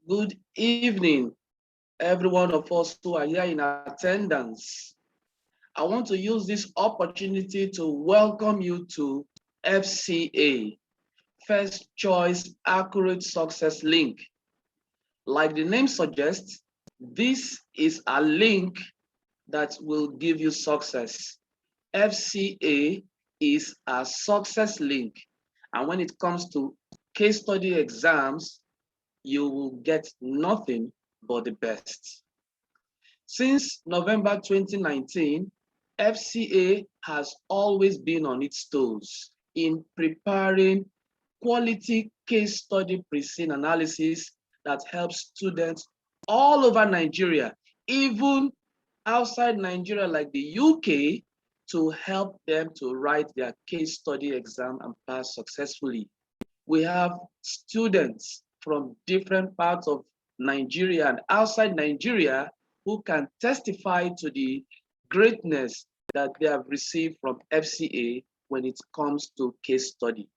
Good evening, every one of us who are here in attendance. I want to use this opportunity to welcome you to FCA, First Choice Accurate Success Link. Like the name suggests, this is a link that will give you success. FCA is a success link. And when it comes to case study exams, you will get nothing but the best. Since November 2019, FCA has always been on its toes in preparing quality case study Preseen analysis that helps students all over Nigeria, even outside Nigeria like the UK, to help them to write their case study exam and pass successfully. We have students from different parts of Nigeria and outside Nigeria who can testify to the greatness that they have received from FCA when it comes to case study.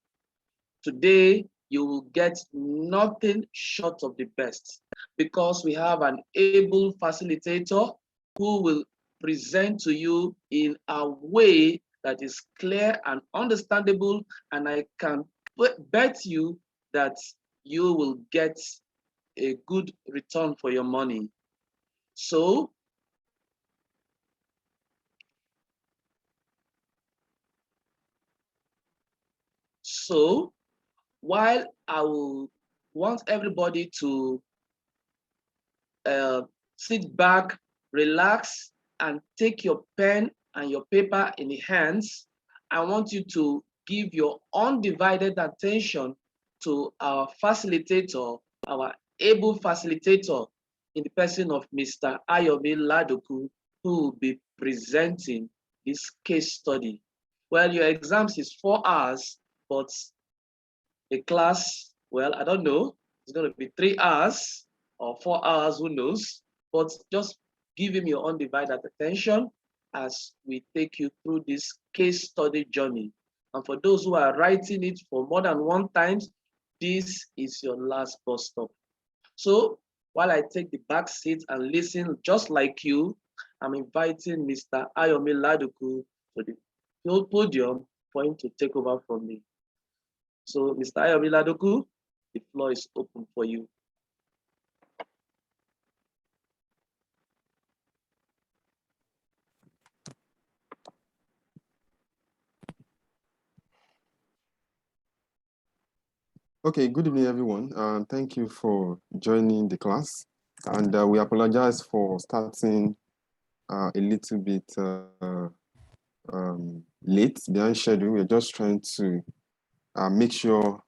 Today, you will get nothing short of the best because we have an able facilitator who will present to you in a way that is clear and understandable, and I can bet you that you will get a good return for your money. So while I will want everybody to sit back, relax, and take your pen and your paper in the hands, I want you to give your undivided attention to our facilitator, our able facilitator in the person of Mr. Ayomi Ladoku, who will be presenting this case study. Well, your exams is 4 hours, but a class, well, I don't know, it's going to be 3 hours or 4 hours, who knows? But just give him your undivided attention as we take you through this case study journey. And for those who are writing it for more than one time, this is your last bus stop. So while I take the back seat and listen just like you, I'm inviting Mr. Ayomi Ladoku to the podium for him to take over from me. So Mr. Ayomi Ladoku, the floor is open for you. Okay, good evening, everyone. Thank you for joining the class. And we apologize for starting a little bit late, behind schedule. We're just trying to make sure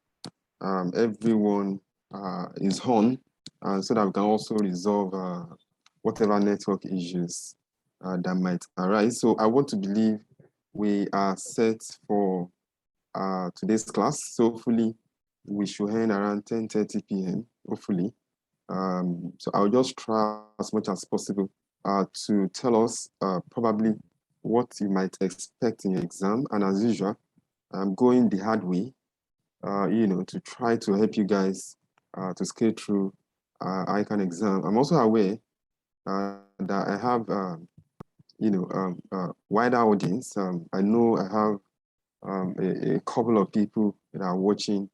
everyone is on, so that we can also resolve whatever network issues that might arise. So I want to believe we are set for today's class. So hopefully we should end around 10:30 p.m. hopefully. So I'll just try as much as possible to tell us probably what you might expect in your exam. And as usual, I'm going the hard way, to try to help you guys to scale through ICAN exam. I'm also aware that I have, wider audience. I know I have a couple of people that are watching.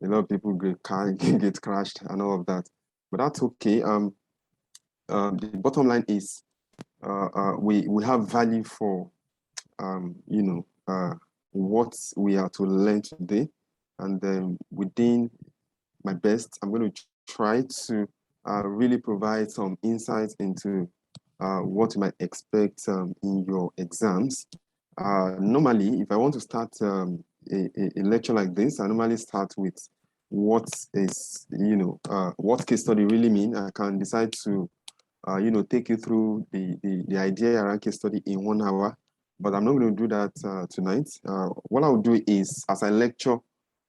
A lot of people get crashed and all of that, but that's okay. The bottom line is we have value for what we are to learn today, and then within my best, I'm going to try to really provide some insights into what you might expect in your exams. Normally, if I want to start a lecture like this, I normally start with what is, what case study really mean. I can decide to, take you through the idea around case study in 1 hour, but I'm not going to do that tonight. What I'll do is, as I lecture,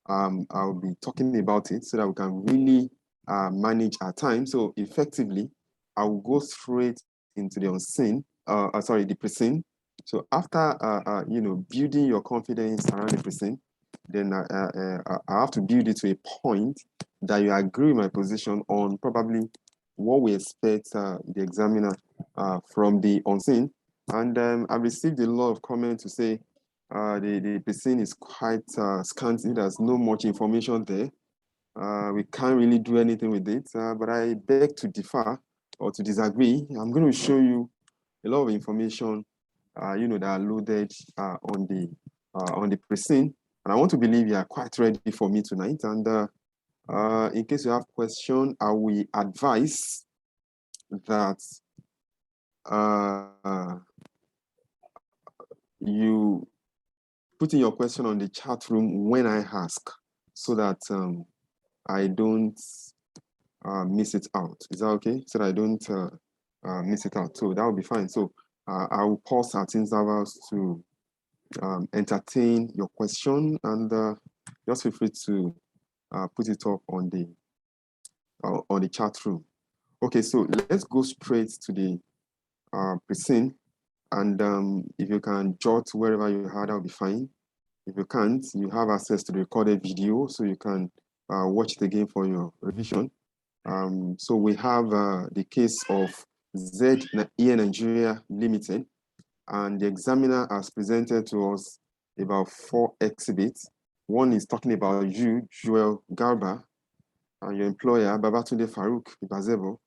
I'll be talking about it so that we can really manage our time. So effectively, I'll go straight into the unseen, the Preseen. So after, building your confidence around the Preseen, then I have to build it to a point that you agree with my position on probably what we expect the examiner from the unseen. And I've received a lot of comments to say the Preseen is quite scanty. There's not much information there. We can't really do anything with it, but I beg to differ or to disagree. I'm going to show you a lot of information, that are loaded on the Preseen, and I want to believe you are quite ready for me tonight. And in case you have questions, I will advise that you put in your question on the chat room when I ask, so that I don't miss it out. Is that okay? So that I don't miss it out. So that will be fine. So I will pause at intervals to entertain your question, and just feel free to put it up on the chat room. Okay, so let's go straight to the Preseen, and if you can jot wherever you are, that will be fine. If you can't, you have access to the recorded video, so you can watch it again for your revision. So we have the case of Z Nigeria Limited, and the examiner has presented to us about 4 exhibits. One is talking about you, Joel Garba, and your employer, Babatunde Farouk Ibazebo,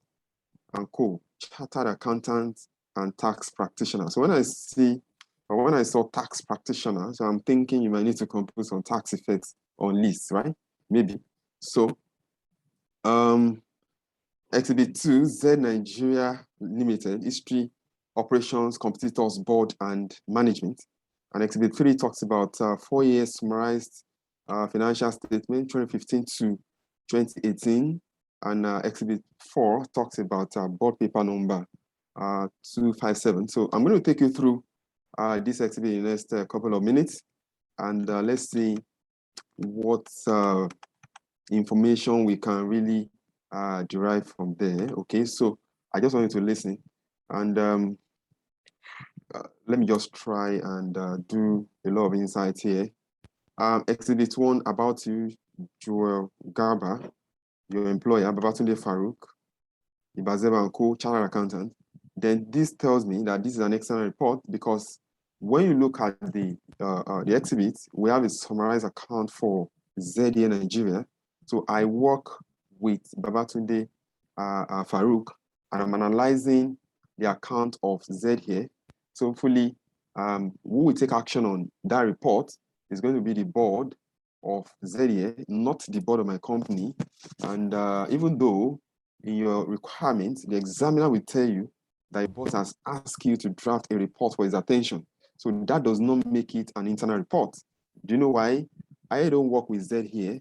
and co, chartered accountant and tax practitioner. So when I saw tax practitioner, so I'm thinking you might need to compose some tax effects on list, right? Maybe. So Exhibit 2, Z Nigeria Limited, History, Operations, Competitors, Board, and Management. And Exhibit 3 talks about 4 years summarized financial statement, 2015 to 2018. And Exhibit 4 talks about board paper number 257. So I'm going to take you through this exhibit in the next couple of minutes. And let's see what information we can really derive from there. Okay, so I just want you to listen, and let me just try and do a lot of insights here. Exhibit 1, about you, Joel Garba, your employer, Babatunde Farouk, Ibazeba and Co, chartered accountant. Then this tells me that this is an external report, because when you look at the exhibit, we have a summarized account for ZDA Nigeria. So I work with Babatunde Farouk, and I'm analyzing the account of Z here. So hopefully, who will take action on that report is going to be the board of ZDA, not the board of my company. And even though in your requirements, the examiner will tell you that the boss has asked you to draft a report for his attention. So that does not make it an internal report. Do you know why? I don't work with Z here.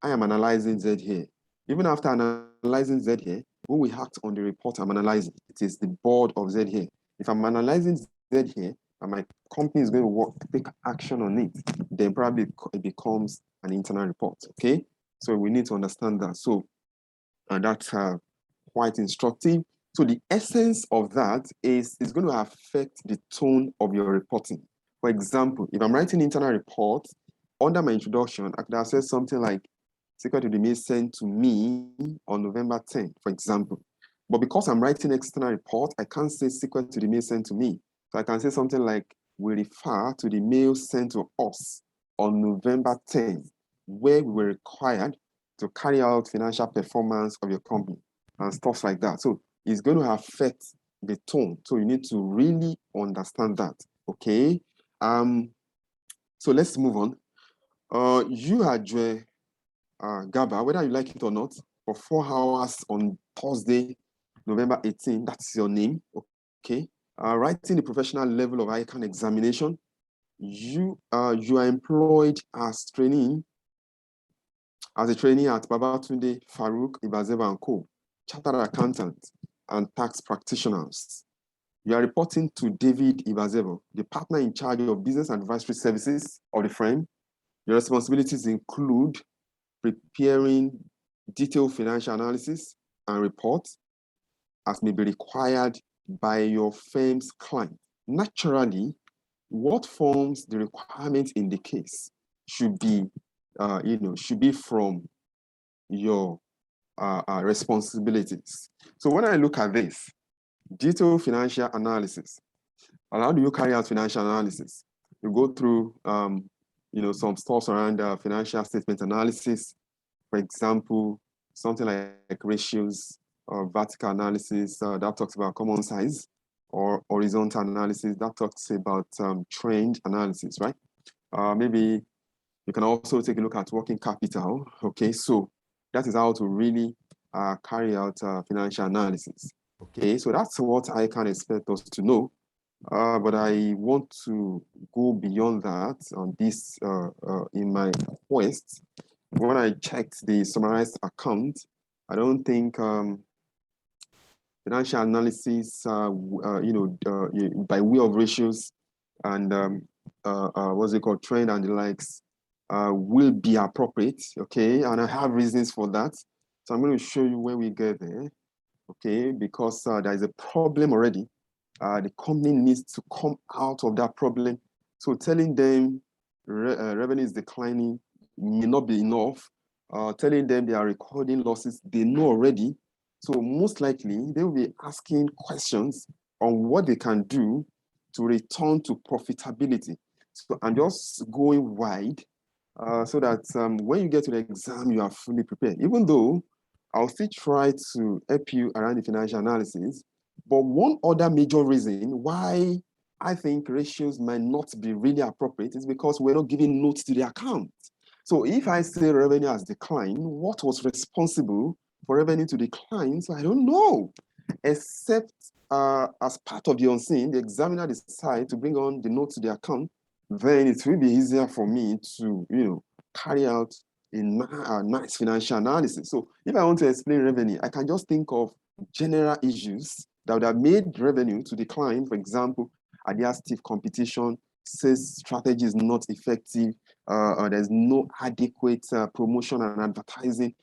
I am analyzing Z here. Even after analyzing Z here, who will act on the report I'm analyzing? It is the board of Z here. If I'm analyzing Z here, and my company is going to take action on it, then probably it becomes an internal report, okay? So we need to understand that. So, and that's quite instructive. So the essence of that is going to affect the tone of your reporting. For example, if I'm writing internal report, under my introduction, I could have said something like, secret to the mail sent to me on November 10th, for example. But because I'm writing external report, I can't say secret to the mail sent to me. So I can say something like, we refer to the mail sent to us on November 10th, where we were required to carry out financial performance of your company and stuff like that. So it's going to affect the tone. So you need to really understand that, okay? So let's move on. You are Gaba, whether you like it or not, for 4 hours on Thursday, November 18, that's your name, okay? Writing the professional level of ICAN examination, you are employed as a trainee at Babatunde Farouk Ibazeba and Co, chartered accountant and tax practitioners. You are reporting to David Ibazebo, the partner in charge of business advisory services of the firm. Your responsibilities include preparing detailed financial analysis and reports as may be required by your firm's client. Naturally, what forms the requirements in the case should be from your responsibilities. So when I look at this, detailed financial analysis, and how do you carry out financial analysis? You go through, some stuff around financial statement analysis. For example, something like ratios or vertical analysis that talks about common size, or horizontal analysis that talks about trend analysis, right? Maybe you can also take a look at working capital. Okay, so that is how to really carry out financial analysis. Okay, so that's what I can expect us to know. But I want to go beyond that on this in my quest. When I checked the summarized account, I don't think financial analysis, by way of ratios and what's it called, trend and the likes, will be appropriate. Okay, and I have reasons for that. So I'm going to show you when we get there. Okay, because there is a problem already. The company needs to come out of that problem. So telling them revenue is declining may not be enough. Telling them they are recording losses, they know already. So most likely they will be asking questions on what they can do to return to profitability. So I'm just going wide so that when you get to the exam, you are fully prepared. Even though I'll still try to help you around the financial analysis, but one other major reason why I think ratios might not be really appropriate is because we're not giving notes to the account. So if I say revenue has declined, what was responsible for revenue to decline? So I don't know, except as part of the unseen, the examiner decides to bring on the notes to the account, then it will be easier for me to, carry out a nice financial analysis. So if I want to explain revenue, I can just think of general issues that would have made revenue to decline. For example, adhesive competition, sales strategy is not effective, there's no adequate promotion and advertising.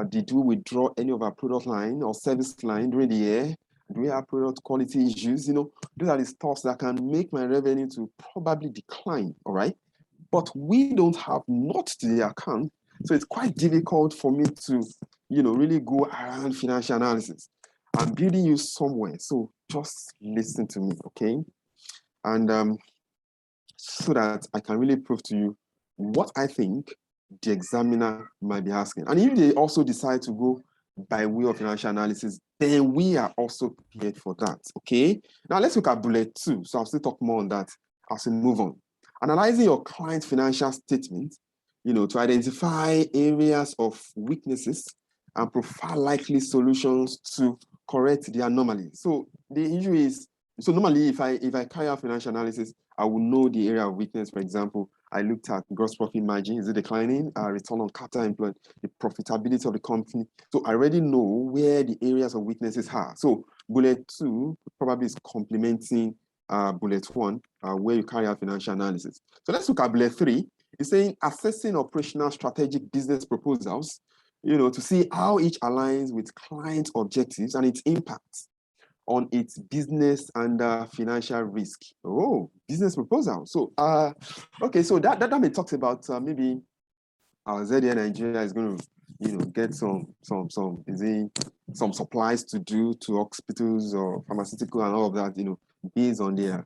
Did we withdraw any of our product line or service line during the year? Do we have product quality issues? Those are the stuff that can make my revenue to probably decline, all right? But we don't have notes to the account, so it's quite difficult for me to, really go around financial analysis. I'm building you somewhere, so just listen to me, okay? And so that I can really prove to you what I think the examiner might be asking. And if they also decide to go by way of financial analysis, then we are also prepared for that, okay? Now let's look at bullet 2. So I'll still talk more on that as we move on. Analyzing your client's financial statement, to identify areas of weaknesses and provide likely solutions to correct the anomalies. So the issue is, so normally if I carry out financial analysis, I will know the area of weakness. For example, I looked at gross profit margin, is it declining? Return on capital employed, the profitability of the company. So I already know where the areas of weaknesses are. So bullet 2 probably is complementing bullet 1, where you carry out financial analysis. So let's look at bullet 3. It's saying assessing operational strategic business proposals, to see how each aligns with client objectives and its impact on its business and financial risk. Oh, business proposal. So, okay, so that may talks about maybe ZDN Nigeria is going to, get some supplies to do to hospitals or pharmaceutical and all of that, based on their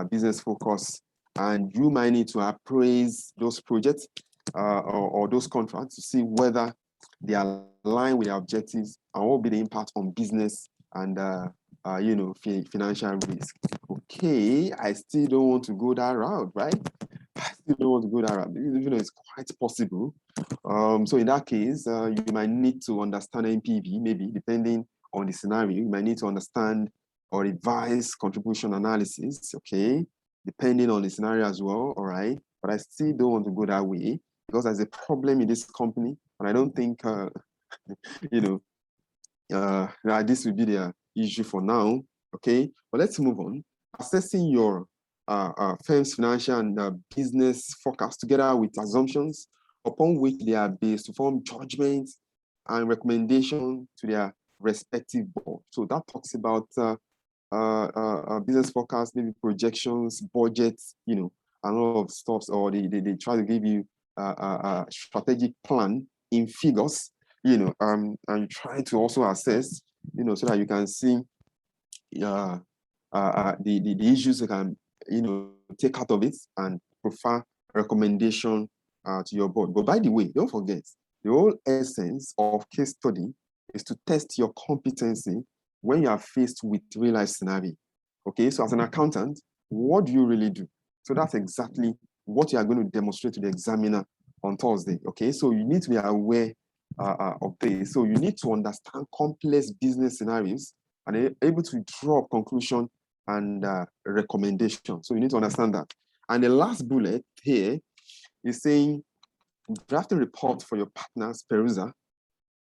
business focus. And you might need to appraise those projects or those contracts to see whether they align with their objectives and what will be the impact on business and financial risk. Okay, I still don't want to go that route, right? I still don't want to go that route. It's quite possible. So in that case, you might need to understand NPV, maybe depending on the scenario. You might need to understand or revise contribution analysis, okay, depending on the scenario as well, all right? But I still don't want to go that way because there's a problem in this company, and I don't think, this will be the issue for now, okay? But let's move on. Assessing your firm's financial and business forecast together with assumptions upon which they are based to form judgments and recommendations to their respective board. So that talks about business forecast, maybe projections, budgets, and all of stuff, or they try to give you a strategic plan in figures and try to also assess, so that you can see the issues you can, take out of it and prefer recommendation to your board. But by the way, don't forget, the whole essence of case study is to test your competency when you are faced with real life scenario. Okay, so as an accountant, what do you really do? So that's exactly what you are going to demonstrate to the examiner on Thursday. Okay, so you need to be aware of this. So you need to understand complex business scenarios and able to draw a conclusion and recommendation. So you need to understand that. And the last bullet here is saying drafting report for your partner's perusal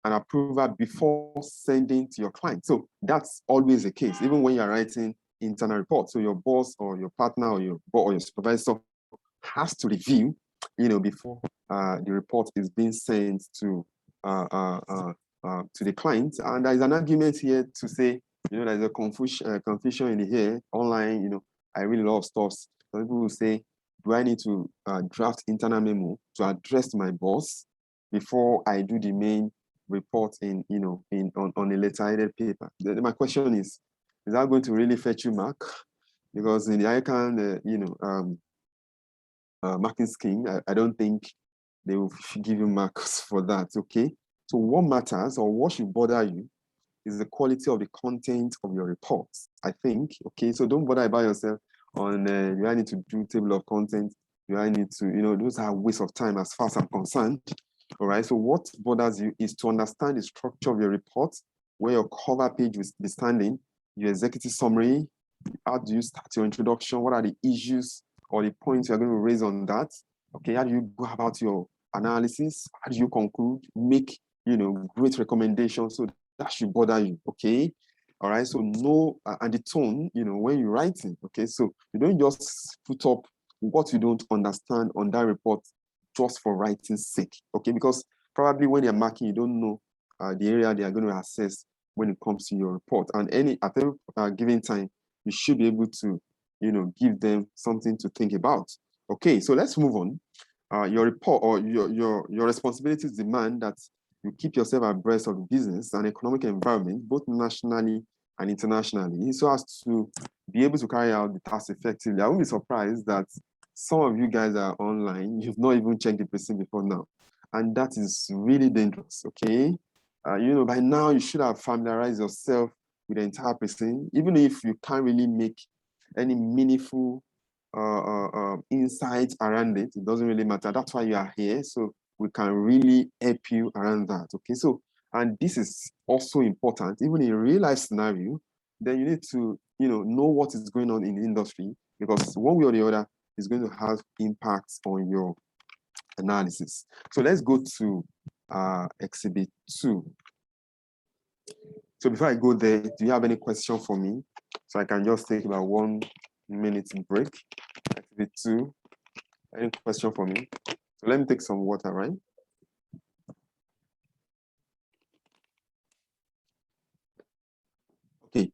and approval before sending to your client. So that's always the case, even when you're writing internal reports. So your boss or your partner or your supervisor has to review, before the report is being sent to the client. And there is an argument here to say, there's a confusion in the here online. I read a lot of stuff. Some people will say, do I need to draft internal memo to address my boss before I do the main report on a letter-headed paper? My question is that going to really fetch you mark? Because in the ICAN, marking scheme, I don't think they will give you marks for that. Okay, so what matters or what should bother you is the quality of the content of your reports, I think. Okay, so don't bother about yourself on do I need to do table of content, do I need to, those are waste of time as far as I'm concerned. All right, so what bothers you is to understand the structure of your report, where your cover page will be standing, your executive summary, how do you start your introduction, what are the issues or the points you're going to raise on that. Okay, how do you go about your analysis, how do you conclude, make great recommendations. So that should bother you. Okay, all right, so know and the tone, when you're writing. Okay, so you don't just put up what you don't understand on that report just for writing's sake. Okay, because probably when they're marking, you don't know the area they are going to assess when it comes to your report. And at every given time, you should be able to give them something to think about. Okay, so let's move on. Your report or your responsibilities demand that you keep yourself abreast of the business and economic environment, both nationally and internationally, so as to be able to carry out the task effectively. I won't be surprised that some of you guys are online, you've not even checked the Preseen before now. And that is really dangerous, okay? By now you should have familiarized yourself with the entire Preseen, even if you can't really make any meaningful insights around it. It doesn't really matter. That's why you are here. So we can really help you around that. Okay. So, and this is also important, even in a real life scenario, then you need to, know what is going on in the industry, because one way or the other is going to have impacts on your analysis. So let's go to Exhibit 2. So before I go there, do you have any question for me? So I can just take about 1 minute break. Exhibit 2. Any question for me? So let me take some water, right? Okay,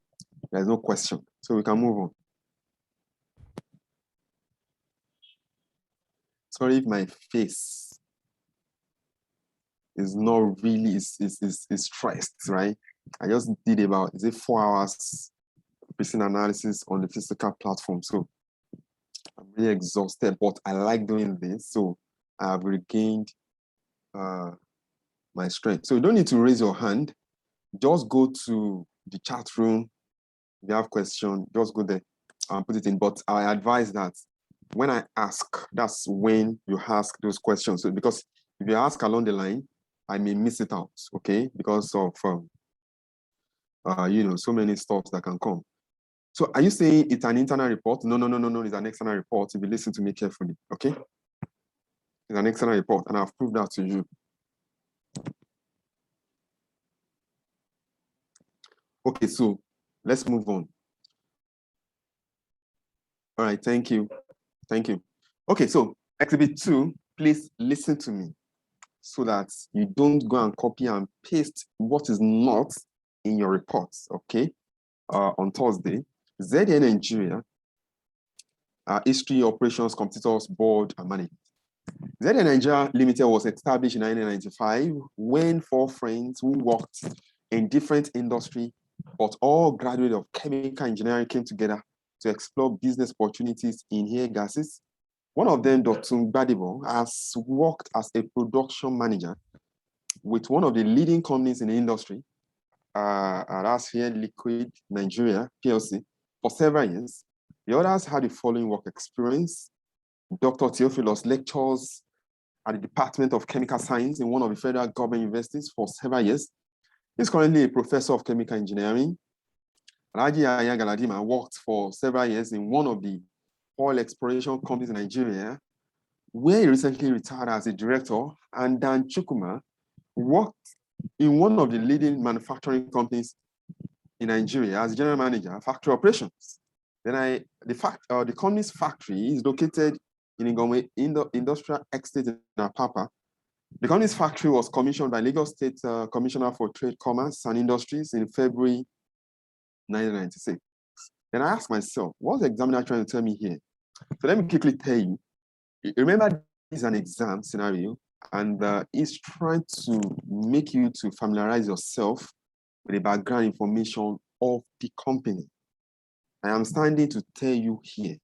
there's no question. So we can move on. Sorry if my face is not really is stressed, right? I just did about 4 hours Preseen analysis on the physical platform. So I'm really exhausted, but I like doing this. So I have regained my strength. So you don't need to raise your hand. Just go to the chat room. If you have questions, just go there and put it in. But I advise that when I ask, that's when you ask those questions. So because if you ask along the line, I may miss it out, okay? Because of so many stuff that can come. So are you saying it's an internal report? No, it's an external report. If you listen to me carefully, okay? It's an external report, and I've proved that to you. Okay, so let's move on. All right, thank you. Thank you. Okay, so Exhibit 2, please listen to me so that you don't go and copy and paste what is not in your reports, okay? On Thursday, ZN Nigeria, history, operations, competitors, board, and management. ZDA Nigeria Limited was established in 1995 when 4 friends who worked in different industries, but all graduates of chemical engineering, came together to explore business opportunities in air gases. One of them, Dr. Gbadebo, has worked as a production manager with one of the leading companies in the industry, that's here Liquid Nigeria PLC, for several years. The others had the following work experience. Dr. Theophilus lectures at the Department of Chemical Science in one of the federal government universities for several years. He's currently a professor of chemical engineering. Raji Aya Galadima worked for several years in one of the oil exploration companies in Nigeria, where he recently retired as a director, and Dan Chukuma worked in one of the leading manufacturing companies in Nigeria as general manager, factory operations. Then the company's factory is located in Ngombe Industrial Estate in Apapa. The company's factory was commissioned by Lagos State Commissioner for Trade, Commerce and Industries in February 1996. Then I asked myself, what's the examiner trying to tell me here? So let me quickly tell you. Remember, this is an exam scenario, and it's trying to make you to familiarize yourself with the background information of the company. I am standing to tell you here,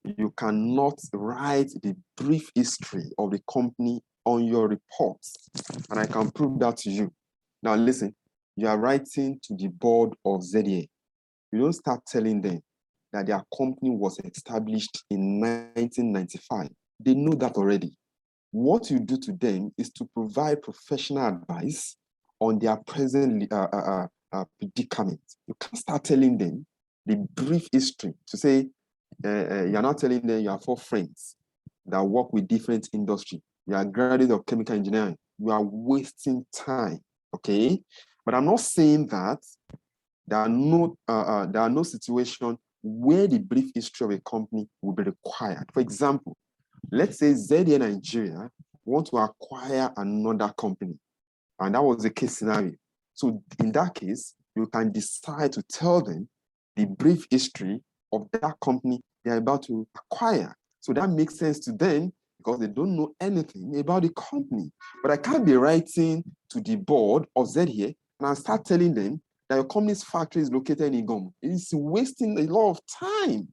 you cannot write the brief history of the company on your reports, and I can prove that to you. Now listen, you are writing to the board of ZDA. You don't start telling them that their company was established in 1995. They know that already. What you do to them is to provide professional advice on their present predicament. You can't start telling them the brief history to say, you're not telling them you have 4 friends that work with different industry. You are graduate of chemical engineering. You are wasting time, okay? But I'm not saying that there are no situations where the brief history of a company will be required. For example, let's say ZDA Nigeria want to acquire another company, and that was the case scenario. So in that case, you can decide to tell them the brief history of that company they're about to acquire. So that makes sense to them because they don't know anything about the company. But I can't be writing to the board of ZDA and I start telling them that your company's factory is located in Igom. It's wasting a lot of time,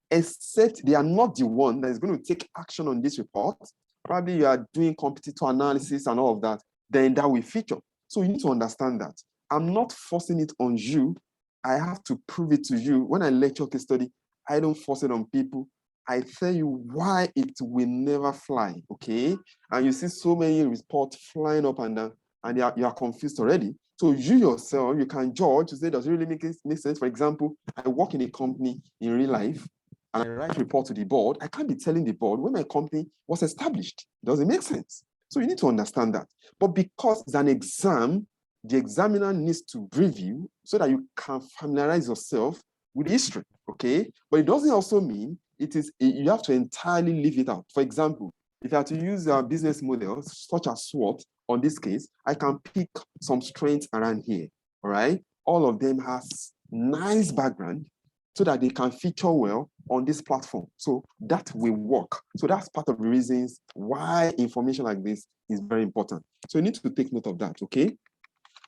except they are not the one that is going to take action on this report. Probably you are doing competitor analysis and all of that, then that will feature. So you need to understand that. I'm not forcing it on you. I have to prove it to you. When I lecture case study, I don't force it on people. I tell you why it will never fly, okay? And you see so many reports flying up and down, and you are confused already. So you yourself, you can judge to say, does it really make sense? For example, I work in a company in real life, and I write a report to the board. I can't be telling the board when my company was established. Does it make sense? So you need to understand that. But because it's an exam, the examiner needs to brief you so that you can familiarize yourself with history, okay? But it doesn't also mean you have to entirely leave it out. For example, if I have to use business models such as SWOT, on this case, I can pick some strengths around here, all right? All of them has nice background so that they can feature well on this platform. So that will work. So that's part of the reasons why information like this is very important. So you need to take note of that, okay?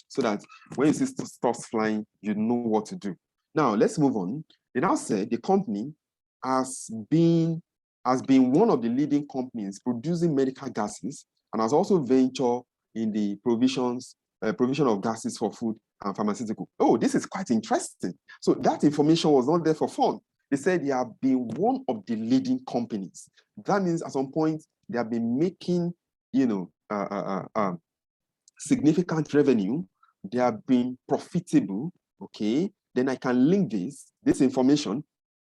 So that when you see stuff flying, you know what to do. Now, let's move on. They now said the company has been one of the leading companies producing medical gases and has also ventured in the provision of gases for food and pharmaceutical. Oh, this is quite interesting. So that information was not there for fun. They said they have been one of the leading companies. That means at some point they have been making, significant revenue. They have been profitable. Okay, then I can link this information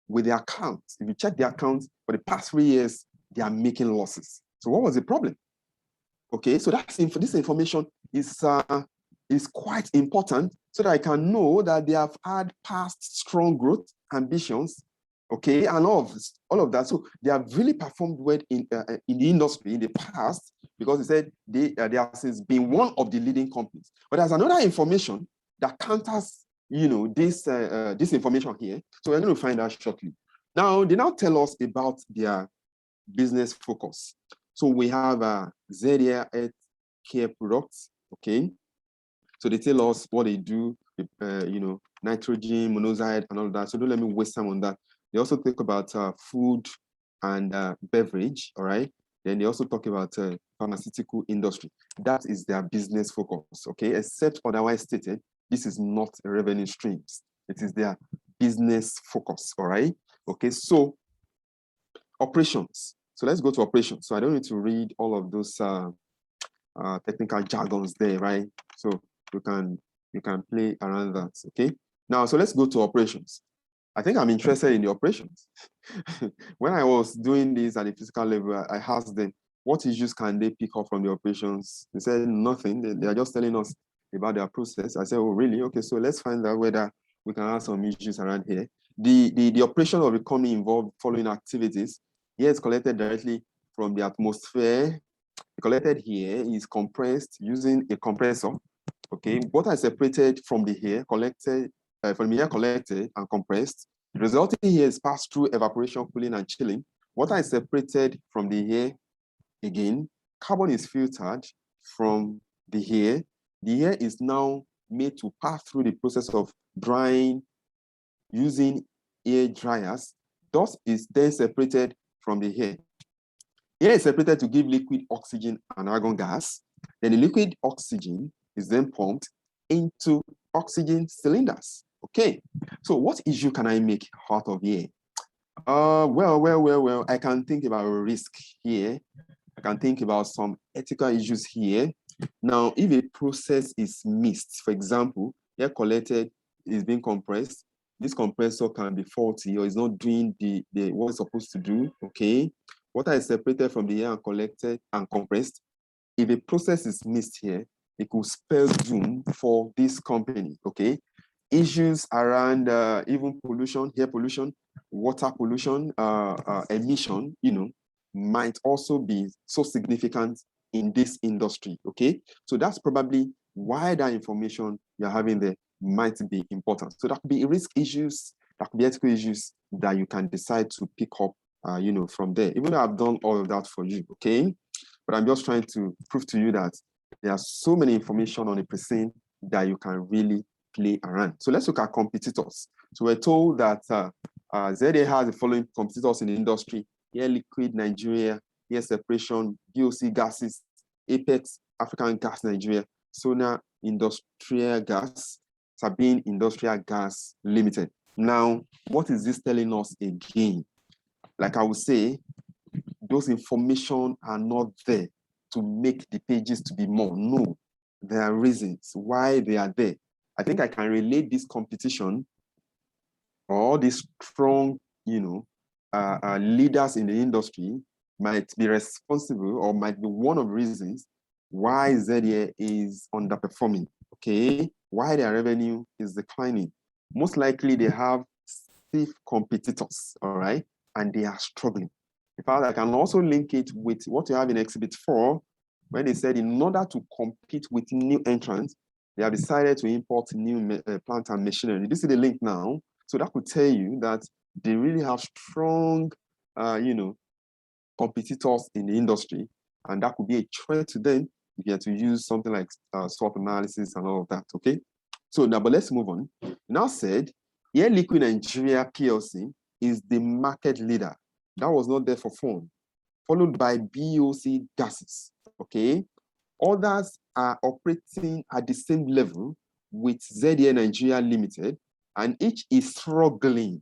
with the accounts. If you check the accounts for the past 3 years, they are making losses. So what was the problem? Okay, so this information is quite important so that I can know that they have had past strong growth ambitions, okay, and all of that. So they have really performed well in the industry in the past because they said they have since been one of the leading companies. But there's another information that counters, this information here. So we're going to find out shortly. Now they now tell us about their business focus. So we have ZDA Health Care Products, okay? So they tell us what they do, nitrogen, monoxide, and all that. So don't let me waste time on that. They also talk about food and beverage, all right? Then they also talk about pharmaceutical industry. That is their business focus, okay? Except otherwise stated, this is not a revenue streams. It is their business focus, all right? Okay, so operations. So let's go to operations. So I don't need to read all of those technical jargons there, right? So you can play around that, okay? Now, so let's go to operations. I think I'm interested in the operations. When I was doing this at the physical level, I asked them, what issues can they pick up from the operations? They said nothing. They are just telling us about their process. I said, oh, really? Okay, so let's find out whether we can have some issues around here. The operation of the company involved following activities. Here it's collected directly from the atmosphere. Collected here is compressed using a compressor. Okay, water is separated from the air collected, collected and compressed. The resulting here is passed through evaporation, cooling, and chilling. Water is separated from the air again. Carbon is filtered from the air. The air is now made to pass through the process of drying using air dryers. Dust is then separated from the air. Air is separated to give liquid oxygen and argon gas. Then the liquid oxygen is then pumped into oxygen cylinders. Okay, so what issue can I make out of here? Well, I can think about risk here. I can think about some ethical issues here. Now, if a process is missed, for example, air collected is being compressed, this compressor can be faulty or is not doing the what it's supposed to do, okay? Water is separated from the air and collected and compressed. If a process is missed here, it could spell doom for this company, okay? Issues around even pollution, air pollution, water pollution, emission, might also be so significant in this industry, okay? So that's probably why that information you're having there might be important. So that could be risk issues, that could be ethical issues that you can decide to pick up, from there. Even though I've done all of that for you, okay? But I'm just trying to prove to you that there are so many information on a Preseen that you can really play around. So let's look at competitors. So we're told that ZA has the following competitors in the industry: Air Liquid Nigeria, Air Separation, BOC Gases, Apex African Gas Nigeria, Sona Industrial Gas, Sabine Industrial Gas Limited. Now, what is this telling us again? Like I would say, those information are not there to make the pages to be more. No, there are reasons why they are there. I think I can relate this competition or these strong, leaders in the industry might be responsible or might be one of the reasons why ZDA is underperforming, okay? Why their revenue is declining. Most likely they have stiff competitors, all right? And they are struggling. In fact, I can also link it with what you have in Exhibit 4, when they said in order to compete with new entrants, they have decided to import new plant and machinery. This is the link now. So that could tell you that they really have strong, competitors in the industry, and that could be a threat to them if you have to use something like SWOT analysis and all of that, okay? So now, but let's move on. Now said, Air Liquid Nigeria PLC is the market leader. That was not there for fun. Followed by BOC Gases, okay? Others are operating at the same level with ZDA Nigeria Limited, and each is struggling.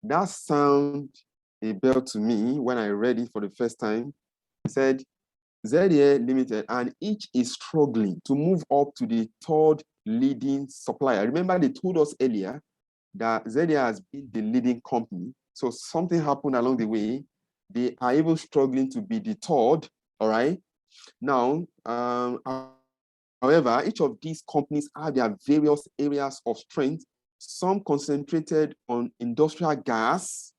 That sound a bell to me when I read it for the first time. It said ZDA Limited, and each is struggling to move up to the third leading supplier. Remember, they told us earlier that ZDA has been the leading company. So something happened along the way. They are even struggling to be the third, all right? Now, however, each of these companies have their various areas of strength. Some concentrated on industrial gas,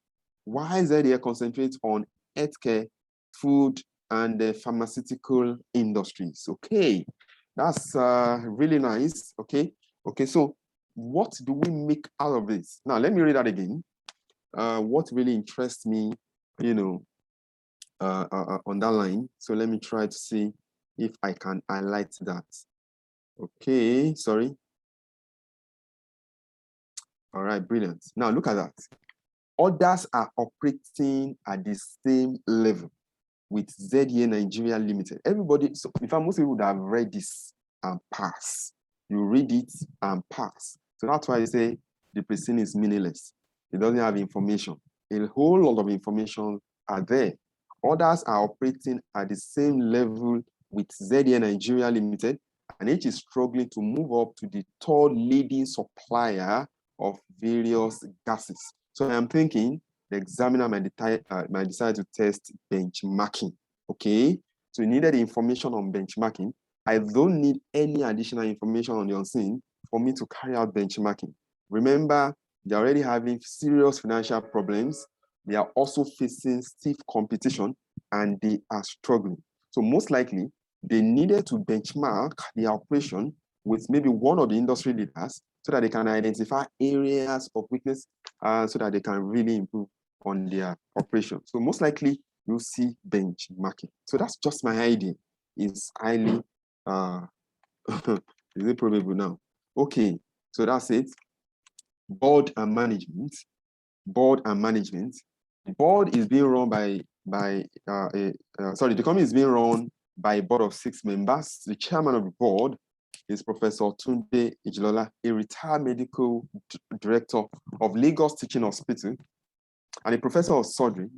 while ZDA concentrates on healthcare, food, and the pharmaceutical industries. Okay, that's really nice. Okay, so what do we make out of this? Now, let me read that again. What really interests me, underline. So let me try to see if I can highlight that. Okay, sorry. All right, brilliant. Now look at that. Others are operating at the same level with ZA Nigeria Limited. Everybody, so in fact, most people would have read this and pass. You read it and pass. So that's why I say the Preseen is meaningless. It doesn't have information. A whole lot of information are there. Others are operating at the same level with ZA Nigeria Limited, and each is struggling to move up to the third leading supplier of various gases. So I'm thinking the examiner might decide to test benchmarking. Okay, so you needed information on benchmarking. I don't need any additional information on the unseen for me to carry out benchmarking. Remember, they're already having serious financial problems. They are also facing stiff competition and they are struggling. So most likely, they needed to benchmark the operation with maybe one of the industry leaders so that they can identify areas of weakness so that they can really improve on their operation. So most likely, you'll see benchmarking. So that's just my idea. It's highly, is it probable now? Okay, so that's it. Board and management. Board and management. The board is being run by the company is being run by a board of 6 members. The chairman of the board is Professor Tunde Ijilola, a retired medical director of Lagos Teaching Hospital and a professor of surgery.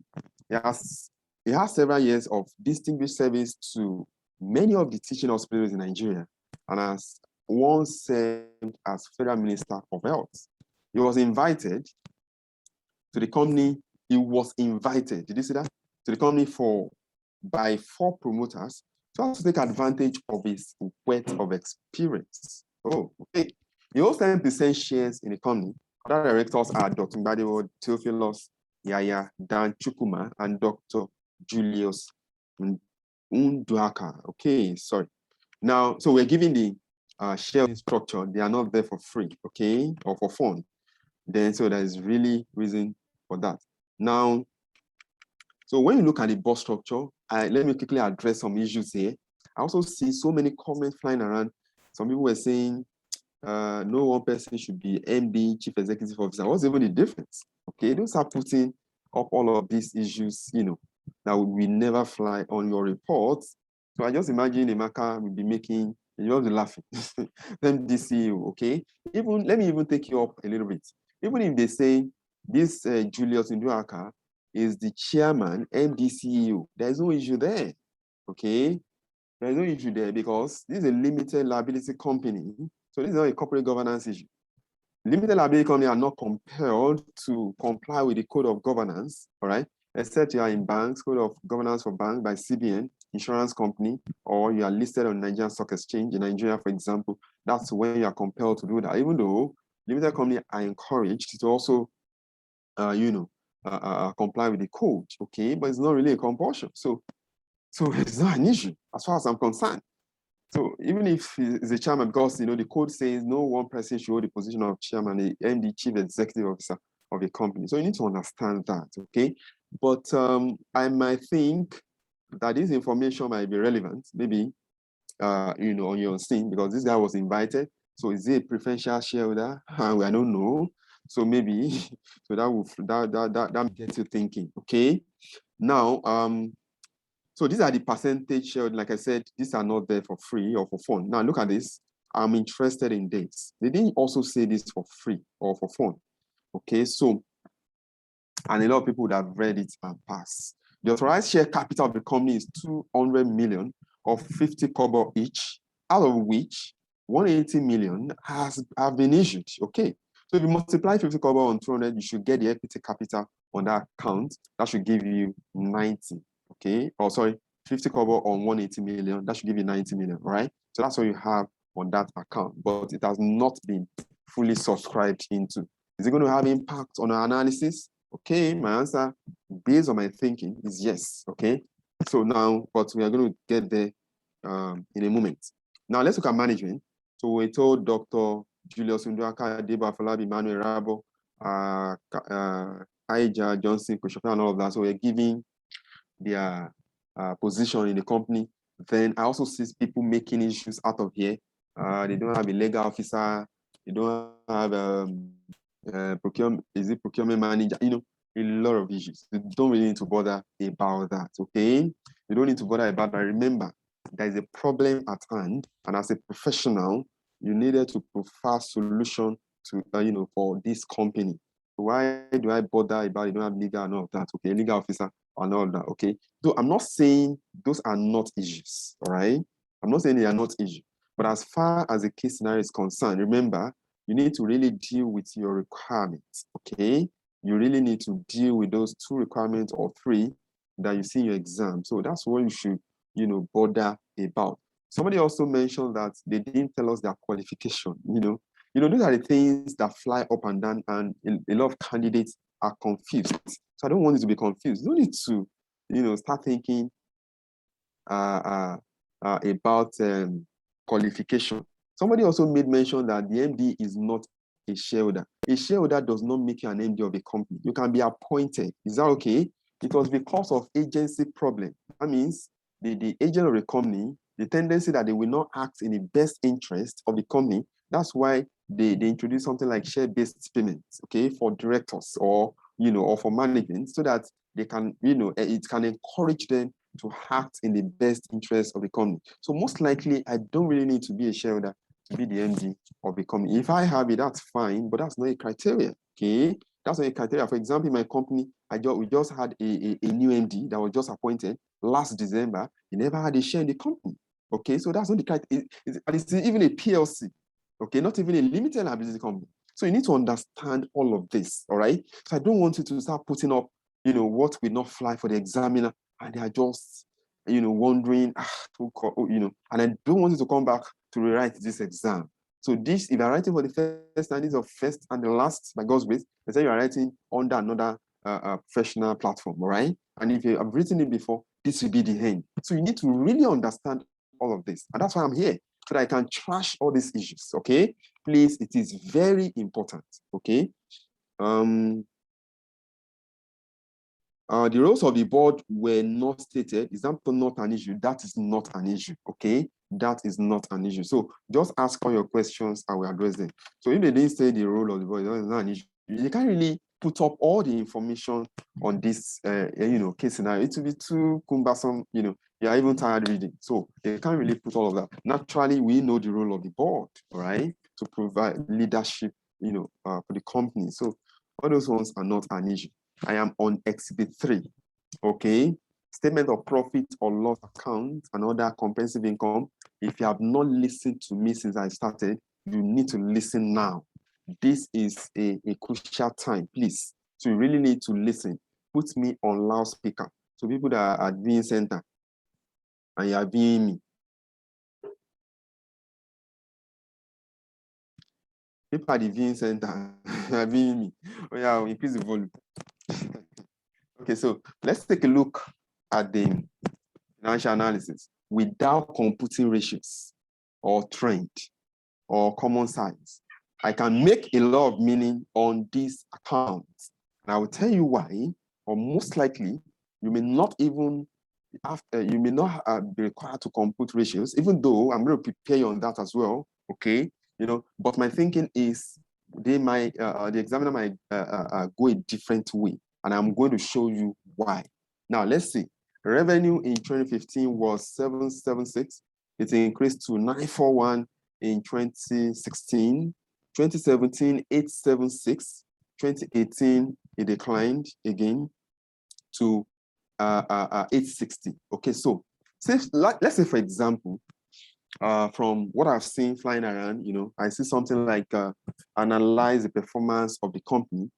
He has several years of distinguished service to many of the teaching hospitals in Nigeria and has once served as Federal Minister of Health. He was invited to the company. He was invited, did you see that? To the company by 4 promoters to take advantage of his wealth of experience. Oh, okay. He holds 10% shares in the company. Other directors are Dr. Mbadiwo Theophilus Yaya Dan Chukuma and Dr. Julius Unduaka. Okay, sorry. Now, so we're giving the share structure. They are not there for free, okay, or for fun. Then, so there's really reason for that. Now, so when you look at the board structure, let me quickly address some issues here. I also see so many comments flying around. Some people were saying no one person should be MD, Chief Executive Officer. What's even the difference? Okay, don't start putting up all of these issues, that will never fly on your reports. So I just imagine Emeka will be making, you'll be laughing. MD CEO, okay? Let me even take you up a little bit. Even if they say this Julius Nduaka is the chairman, MD CEO, there's no issue there, okay? There's no issue there because this is a limited liability company. So this is not a corporate governance issue. Limited liability companies are not compelled to comply with the code of governance, all right? Except you are in banks, code of governance for bank by CBN, insurance company, or you are listed on Nigerian Stock Exchange in Nigeria, for example. That's when you are compelled to do that. Even though limited companies are encouraged to also, comply with the code, okay? But it's not really a compulsion. So it's not an issue as far as I'm concerned. So even if he's a chairman, because the code says no one person should hold the position of chairman, the MD, chief executive officer of a company. So you need to understand that, okay? But I might think that this information might be relevant, maybe on your scene, because this guy was invited. So is he a preferential shareholder? I don't know. So maybe so that gets you thinking, okay? Now so these are the percentage shared. Like I said, these are not there for free or for fun. Now look at this. I'm interested in this. They didn't also say this for free or for fun. Okay, so, and a lot of people would have read it and pass. The authorized share capital of the company is 200 million of 50 kobo each, out of which 180 million have been issued. Okay, so if you multiply 50 kobo on 200, you should get the equity capital on that account. That should give you 90. Okay, 50 kobo on 180 million, that should give you 90 million, right? So that's what you have on that account, but it has not been fully subscribed into. Is it going to have impact on our analysis? Okay, my answer, based on my thinking, is yes, okay? So now, but we are going to get there in a moment. Now, let's look at management. So we told Dr. Julius Unduaka, Deba Falabi, Emmanuel Rabo, Aija, Johnson, Kushofa, and all of that. So we're giving their position in the company. Then I also see people making issues out of here. They don't have a legal officer. They don't have procurement manager. A lot of issues. You don't really need to bother about that. Okay, you don't need to bother about that. Remember, there is a problem at hand, and as a professional, you needed to provide solution to for this company. Why do I bother about you don't have legal and all of that? Okay, legal officer and all that. Okay, so I'm not saying those are not issues. All right, I'm not saying they are not issues, but as far as the case scenario is concerned, remember you need to really deal with your requirements. Okay, you really need to deal with those 2 requirements or 3 that you see in your exam. So that's what you should bother about. Somebody also mentioned that they didn't tell us their qualification. Those are the things that fly up and down, and a lot of candidates are confused. So I don't want you to be confused. You don't need to, start thinking about qualification. Somebody also made mention that the MD is not a shareholder. A shareholder does not make you an MD of a company. You can be appointed. Is that okay? It was because of agency problem. That means the agent of the company, the tendency that they will not act in the best interest of the company. That's why they introduce something like share-based payments, okay, for directors or for management, so that they can, it can encourage them to act in the best interest of the company. So most likely, I don't really need to be a shareholder to be the MD of the company. If I have it, that's fine, but that's not a criteria, okay? That's not a criteria. For example, in my company, we just had a new MD that was just appointed last December. He never had a share in the company, okay? So that's not the criteria. It's even a PLC, okay? Not even a limited liability company. So you need to understand all of this, all right? So I don't want you to start putting up, what will not fly for the examiner, and they are just, wondering, and I don't want you to come back to rewrite this exam. So this, if you're writing for the first time, this is your first and the last, by God's grace, they say you're writing under another professional platform, all right? And if you have written it before, this will be the end. So you need to really understand all of this. And that's why I'm here, so that I can trash all these issues, okay? Please, it is very important, okay? The roles of the board were not stated. Is that not an issue? That is not an issue, okay? That is not an issue. So just ask all your questions, I will address them. So if they didn't say the role of the board, it's not an issue. You can't really put up all the information on this, case scenario. It will be too cumbersome, you're even tired reading. So they can't really put all of that. Naturally, we know the role of the board, all right, to provide leadership, for the company. So all those ones are not an issue. I am on Exhibit 3, okay? Statement of profit or loss account and other comprehensive income. If you have not listened to me since I started, you need to listen now. This is a crucial time, please. So you really need to listen. Put me on loudspeaker. So people that are at viewing center and you are viewing me. People at the viewing center are viewing me. Oh yeah, I'll increase the volume. Okay, so let's take a look at the financial analysis without computing ratios or trend or common size. I can make a lot of meaning on these accounts. And I will tell you why, or most likely, you may not even be required to compute ratios, even though I'm going to prepare you on that as well, okay? But my thinking is the examiner might go a different way, and I'm going to show you why. Now, let's see. Revenue in 2015 was 776. It increased to 941 in 2016. 2017, 876. 2018, it declined again to 860. Okay, so let's say, for example, from what I've seen flying around, I see something like analyze the performance of the company.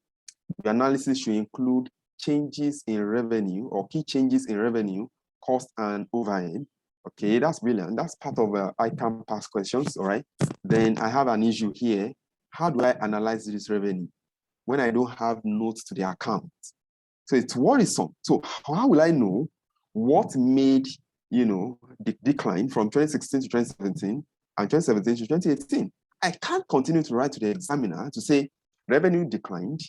The analysis should include changes in revenue or key changes in revenue, cost, and overhead. Okay, that's brilliant. That's part of ICAN past questions, all right? Then I have an issue here. How do I analyze this revenue when I don't have notes to the account? So it's worrisome. So how will I know what made, the decline from 2016 to 2017 and 2017 to 2018? I can't continue to write to the examiner to say revenue declined,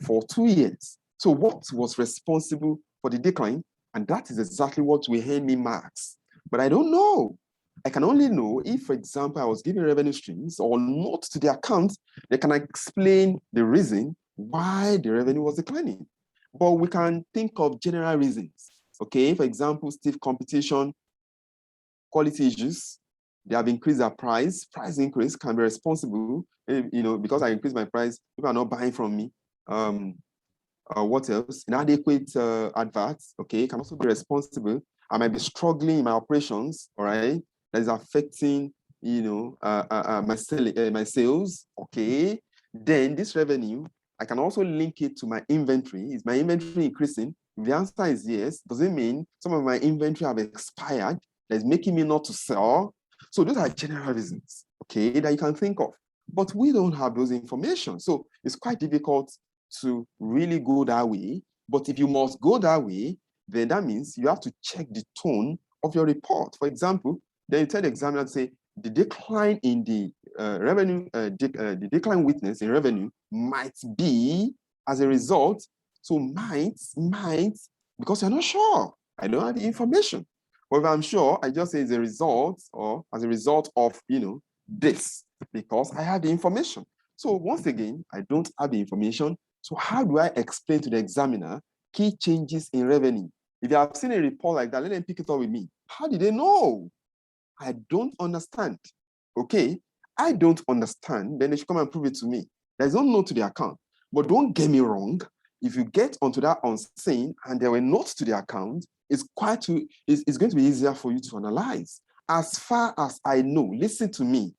for 2 years. So what was responsible for the decline? And that is exactly what will earn me marks. But I don't know. I can only know if, for example, I was given revenue streams or notes to the account that can explain the reason why the revenue was declining. But we can think of general reasons. Okay, for example, stiff competition, quality issues, they have increased their price. Price increase can be responsible, because I increase my price, people are not buying from me. What else? Inadequate adverts, okay, can also be responsible. I might be struggling in my operations, all right, that is affecting, my sales, okay. Then this revenue, I can also link it to my inventory. Is my inventory increasing? If the answer is yes, does it mean some of my inventory have expired that's making me not to sell? So those are general reasons, okay, that you can think of. But we don't have those information. So it's quite difficult to really go that way. But if you must go that way, then that means you have to check the tone of your report. For example, then you tell the examiner to say, the decline in the revenue, the decline witnessed in revenue might be as a result. So might, because you're not sure. I don't have the information. But if I'm sure, I just say it's a result or as a result of, this, because I have the information. So once again, I don't have the information. So how do I explain to the examiner key changes in revenue? If you have seen a report like that, let them pick it up with me. How did they know? I don't understand. Okay, I don't understand, then they should come and prove it to me. There's no note to the account. But don't get me wrong, if you get onto that unseen and there were notes to the account, it's going to be easier for you to analyze. As far as I know, listen to me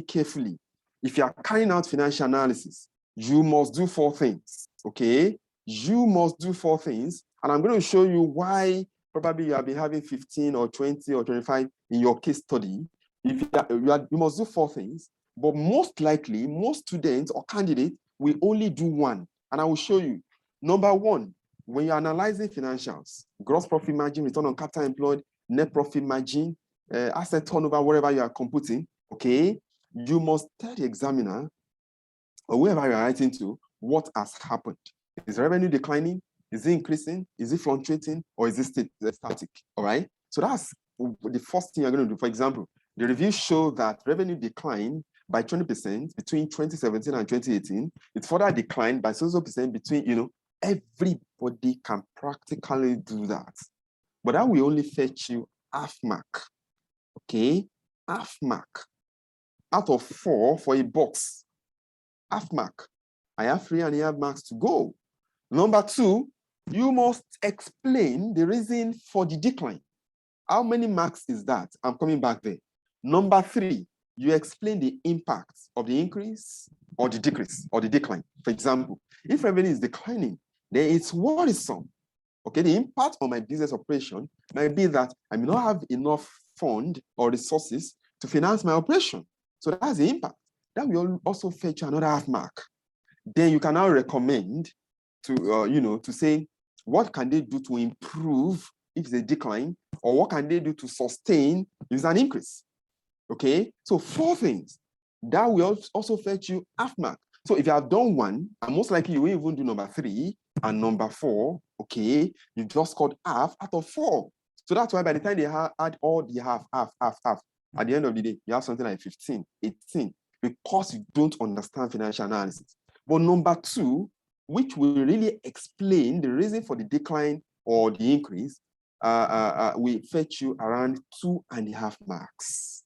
carefully. If you are carrying out financial analysis, you must do 4 things, okay? You must do 4 things, and I'm going to show you why probably you have been having 15 or 20 or 25 in your case study. If you must do 4 things, but most likely, most students or candidates will only do 1, and I will show you. Number 1, when you're analyzing financials, gross profit margin, return on capital employed, net profit margin, asset turnover, whatever you are computing, okay, you must tell the examiner or whoever you are writing to what has happened. Is revenue declining? Is it increasing? Is it fluctuating? Or is it static? All right. So that's the first thing you're going to do. For example, the review showed that revenue declined by 20% between 2017 and 2018. It further declined by 60% between, everybody can practically do that. But that will only fetch you half mark. Okay, half mark. Out of 4 for a box, half mark. I have 3.5 marks to go. Number 2, you must explain the reason for the decline. How many marks is that? I'm coming back there. Number 3, you explain the impact of the increase or the decrease or the decline. For example, if revenue is declining, then it's worrisome. Okay, the impact on my business operation might be that I may not have enough fund or resources to finance my operation. So that's the impact. That will also fetch another half mark. Then you can now recommend to, to say, what can they do to improve if it's a decline, or what can they do to sustain if it's an increase? Okay, so 4 things. That will also fetch you half mark. So if you have done 1, and most likely you will even do number 3 and number 4, okay, you just scored half out of 4. So that's why by the time they add all the half, at the end of the day, you have something like 15, 18, because you don't understand financial analysis. But number 2, which will really explain the reason for the decline or the increase, will fetch you around 2.5 marks.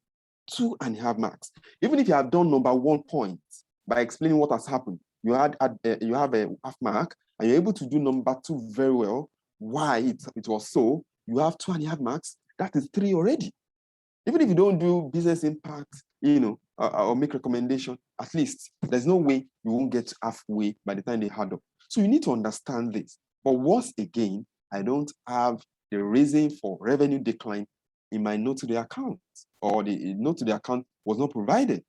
2.5 marks. Even if you have done number 1 point by explaining what has happened, you have a half mark, and you're able to do number 2 very well, why it was so, you have 2.5 marks. That is 3 already. Even if you don't do business impact, or make recommendation, at least there's no way you won't get halfway by the time they add up. So you need to understand this. But once again, I don't have the reason for revenue decline in my note to the account, or the note to the account was not provided.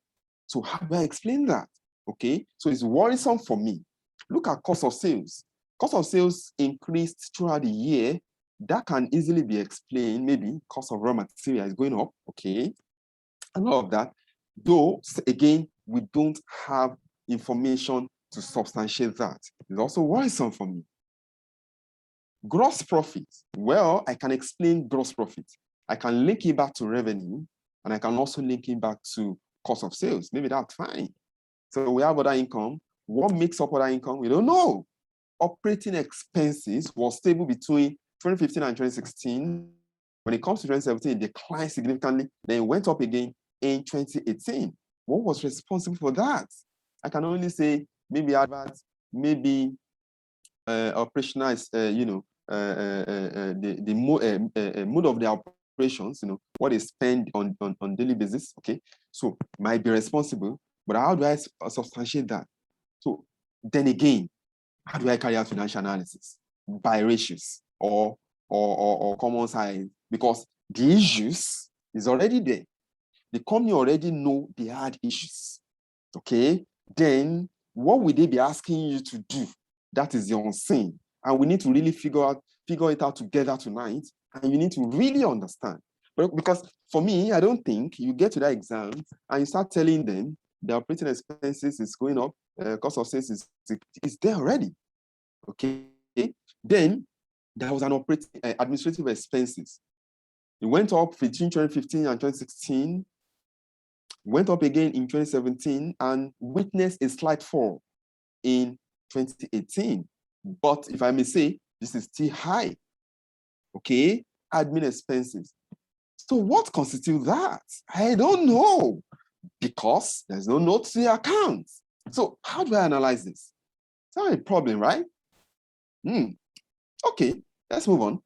So how do I explain that? Okay, so it's worrisome for me. Look at cost of sales. Cost of sales increased throughout the year. That can easily be explained. Maybe cost of raw material is going up, okay, and all of that. Though, again, we don't have information to substantiate that. It's also worrisome for me. Gross profit. Well, I can explain gross profit. I can link it back to revenue, and I can also link it back to cost of sales. Maybe that's fine. So we have other income. What makes up other income? We don't know. Operating expenses was stable between 2015 and 2016. When it comes to 2017, it declined significantly. Then it went up again in 2018. What was responsible for that? I can only say maybe adverts, maybe operational, the mode of the operations, what they spend on daily basis. Okay, so might be responsible, but how do I substantiate that? So then again, how do I carry out financial analysis? By ratios or common size, because the issues is already there. The company already know they had issues. Okay, then what will they be asking you to do? That is the unseen, and we need to really figure it out together tonight. And you need to really understand. But because for me, I don't think you get to that exam and you start telling them the operating expenses is going up, cost of sales is there already. Okay, then there was an operating administrative expenses. It went up between 2015 and 2016, went up again in 2017, and witnessed a slight fall in 2018. But if I may say, this is still high. Okay, admin expenses. So what constitutes that? I don't know, because there's no note to the account. So how do I analyze this? It's not a problem, right? Okay, let's move on.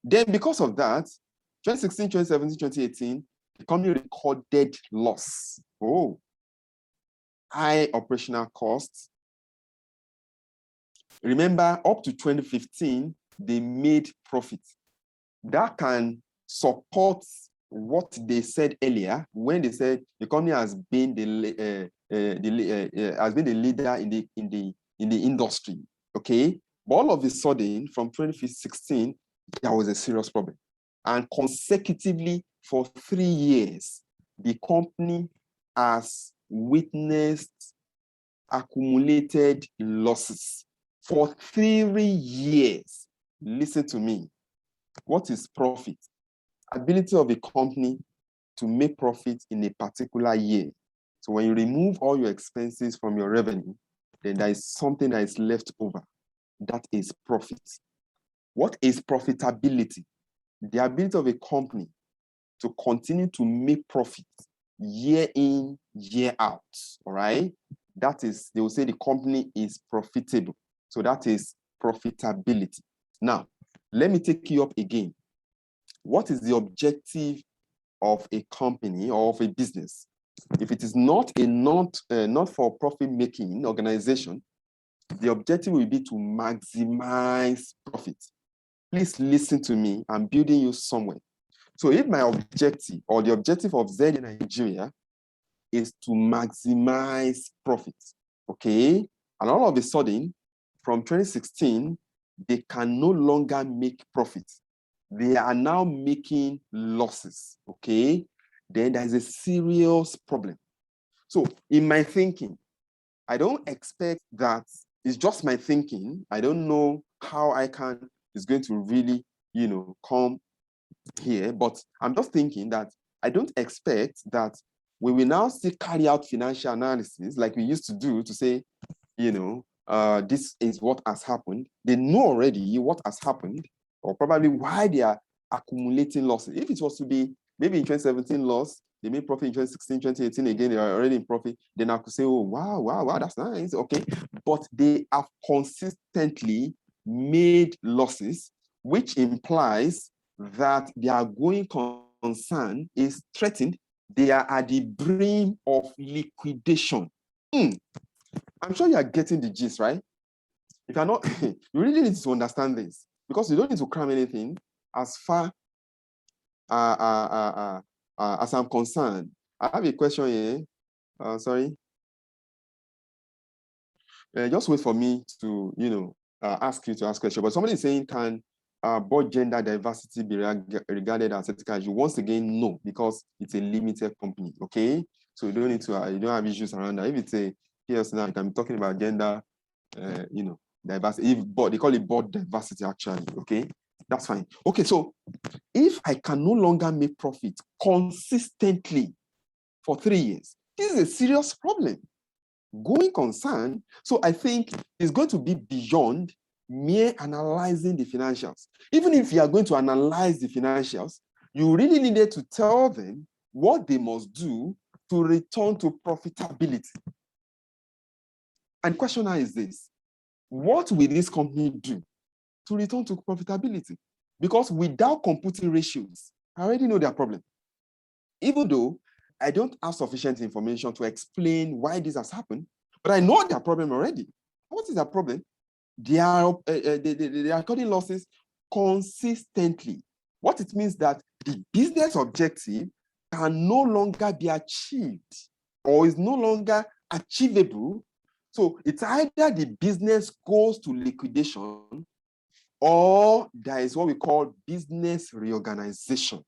Then because of that, 2016, 2017, 2018, the company recorded loss. Oh, high operational costs. Remember, up to 2015, they made profit. That can support what they said earlier when they said the company has been the leader in the industry. Okay, but all of a sudden, from 2016, there was a serious problem, and consecutively for 3 years, the company has witnessed accumulated losses for 3 years. Listen to me. What is profit? Ability of a company to make profit in a particular year. So when you remove all your expenses from your revenue, then there is something that is left over. That is profit. What is profitability? The ability of a company to continue to make profit year in, year out. All right? That is, they will say the company is profitable. So that is profitability. Now, let me take you up again. What is the objective of a company or of a business? If it is not a not-for-profit making organization, the objective will be to maximize profit. Please listen to me. I'm building you somewhere. So if my objective or the objective of Z in Nigeria is to maximize profit, okay? And all of a sudden, from 2016, they can no longer make profit. They are now making losses, okay? Then there's a serious problem. So in my thinking, I don't expect that, it's just my thinking. I don't know how ICAN is going to really, come here, but I'm just thinking that I don't expect that we will now still carry out financial analysis like we used to do to say, this is what has happened. They know already what has happened, or probably why they are accumulating losses. If it was to be maybe in 2017 loss, they made profit in 2016, 2018, again, they are already in profit, then I could say, oh, wow, that's nice, okay. But they have consistently made losses, which implies that their going concern is threatened. They are at the brim of liquidation. I'm sure you are getting the gist, right? If you're not, you really need to understand this, because you don't need to cram anything. As far as I'm concerned, I have a question here. Sorry. Just wait for me to, ask you to ask question. But somebody is saying, can both gender diversity be regarded as ethical issue? Once again, no, because it's a limited company. Okay, so you don't need to. You don't have issues around that. If it's a PS now, you can be talking about gender. diversity. But they call it board diversity actually. Okay, that's fine. Okay, so if I can no longer make profit consistently for 3 years, this is a serious problem. Going concern. So I think it's going to be beyond mere analyzing the financials. Even if you are going to analyze the financials, you really needed to tell them what they must do to return to profitability. And the question now is this: what will this company do to return to profitability? Because without computing ratios, I already know their problem. Even though I don't have sufficient information to explain why this has happened, but I know their problem already. What is their problem? They are recording losses consistently. What it means that the business objective can no longer be achieved or is no longer achievable. So it's either the business goes to liquidation or there is what we call business reorganization,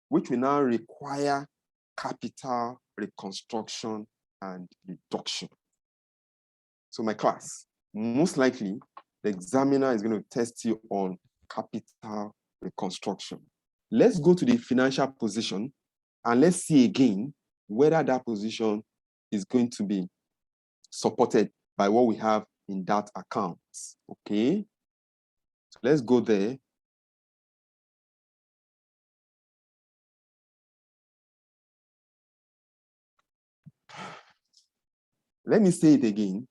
which will now require capital reconstruction and reduction. So my class, most likely, the examiner is going to test you on capital reconstruction. Let's go to the financial position and let's see again whether that position is going to be supported by what we have in that account. Okay, so let's go there. Let me say it again.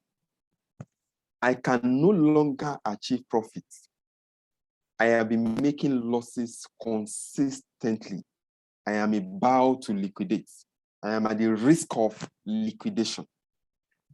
I can no longer achieve profits. I have been making losses consistently. I am about to liquidate. I am at the risk of liquidation.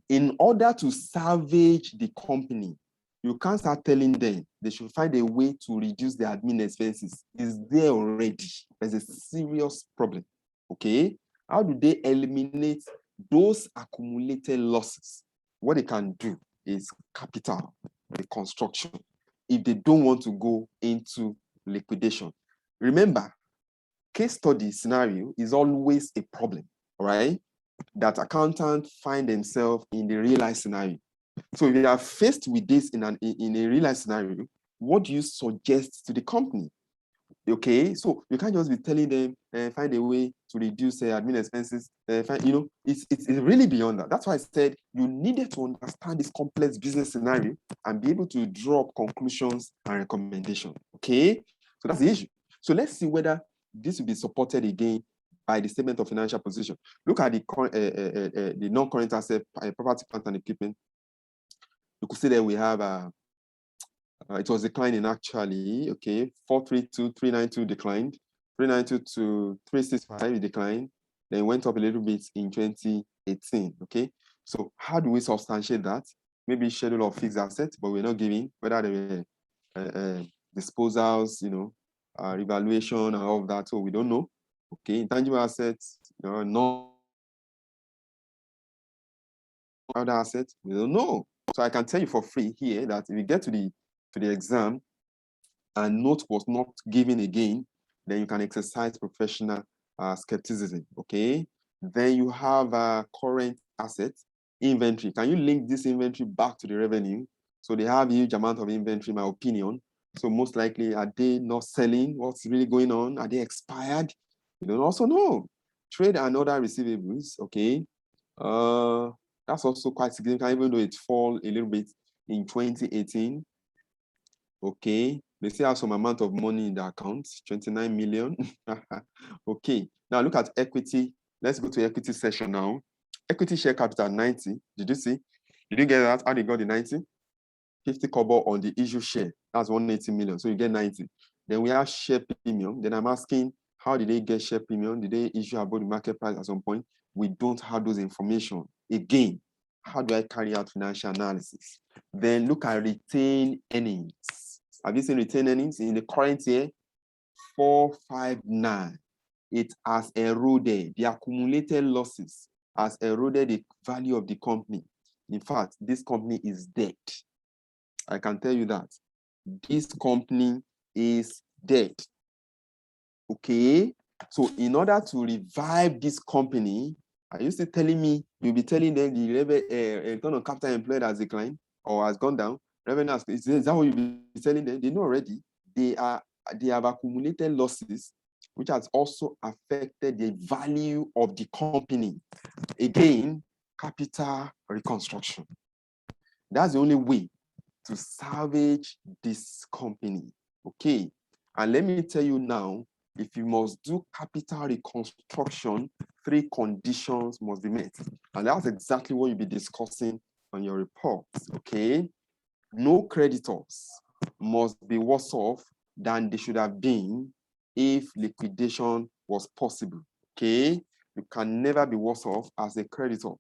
In order to salvage the company, you can't start telling them they should find a way to reduce their admin expenses. It's there already. There's a serious problem. Okay? How do they eliminate those accumulated losses? What they can do is capital reconstruction if they don't want to go into liquidation. Remember, case study scenario is always a problem, right? That accountants find themselves in the real life scenario. So if you are faced with this in a real life scenario, what do you suggest to the company? Okay, so you can't just be telling them find a way to reduce admin expenses. It's really beyond that. That's why I said you needed to understand this complex business scenario and be able to draw up conclusions and recommendations. Okay, so that's the issue. So let's see whether this will be supported again by the statement of financial position. Look at the non-current asset, property, plant, and equipment. You could see that we have it was declining actually. Okay, 432, 392 declined, 392 to 365 declined, then went up a little bit in 2018. Okay, so how do we substantiate that? Maybe schedule of fixed assets, but we're not giving whether there were disposals, revaluation and all of that. So we don't know. Okay, intangible assets, no other assets, we don't know. So I can tell you for free here that if you get to the exam and note was not given again, then you can exercise professional skepticism. Okay, then you have current assets, inventory. Can you link this inventory back to the revenue? So they have a huge amount of inventory, in my opinion. So most likely, are they not selling? What's really going on? Are they expired? You don't also know. Trade and other receivables. Okay, that's also quite significant, even though it fall a little bit in 2018. Okay, they still have some amount of money in the account, 29 million. Okay, now look at equity. Let's go to equity section now. Equity share capital 90. Did you see? Did you get that? How they got the 90? 50 kobo on the issue share. That's 180 million. So you get 90. Then we have share premium. Then I'm asking, how did they get share premium? Did they issue above the market price at some point? We don't have those information. Again, how do I carry out financial analysis? Then look at retained earnings. Have you seen retained earnings in the current year? 459. It has eroded. The accumulated losses has eroded the value of the company. In fact, this company is dead. I can tell you that. This company is dead. Okay? So in order to revive this company, are you still telling me you'll be telling them the return on capital employed has declined or has gone down? Revenue is that what you'll be telling them? They know already. They have accumulated losses, which has also affected the value of the company. Again, capital reconstruction. That's the only way to salvage this company. Okay. And let me tell you now, if you must do capital reconstruction, 3 conditions must be met. And that's exactly what you'll be discussing on your report. Okay. No creditors must be worse off than they should have been if liquidation was possible. Okay. You can never be worse off as a creditor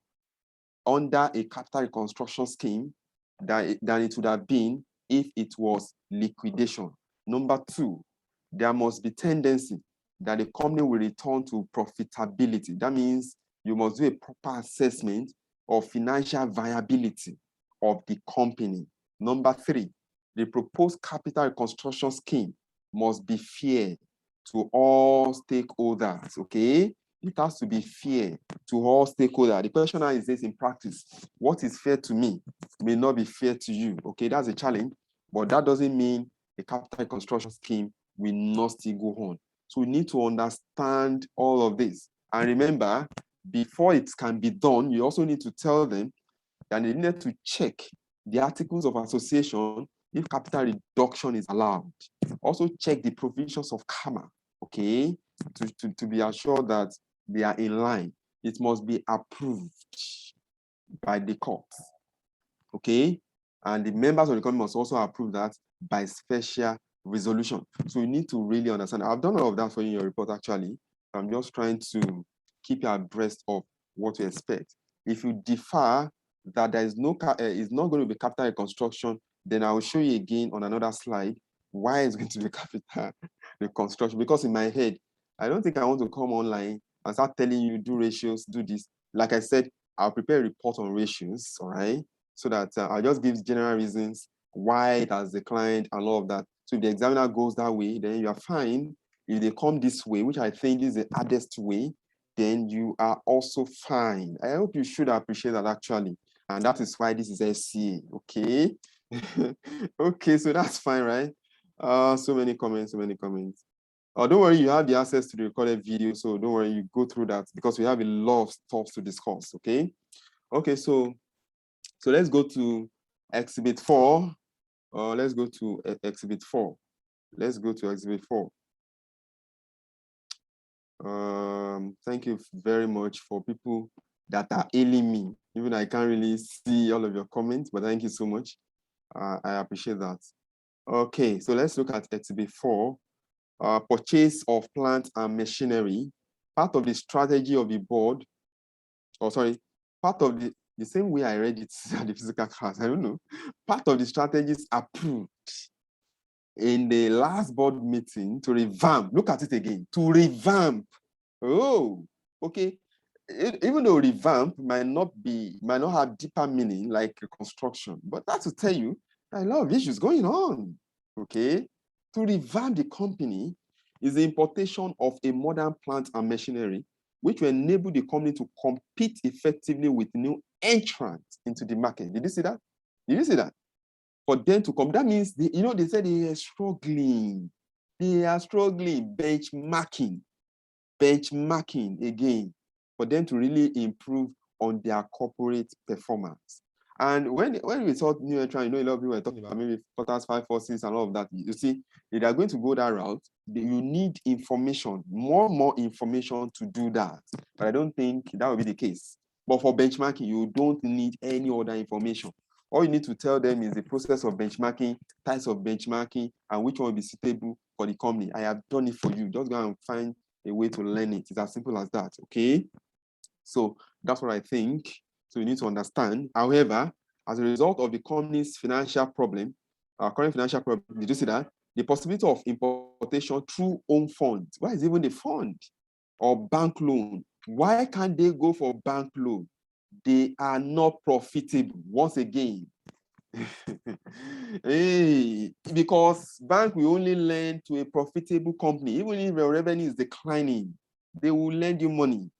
under a capital reconstruction scheme than it would have been if it was liquidation. Number 2, there must be tendency that the company will return to profitability. That means you must do a proper assessment of financial viability of the company. Number 3, the proposed capital reconstruction scheme must be fair to all stakeholders, okay? It has to be fair to all stakeholders. The question now is this in practice. What is fair to me may not be fair to you, okay? That's a challenge, but that doesn't mean the capital reconstruction scheme will not still go on. So we need to understand all of this. And remember, before it can be done, you also need to tell them that they need to check the articles of association if capital reduction is allowed. Also check the provisions of CAMA, okay, to be assured that they are in line. It must be approved by the court, okay? And the members of the company must also approve that by special resolution. So you need to really understand. I've done all of that for you in your report, actually. I'm just trying to keep you abreast of what to expect. If you differ that there is is not going to be capital reconstruction, then I will show you again on another slide why it's going to be capital reconstruction. Because in my head, I don't think I want to come online and start telling you do ratios, do this. Like I said, I'll prepare a report on ratios, all right? So that I'll just give general reasons why it has declined and all of that. So if the examiner goes that way, then you are fine. If they come this way, which I think is the hardest way, then you are also fine. I hope you should appreciate that actually. And that is why this is FCA, okay? Okay, so that's fine, right? So many comments. Oh, don't worry, you have the access to the recorded video, so don't worry, you go through that because we have a lot of stuff to discuss, okay? Okay, so let's go to Exhibit 4. Let's go to Exhibit 4. Let's go to Exhibit 4. Thank you very much for people that are hailing me. Even I can't really see all of your comments, but thank you so much. I appreciate that. Okay, so let's look at Exhibit 4. Purchase of plant and machinery. Part of the strategy of the board, part of the same way I read it at the physical class, I don't know. Part of the strategies approved in the last board meeting to revamp, look at it again, to revamp. Oh, okay. Even though revamp might not have deeper meaning like reconstruction, but that's to tell you a lot of issues going on. Okay. To revamp the company is the importation of a modern plant and machinery, which will enable the company to compete effectively with new entrants into the market. Did you see that? Did you see that? For them to come, that means they said they are struggling. They are struggling, benchmarking again, for them to really improve on their corporate performance. And when we thought new entrant, a lot of people were talking about maybe Potters 546 and all of that. You see, if they are going to go that route, you need information, more information to do that. But I don't think that will be the case. But for benchmarking, you don't need any other information. All you need to tell them is the process of benchmarking, types of benchmarking, and which one will be suitable for the company. I have done it for you. Just go and find a way to learn it. It's as simple as that, okay? So that's what I think. So you need to understand. However, as a result of the company's financial problem, current financial problem, did you see that? The possibility of importation through own funds. Why is even the fund or bank loan? Why can't they go for bank loan? They are not profitable. Once again, hey, because bank will only lend to a profitable company, even if your revenue is declining, they will lend you money,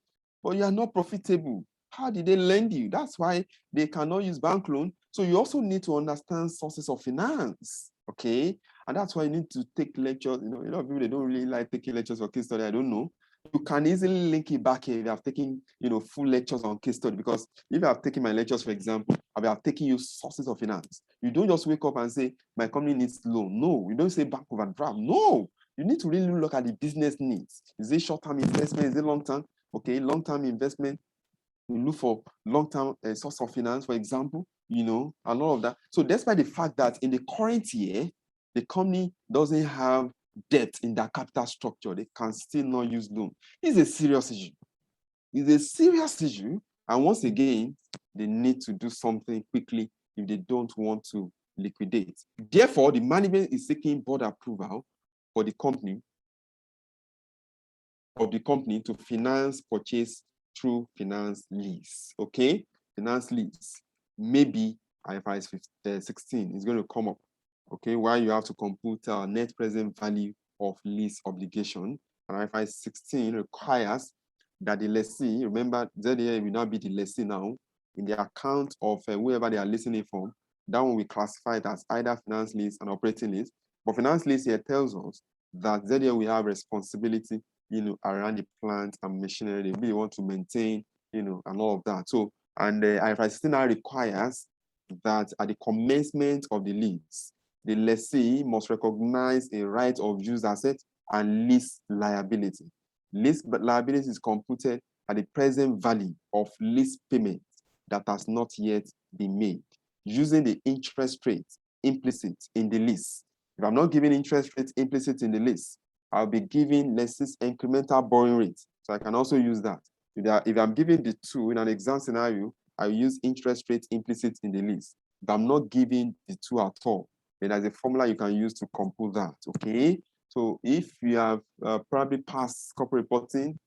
but you are not profitable. How did they lend you? That's why they cannot use bank loan So you also need to understand sources of finance, okay? And that's why you need to take lectures. You know, a lot of people, they don't really like taking lectures for case study. I don't know. You can easily link it back here if you have taken, full lectures on case study. Because if I have taken my lectures, for example, I have taken you sources of finance. You don't just wake up and say, my company needs loan. No, you don't say bank overdraft. No, you need to really look at the business needs. Is it short-term investment? Is it long-term? Okay, long-term investment. You look for long-term source of finance, for example, and all of that. So despite the fact that in the current year, the company doesn't have debt in their capital structure, they can still not use loan. It's a serious issue. It's a serious issue. And once again, they need to do something quickly if they don't want to liquidate. Therefore, the management is seeking board approval for the company to finance purchase through finance lease. Okay, finance lease. Maybe IFRS 16 is going to come up. Okay, while you have to compute net present value of lease obligation, and IFRS 16 requires that the lessee, remember, ZDA will not be the lessee now, in the account of whoever they are listening from, that one will classify it as either finance lease and operating lease. But finance lease here tells us that ZDA will have responsibility, around the plant and machinery they really want to maintain, and all of that. So, and IFRS 16 now requires that at the commencement of the lease, the lessee must recognize a right of use asset and lease liability. Lease liability is computed at the present value of lease payment that has not yet been made, using the interest rate implicit in the lease. If I'm not giving interest rate implicit in the lease, I'll be giving lessee's incremental borrowing rate. So I can also use that. If I'm giving the two in an exam scenario, I use interest rate implicit in the lease. If I'm not giving the two at all, then there's a formula you can use to compute that, okay? So if you have probably passed corporate reporting,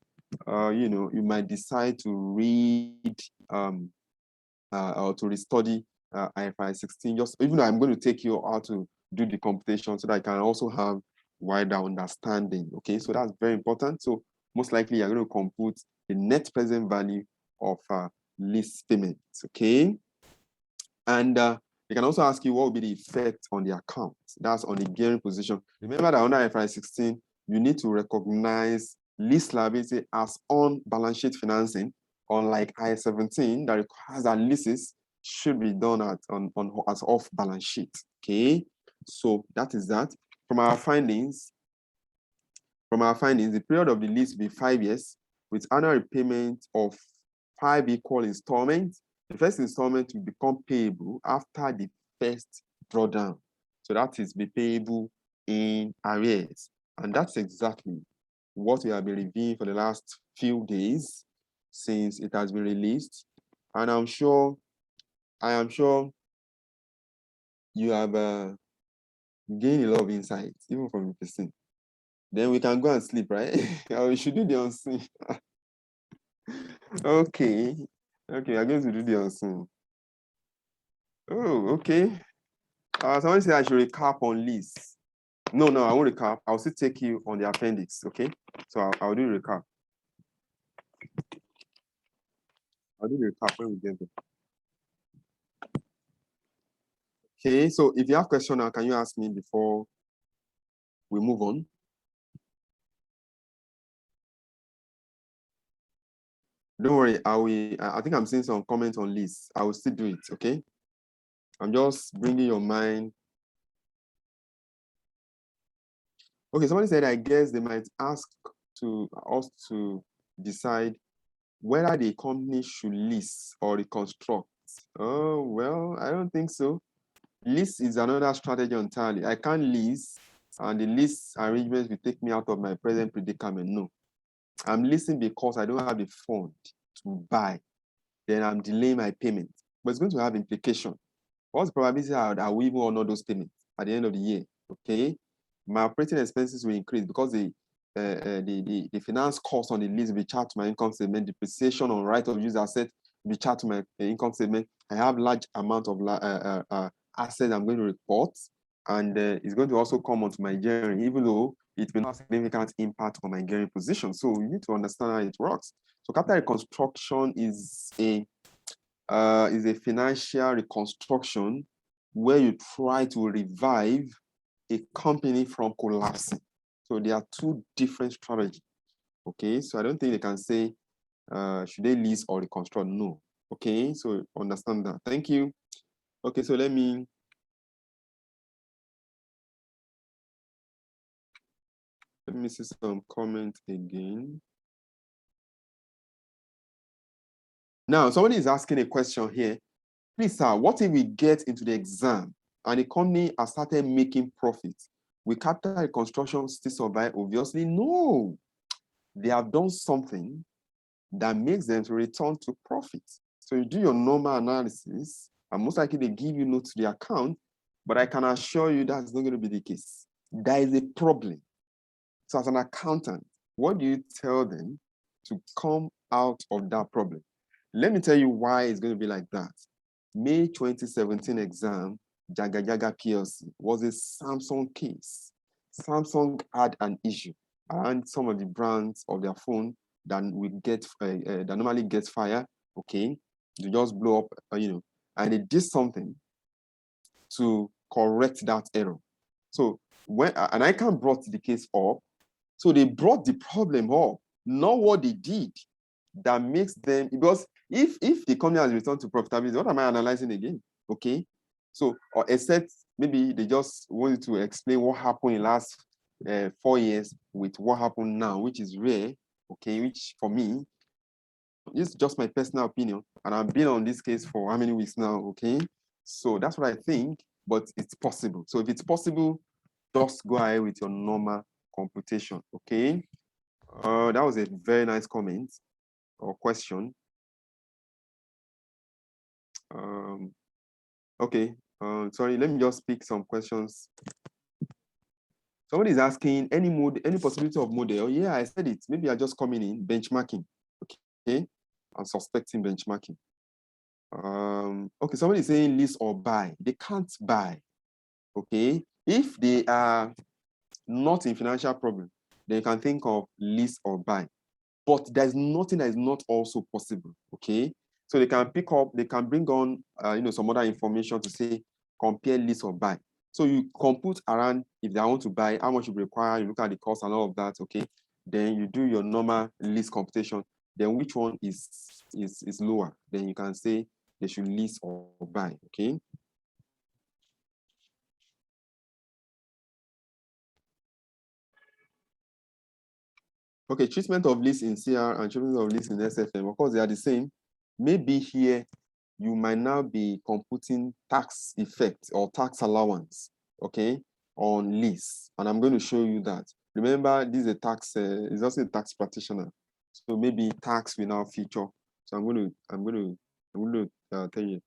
you might decide to read or to restudy IFRS 16. Just even though I'm going to take you how to do the computation so that I can also have wider understanding. Okay, so that's very important. So most likely you're going to compute the net present value of lease payments. Okay, and they can also ask you what will be the effect on the account. That's on the gearing position. Remember that under IFRS 16, you need to recognize lease liability as on balance sheet financing, unlike IFRS 17 that requires that leases should be done as off balance sheet. Okay, so that is that. From our findings, the period of the lease will be 5 years with annual repayment of 5 equal installments. The first installment will become payable after the first drawdown. So that is be payable in arrears. And that's exactly what we have been reviewing for the last few days since it has been released. And I am sure you have gained a lot of insights, even from the person. Then we can go and sleep, right? Or we should do the unseen. Okay, I'm going to do the unseen. Oh, okay. Someone said I should recap on lease. No, I won't recap. I'll still take you on the appendix, okay? So I'll do the recap. I'll do the recap when we get there. Okay, so if you have questions now, can you ask me before we move on? Don't worry, I think I'm seeing some comments on lease. I will still do it, okay? I'm just bringing your mind. Okay, somebody said, I guess they might ask us to decide whether the company should lease or reconstruct. Oh, well, I don't think so. Lease is another strategy entirely. I can't lease, and the lease arrangements will take me out of my present predicament. No. I'm leasing because I don't have the fund to buy. Then I'm delaying my payment. But it's going to have implication. What's the probability that I will even honor those payments at the end of the year? Okay. My operating expenses will increase because the finance cost on the lease will be charged to my income statement. Depreciation on right of use asset will be charged to my income statement. I have large amount of assets I'm going to report, and it's going to also come onto my gearing, even though it will not have significant impact on my gearing position. So you need to understand how it works. So capital reconstruction is a is a financial reconstruction where you try to revive a company from collapsing. So there are two different strategies. Okay, so I don't think they can say, should they lease or reconstruct? No. Okay, so understand that. Thank you. Okay, so let me see some comments again. Now, somebody is asking a question here. Please, sir, what if we get into the exam and the company has started making profits? Will capital reconstruction still survive? Obviously, no. They have done something that makes them to return to profit. So you do your normal analysis, and most likely they give you notes to the account, but I can assure you that's not going to be the case. There is a problem. So as an accountant, what do you tell them to come out of that problem? Let me tell you why it's going to be like that. May 2017 exam, Jaga Jaga PLC was a Samsung case. Samsung had an issue, and some of the brands of their phone that we get that normally gets fire, okay, they just blow up, and they did something to correct that error. So when and ICAN brought the case up, so they brought the problem up, not what they did that makes them, because if the company has returned to profitability, what am I analyzing again? Okay, so or except maybe they just wanted to explain what happened in the last 4 years with what happened now, which is rare. Okay, which for me, this is just my personal opinion, and I've been on this case for how many weeks now? Okay, so that's what I think, but it's possible. So if it's possible, just go ahead with your normal computation. Okay, that was a very nice comment or question. Okay, sorry, let me just pick some questions. Somebody is asking any possibility of model. Yeah, I said it. Maybe I'm just coming in benchmarking. Okay, I'm suspecting benchmarking. Okay, somebody is saying lease or buy. They can't buy. Okay, if they are not in financial problem, then you can think of lease or buy. But there's nothing that is not also possible. Okay, so they can bring on some other information to say compare lease or buy. So you compute around if they want to buy, how much you require, you look at the cost and all of that, okay? Then you do your normal lease computation. Then which one is lower? Then you can say they should lease or buy, okay? Okay, treatment of lease in CR and treatment of lease in SFM, of course, they are the same. Maybe here you might now be computing tax effect or tax allowance, okay, on lease. And I'm going to show you that. Remember, this is a tax, it's also a tax practitioner. So maybe tax will now feature. So I'm going to tell you.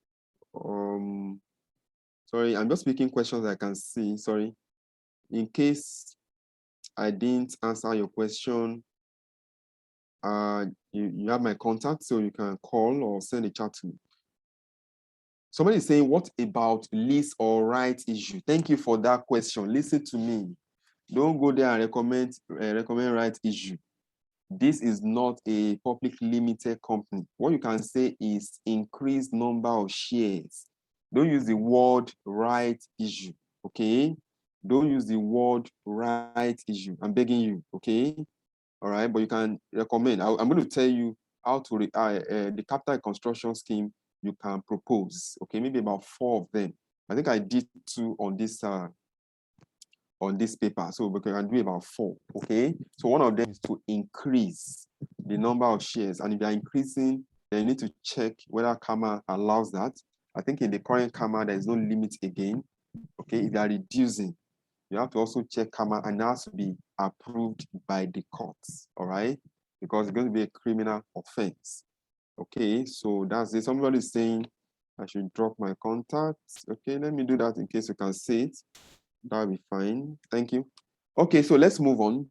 Sorry, I'm just picking questions I can see. Sorry. In case I didn't answer your question, you have my contact, so you can call or send a chat to me. Somebody is saying, what about lease or right issue? Thank you for that question. Listen to me. Don't go there and recommend right issue. This is not a public limited company. What you can say is increased number of shares. Don't use the word right issue, okay? Don't use the word right issue. I'm begging you, okay? All right, but you can recommend. I'm going to tell you how to the capital construction scheme you can propose. Okay, maybe about 4 of them. I think I did 2 on this paper, so we can do about 4. Okay, so one of them is to increase the number of shares, and if you are increasing, then you need to check whether CAMA allows that. I think in the current CAMA there is no limit again. Okay, if you are reducing, you have to also check CAMA, and it has to be approved by the courts, all right? Because it's going to be a criminal offense. Okay, so that's it. Somebody is saying I should drop my contacts. Okay, let me do that in case you can see it. That'll be fine. Thank you. Okay, so let's move on.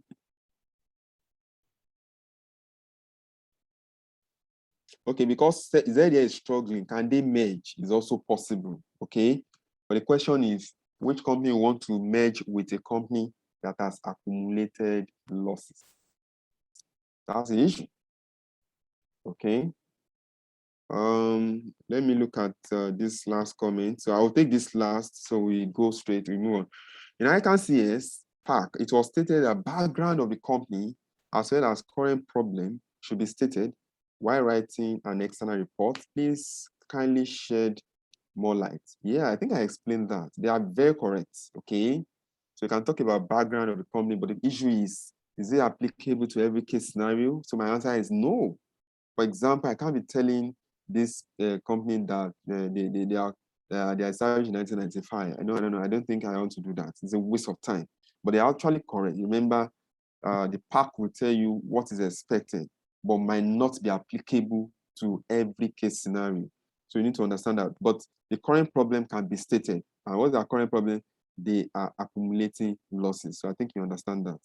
Okay, because ZDA is struggling, can they merge? Is also possible. Okay, but the question is, which company want to merge with a company that has accumulated losses? That's the issue. Okay. Let me look at this last comment. So I'll take this last, so we go straight, we move on. In ICAN CS PAC, it was stated that background of the company as well as current problem should be stated while writing an external report. Please kindly shed more light. Yeah, I think I explained that. They are very correct, okay? So you can talk about background of the company, but the issue is it applicable to every case scenario? So my answer is no. For example, I can't be telling this company that they are established in 1995. I don't think I want to do that. It's a waste of time. But they're actually correct. Remember, the PAC will tell you what is expected, but might not be applicable to every case scenario. So you need to understand that. But the current problem can be stated. And what's the current problem? They are accumulating losses. So I think you understand that.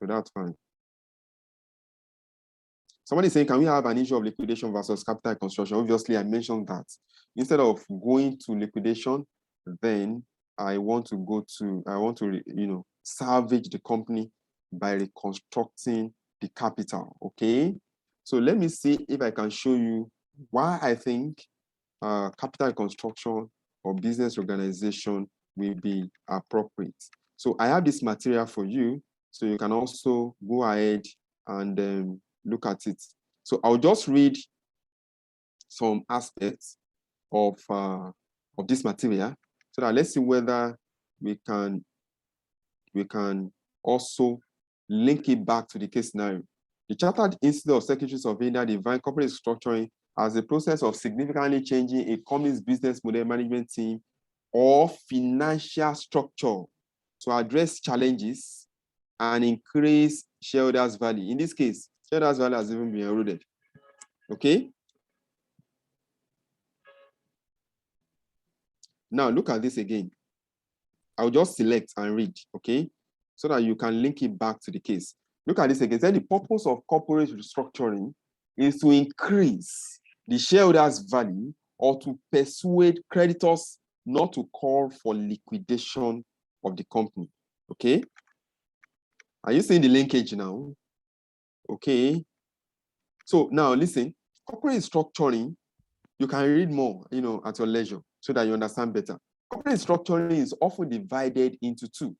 So that's fine. Somebody is saying, can we have an issue of liquidation versus capital construction? Obviously, I mentioned that. Instead of going to liquidation, then I want to salvage the company by reconstructing the capital, okay? So let me see if I can show you why I think capital reconstruction or business organization will be appropriate. So I have this material for you, so you can also go ahead and look at it. So I'll just read some aspects of this material so that let's see whether we can also link it back to the case scenario. The Chartered Institute of Secretaries of India define corporate structuring as the process of significantly changing a company's business model, management team, or financial structure to address challenges and increase shareholders' value. In this case, shareholders' value has even been eroded. Okay? Now look at this again. I'll just select and read, okay? So that you can link it back to the case. Look at this again. Then the purpose of corporate restructuring is to increase the shareholders' value or to persuade creditors not to call for liquidation of the company. Okay? Are you seeing the linkage now? Okay. So now listen, corporate restructuring, you can read more, at your leisure so that you understand better. Corporate restructuring is often divided into two.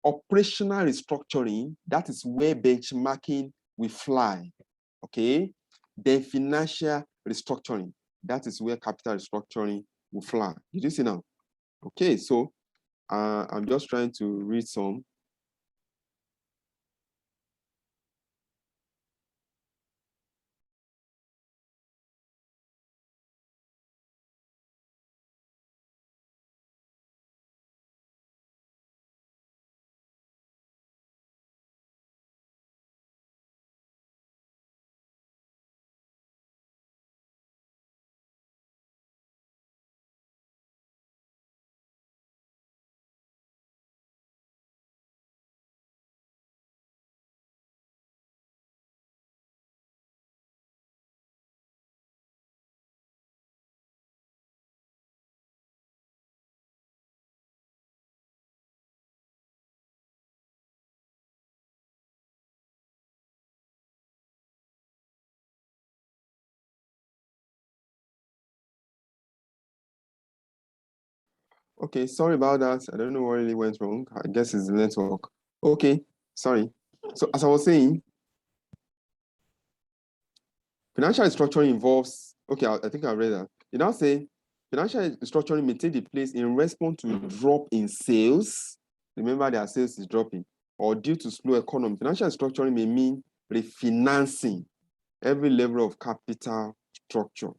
Operational restructuring, that is where benchmarking will fly, okay? Then financial restructuring, that is where capital restructuring will fly. Did you see now? Okay, so I'm just trying to read some. Okay, sorry about that. I don't know what really went wrong. I guess it's the network. Okay, sorry. So as I was saying, financial restructuring involves, okay, I think I read that. You now say, financial restructuring may take the place in response to a drop in sales. Remember, their sales is dropping, or due to slow economy. Financial restructuring may mean refinancing every level of capital structure.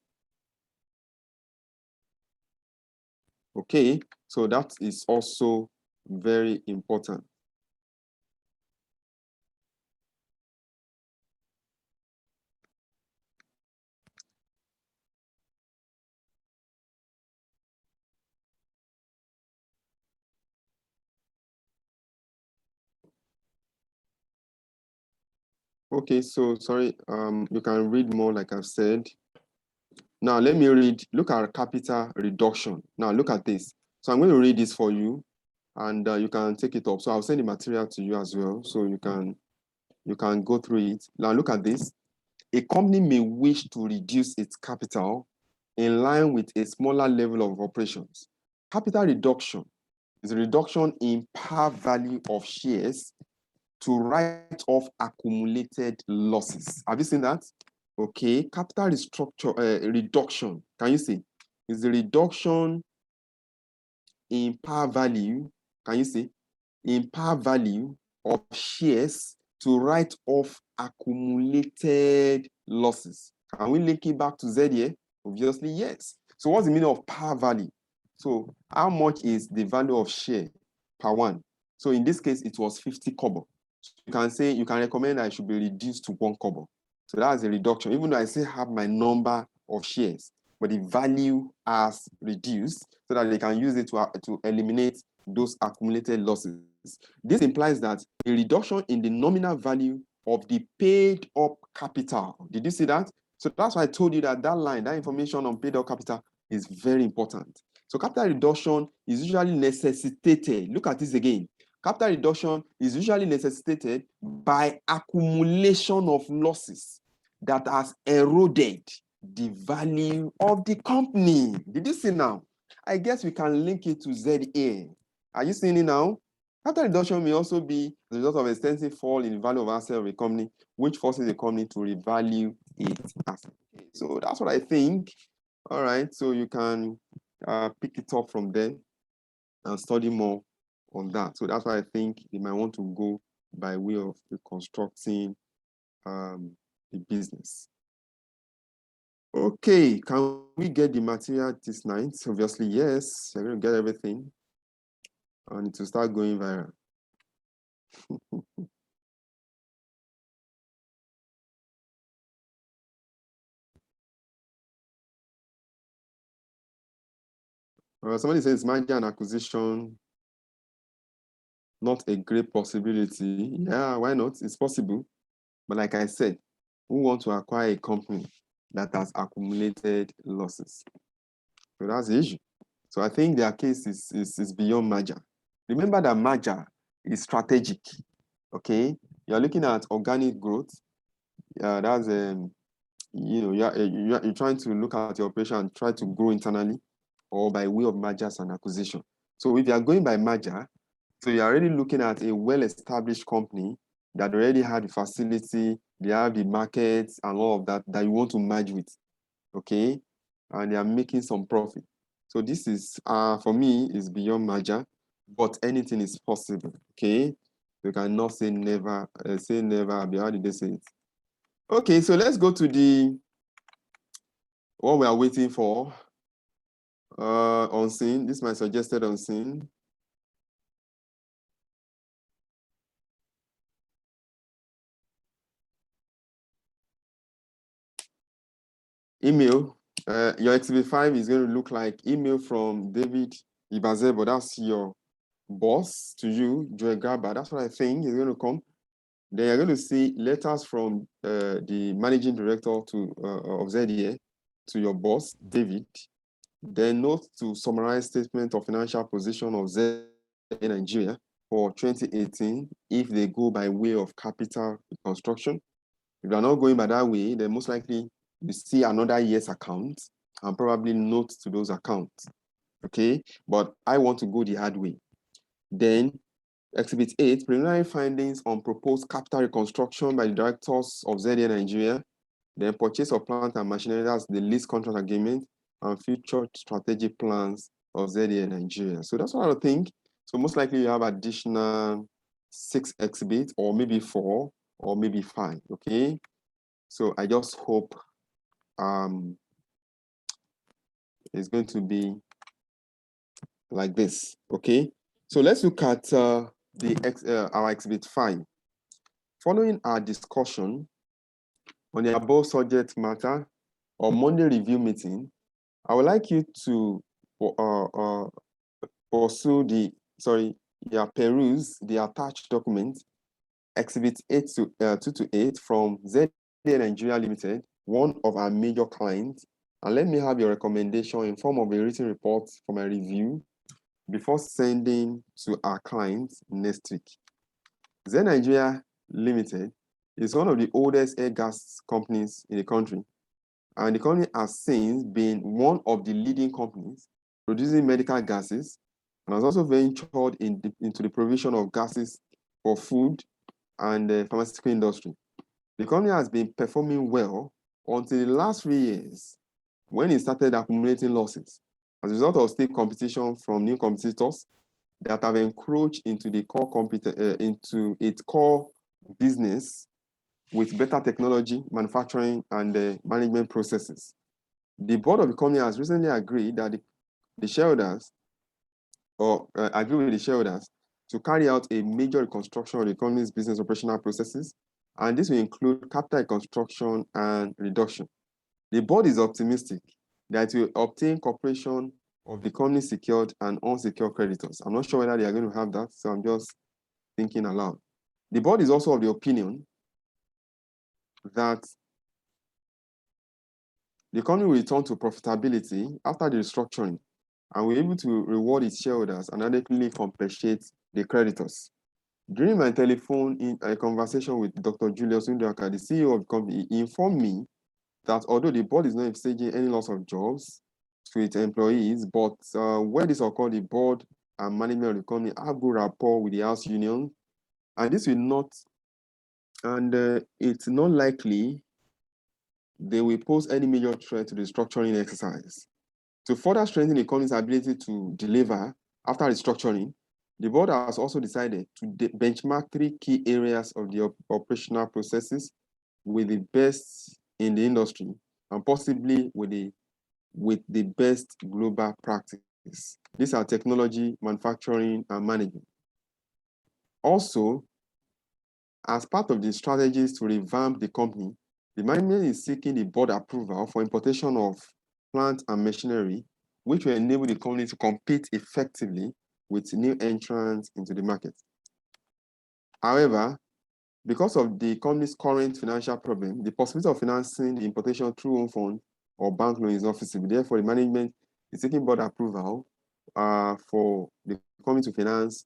Okay, so that is also very important. Okay, so sorry, you can read more like I've said. Now let me read, look at capital reduction. Now look at this. So I'm going to read this for you and you can take it up. So I'll send the material to you as well so you can go through it. Now look at this. A company may wish to reduce its capital in line with a smaller level of operations. Capital reduction is a reduction in par value of shares to write off accumulated losses. Have you seen that? Okay, capital reduction, can you see? Is the reduction in par value, can you see? In par value of shares to write off accumulated losses. Can we link it back to Z here? Obviously, yes. So what's the meaning of par value? So how much is the value of share per one? So in this case, it was 50 kobo. So you can say, you can recommend that it should be reduced to 1 kobo. So that's a reduction, even though I still have my number of shares, but the value has reduced so that they can use it to eliminate those accumulated losses. This implies that a reduction in the nominal value of the paid up capital. Did you see that? So that's why I told you that that line, that information on paid up capital is very important. So capital reduction is usually necessitated. Look at this again. Capital reduction is usually necessitated by accumulation of losses that has eroded the value of the company. Did you see now? I guess we can link it to ZA. Are you seeing it now? Capital reduction may also be the result of extensive fall in the value of asset of a company, which forces the company to revalue its asset. So that's what I think. All right, so you can pick it up from there and study more on that. So that's why I think you might want to go by way of reconstructing the business. Okay, can we get the material this night? Obviously, yes. You're going to get everything. And to start going viral. Somebody says merger and acquisition, not a great possibility. Yeah, why not? It's possible. But like I said, who want to acquire a company that has accumulated losses? So that's the issue. So I think their case is beyond merger. Remember that merger is strategic. Okay, you're looking at organic growth. That's you're trying to look at your operation and try to grow internally, or by way of mergers and acquisition. So if you are going by merger, so you're already looking at a well-established company that already had the facility, they have the markets and all of that you want to merge with, okay? And they are making some profit. So this is, for me, is beyond merger, but anything is possible, okay? You cannot say never, how did they say it? Okay, so let's go to what we are waiting for. Unseen, this is my suggested unseen. Email. Your exhibit 5 is going to look like email from David Ibazebo. That's your boss to you, Joe Gaba. That's what I think is going to come. Then you're going to see letters from the managing director of ZDA to your boss, David. Then note to summarize statement of financial position of ZDA Nigeria for 2018 if they go by way of capital reconstruction. If they're not going by that way, then most likely you see another year's account and probably notes to those accounts. Okay, but I want to go the hard way. Then Exhibit 8, preliminary findings on proposed capital reconstruction by the directors of ZDA Nigeria, then purchase of plant and machinery, that's the lease contract agreement, and future strategic plans of ZDA Nigeria. So that's what I think. So most likely you have additional 6 exhibits, or maybe 4, or maybe 5, okay? So I just hope it's going to be like this, okay? So let's look at our exhibit 5. Following our discussion on the above subject matter or Monday review meeting, I would like you to peruse the attached document, exhibit 2 to 8 from ZDA Nigeria Limited, one of our major clients, and let me have your recommendation in form of a written report for my review before sending to our clients next week. ZDA Nigeria Limited is one of the oldest air gas companies in the country. And the company has since been one of the leading companies producing medical gases and has also ventured into the provision of gases for food and the pharmaceutical industry. The company has been performing well until the last 3 years when it started accumulating losses as a result of state competition from new competitors that have encroached into into its core business with better technology, manufacturing, and management processes. The board of the company has recently agreed that the shareholders, or agree with the shareholders, to carry out a major reconstruction of the company's business operational processes, and this will include capital reconstruction and reduction. The board is optimistic that it will obtain cooperation of the company's secured and unsecured creditors. I'm not sure whether they are going to have that, so I'm just thinking aloud. The board is also of the opinion that the company will return to profitability after the restructuring and will be able to reward its shareholders and adequately compensate the creditors. During my telephone conversation with Dr. Julius Undoaka, the CEO of the company, he informed me that although the board is not envisaging any loss of jobs to its employees, but where this occurred, the board and management of the company have good rapport with the house union, and this will not, and it's not likely they will pose any major threat to the restructuring exercise. To further strengthen the company's ability to deliver after restructuring, the board has also decided to benchmark 3 key areas of the operational processes with the best in the industry and possibly with the best global practice. These are technology, manufacturing, and management. Also, as part of the strategies to revamp the company, the management is seeking the board approval for importation of plant and machinery, which will enable the company to compete effectively with new entrants into the market. However, because of the company's current financial problem, the possibility of financing the importation through own fund or bank loan is not feasible. Therefore, the management is seeking board approval for the company to finance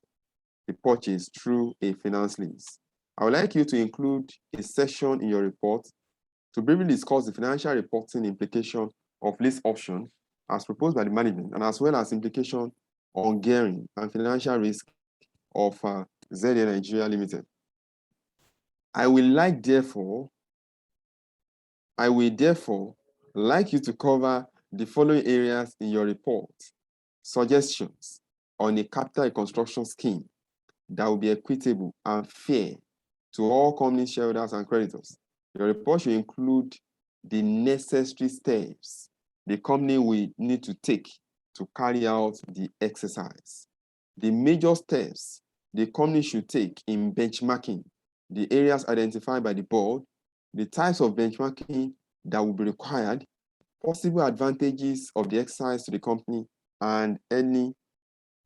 the purchase through a finance lease. I would like you to include a section in your report to briefly discuss the financial reporting implication of lease option as proposed by the management, and as well as implication on gearing and financial risk of ZA Nigeria Limited. I will therefore like you to cover the following areas in your report: suggestions on a capital reconstruction scheme that will be equitable and fair to all company shareholders and creditors. Your report should include the necessary steps the company will need to take to carry out the exercise. The major steps the company should take in benchmarking the areas identified by the board, the types of benchmarking that will be required, possible advantages of the exercise to the company, and any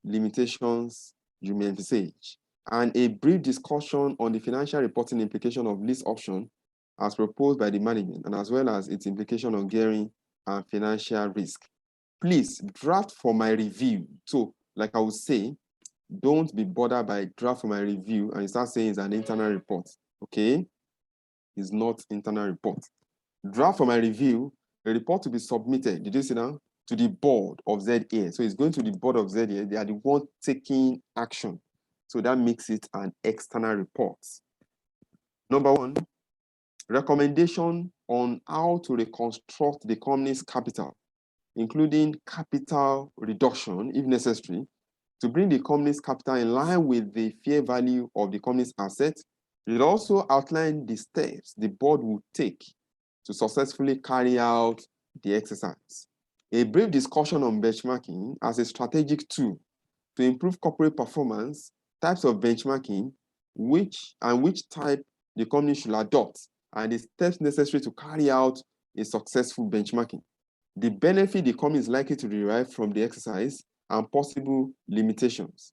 limitations you may envisage, and a brief discussion on the financial reporting implication of lease option as proposed by the management, and as well as its implication on gearing and financial risk. Please draft for my review. So, like I would say, don't be bothered by draft for my review and you start saying it's an internal report. Okay? It's not internal report. Draft for my review, the report to be submitted, did you see now? To the board of ZA. So it's going to the board of ZA. They are the one taking action. So that makes it an external report. Number 1, recommendation on how to reconstruct the company's capital, including capital reduction, if necessary, to bring the company's capital in line with the fair value of the company's assets. It also outlined the steps the board will take to successfully carry out the exercise. A brief discussion on benchmarking as a strategic tool to improve corporate performance, types of benchmarking, which type the company should adopt, and the steps necessary to carry out a successful benchmarking. The benefit the company is likely to derive from the exercise and possible limitations.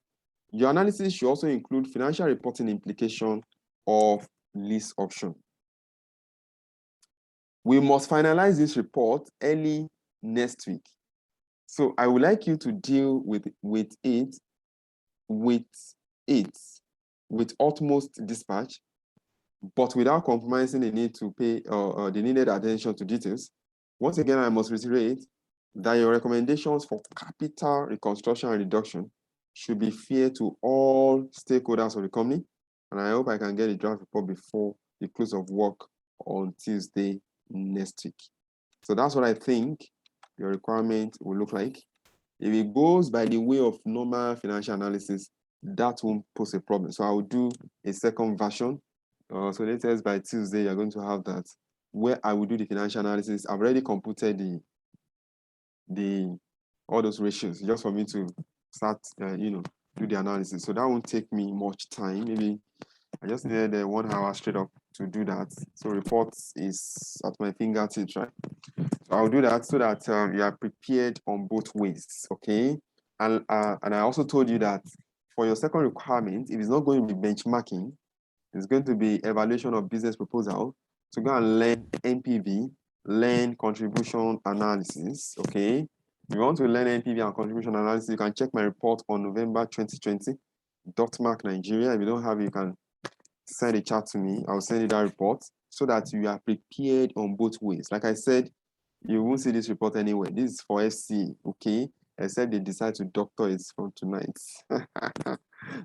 Your analysis should also include financial reporting implication of lease option. We must finalize this report early next week. So I would like you to deal with it with utmost dispatch, but without compromising the need to pay the needed attention to details. Once again, I must reiterate that your recommendations for capital reconstruction and reduction should be fair to all stakeholders of the company. And I hope I can get a draft report before the close of work on Tuesday next week. So that's what I think your requirement will look like. If it goes by the way of normal financial analysis, that won't pose a problem. So I will do a second version. So latest by Tuesday, you're going to have that, where I will do the financial analysis. I've already computed all those ratios just for me to start, do the analysis. So that won't take me much time. Maybe I just needed 1 hour straight up to do that. So reports is at my fingertips, right? So I'll do that so that you are prepared on both ways, okay? And I also told you that for your second requirement, it is not going to be benchmarking. It's going to be evaluation of business proposal. So go and learn NPV, learn contribution analysis, okay? If you want to learn NPV and contribution analysis, you can check my report on November 2020, .mark Nigeria. If you don't have it, you can send a chat to me. I'll send you that report so that you are prepared on both ways. Like I said, you won't see this report anywhere. This is for FCA, okay? Except they decide to doctor it from tonight.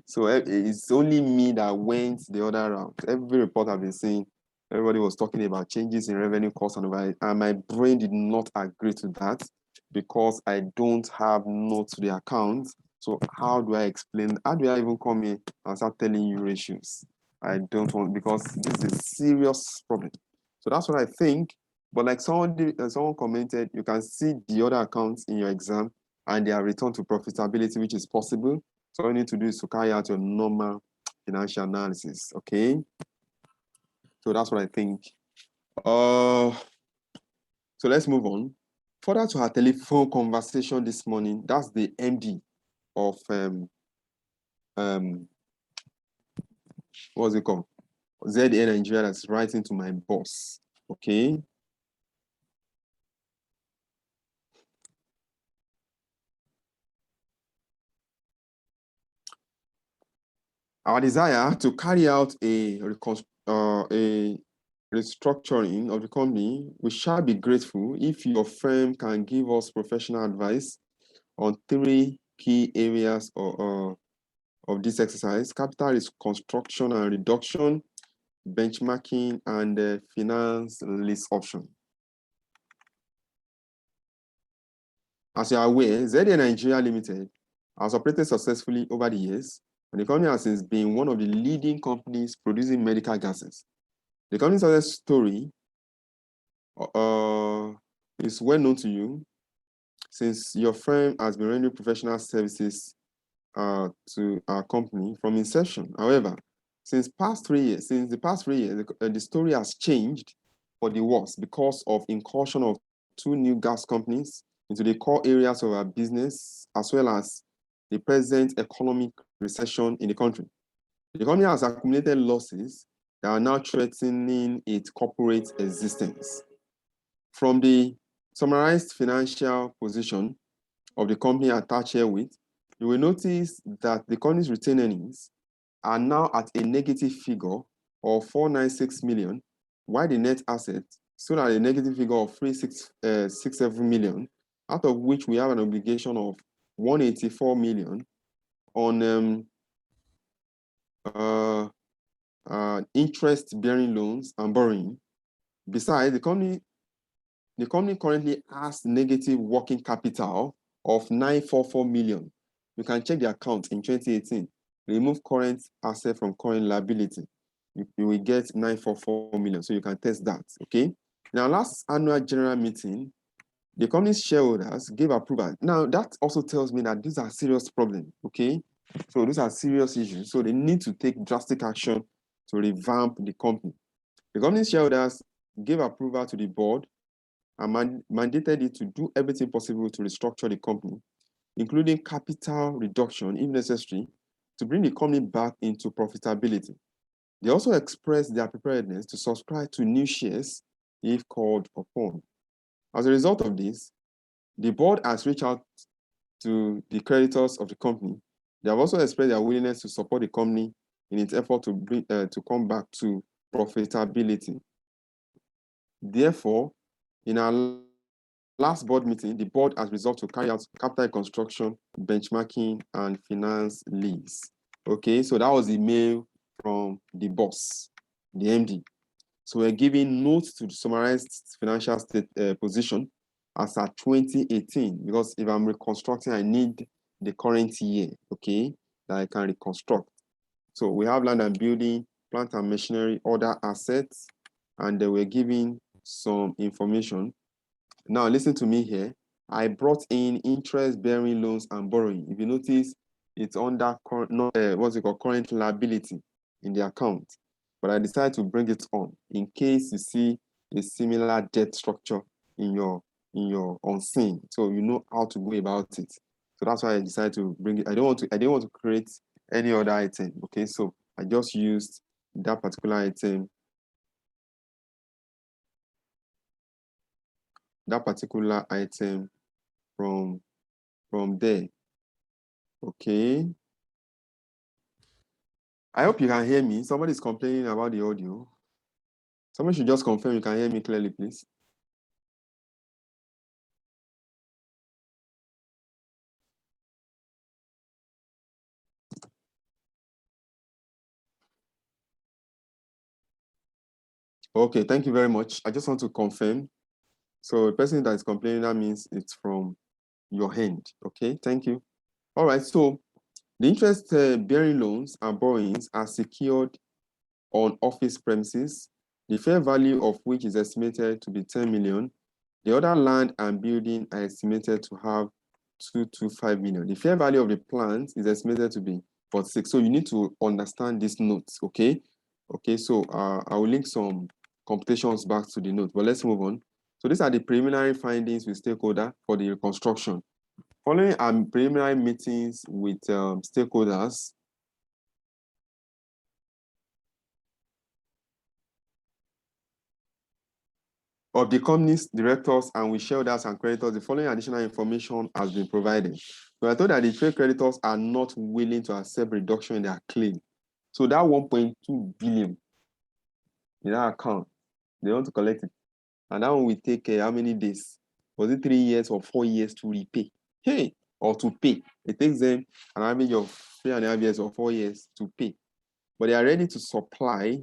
So it's only me that went the other round. Every report I've been seeing, everybody was talking about changes in revenue costs and my brain did not agree to that because I don't have notes to the account. So how do I explain? How do I even come in and start telling you ratios? I don't want, because this is a serious problem. So that's what I think. But like someone commented, you can see the other accounts in your exam and they are returned to profitability, which is possible. So all you need to do is to carry out your normal financial analysis, okay? So that's what I think. So let's move on. Further to our telephone conversation this morning, that's the MD of what's it called? ZA Nigeria, that's writing to my boss, okay? Our desire to carry out a restructuring of the company, we shall be grateful if your firm can give us professional advice on 3 key areas of this exercise: capital reconstruction and reduction, benchmarking, and finance lease option. As you are aware, ZA Nigeria Limited has operated successfully over the years, and the company has since been one of the leading companies producing medical gases. The company's success story is well known to you, since your firm has been rendering professional services to our company from inception. However, since the past 3 years, the story has changed for the worse because of incursion of 2 new gas companies into the core areas of our business, as well as the present economic recession in the country. The company has accumulated losses that are now threatening its corporate existence. From the summarized financial position of the company attached herewith, you will notice that the company's retained earnings are now at a negative figure of 496 million, while the net assets stood at a negative figure of 367 million, out of which we have an obligation of 184 million on interest-bearing loans and borrowing. Besides, the company currently has negative working capital of 944 million. You can check the account in 2018. Remove current asset from current liability. You will get 944 million. So you can test that, okay? Now, last annual general meeting, the company's shareholders gave approval. Now, that also tells me that these are serious problems, okay? So these are serious issues. So they need to take drastic action to revamp the company. The company's shareholders gave approval to the board and mandated it to do everything possible to restructure the company, including capital reduction, if necessary, to bring the company back into profitability. They also expressed their preparedness to subscribe to new shares if called upon. As a result of this, the board has reached out to the creditors of the company. They have also expressed their willingness to support the company in its effort to come back to profitability. Therefore, in our last board meeting, the board has resolved to carry out capital reconstruction, benchmarking, and finance lease. Okay, so that was the mail from the boss, the MD. So we're giving notes to the summarized financial state position as at 2018, because if I'm reconstructing, I need the current year, okay, that I can reconstruct. So we have land and building, plant and machinery, other assets, and they were giving some information. Now listen to me here. I brought in interest-bearing loans and borrowing. If you notice, it's under current liability in the account. But I decided to bring it on in case you see a similar debt structure in your unseen, so you know how to go about it. So that's why I decided to bring it. I didn't want to create any other item. Okay, so I just used that particular item, from there. Okay. I hope you can hear me. Somebody's complaining about the audio. Someone should just confirm you can hear me clearly, please. Okay, thank you very much. I just want to confirm. So the person that is complaining, that means it's from your hand. Okay, thank you. All right, so the interest-bearing loans and borrowings are secured on office premises, the fair value of which is estimated to be 10 million. The other land and building are estimated to have 225 million. The fair value of the plant is estimated to be 46. So you need to understand these notes, okay? Okay, so I will link some computations back to the note, but let's move on. So these are the preliminary findings with stakeholder for the reconstruction. Following preliminary meetings with stakeholders, of the company's directors and with shareholders and creditors, the following additional information has been provided. We are told that the trade creditors are not willing to accept reduction in their claim. So that 1.2 billion in that account, they want to collect it. And that one will take how many days? Was it 3 years or 4 years to repay? Hey, or to pay. It takes them an average of 3.5 years or 4 years to pay. But they are ready to supply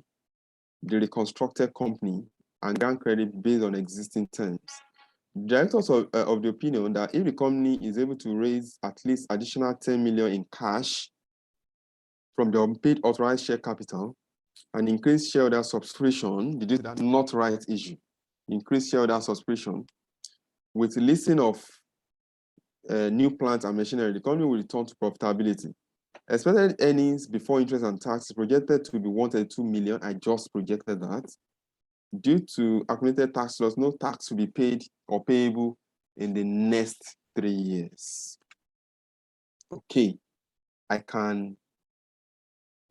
the reconstructed company and grant credit based on existing terms. Directors of the opinion that if the company is able to raise at least additional 10 million in cash from the unpaid authorized share capital and increase shareholder subscription, this is not right issue. Increase shareholder subscription with the listing of new plants and machinery, the company will return to profitability. Expected earnings before interest and tax is projected to be 132 million. I just projected that. Due to accumulated tax loss, no tax will be paid or payable in the next 3 years. Okay, I can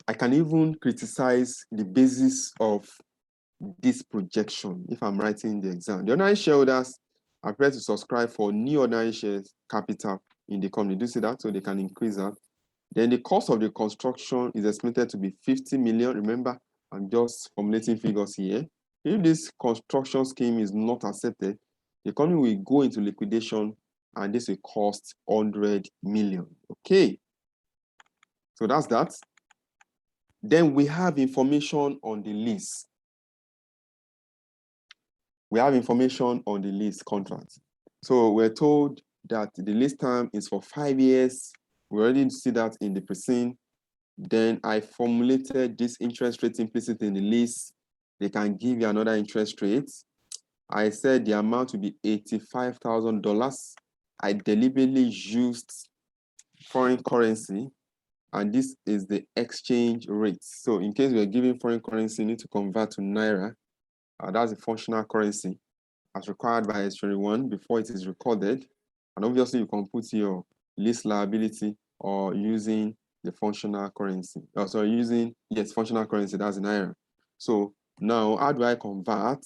even criticize the basis of this projection if I'm writing the exam. The ordinary shareholders are prepared to subscribe for new ordinary shares capital in the company. Do you see that? So they can increase that. Then the cost of the construction is estimated to be 50 million. Remember, I'm just formulating figures here. If this construction scheme is not accepted, the company will go into liquidation and this will cost 100 million. Okay. So that's that. Then we have information on the lease. We have information on the lease contract. So we're told that the lease term is for 5 years. We already see that in the Preseen. Then I formulated this interest rate implicit in the lease. They can give you another interest rate. I said the amount will be $85,000. I deliberately used foreign currency, and this is the exchange rate. So in case we're giving foreign currency, you need to convert to Naira. That's the functional currency as required by S21 before it is recorded. And obviously you can put your lease liability or using the functional currency. Also using, yes, functional currency, that's Naira. So now how do I convert?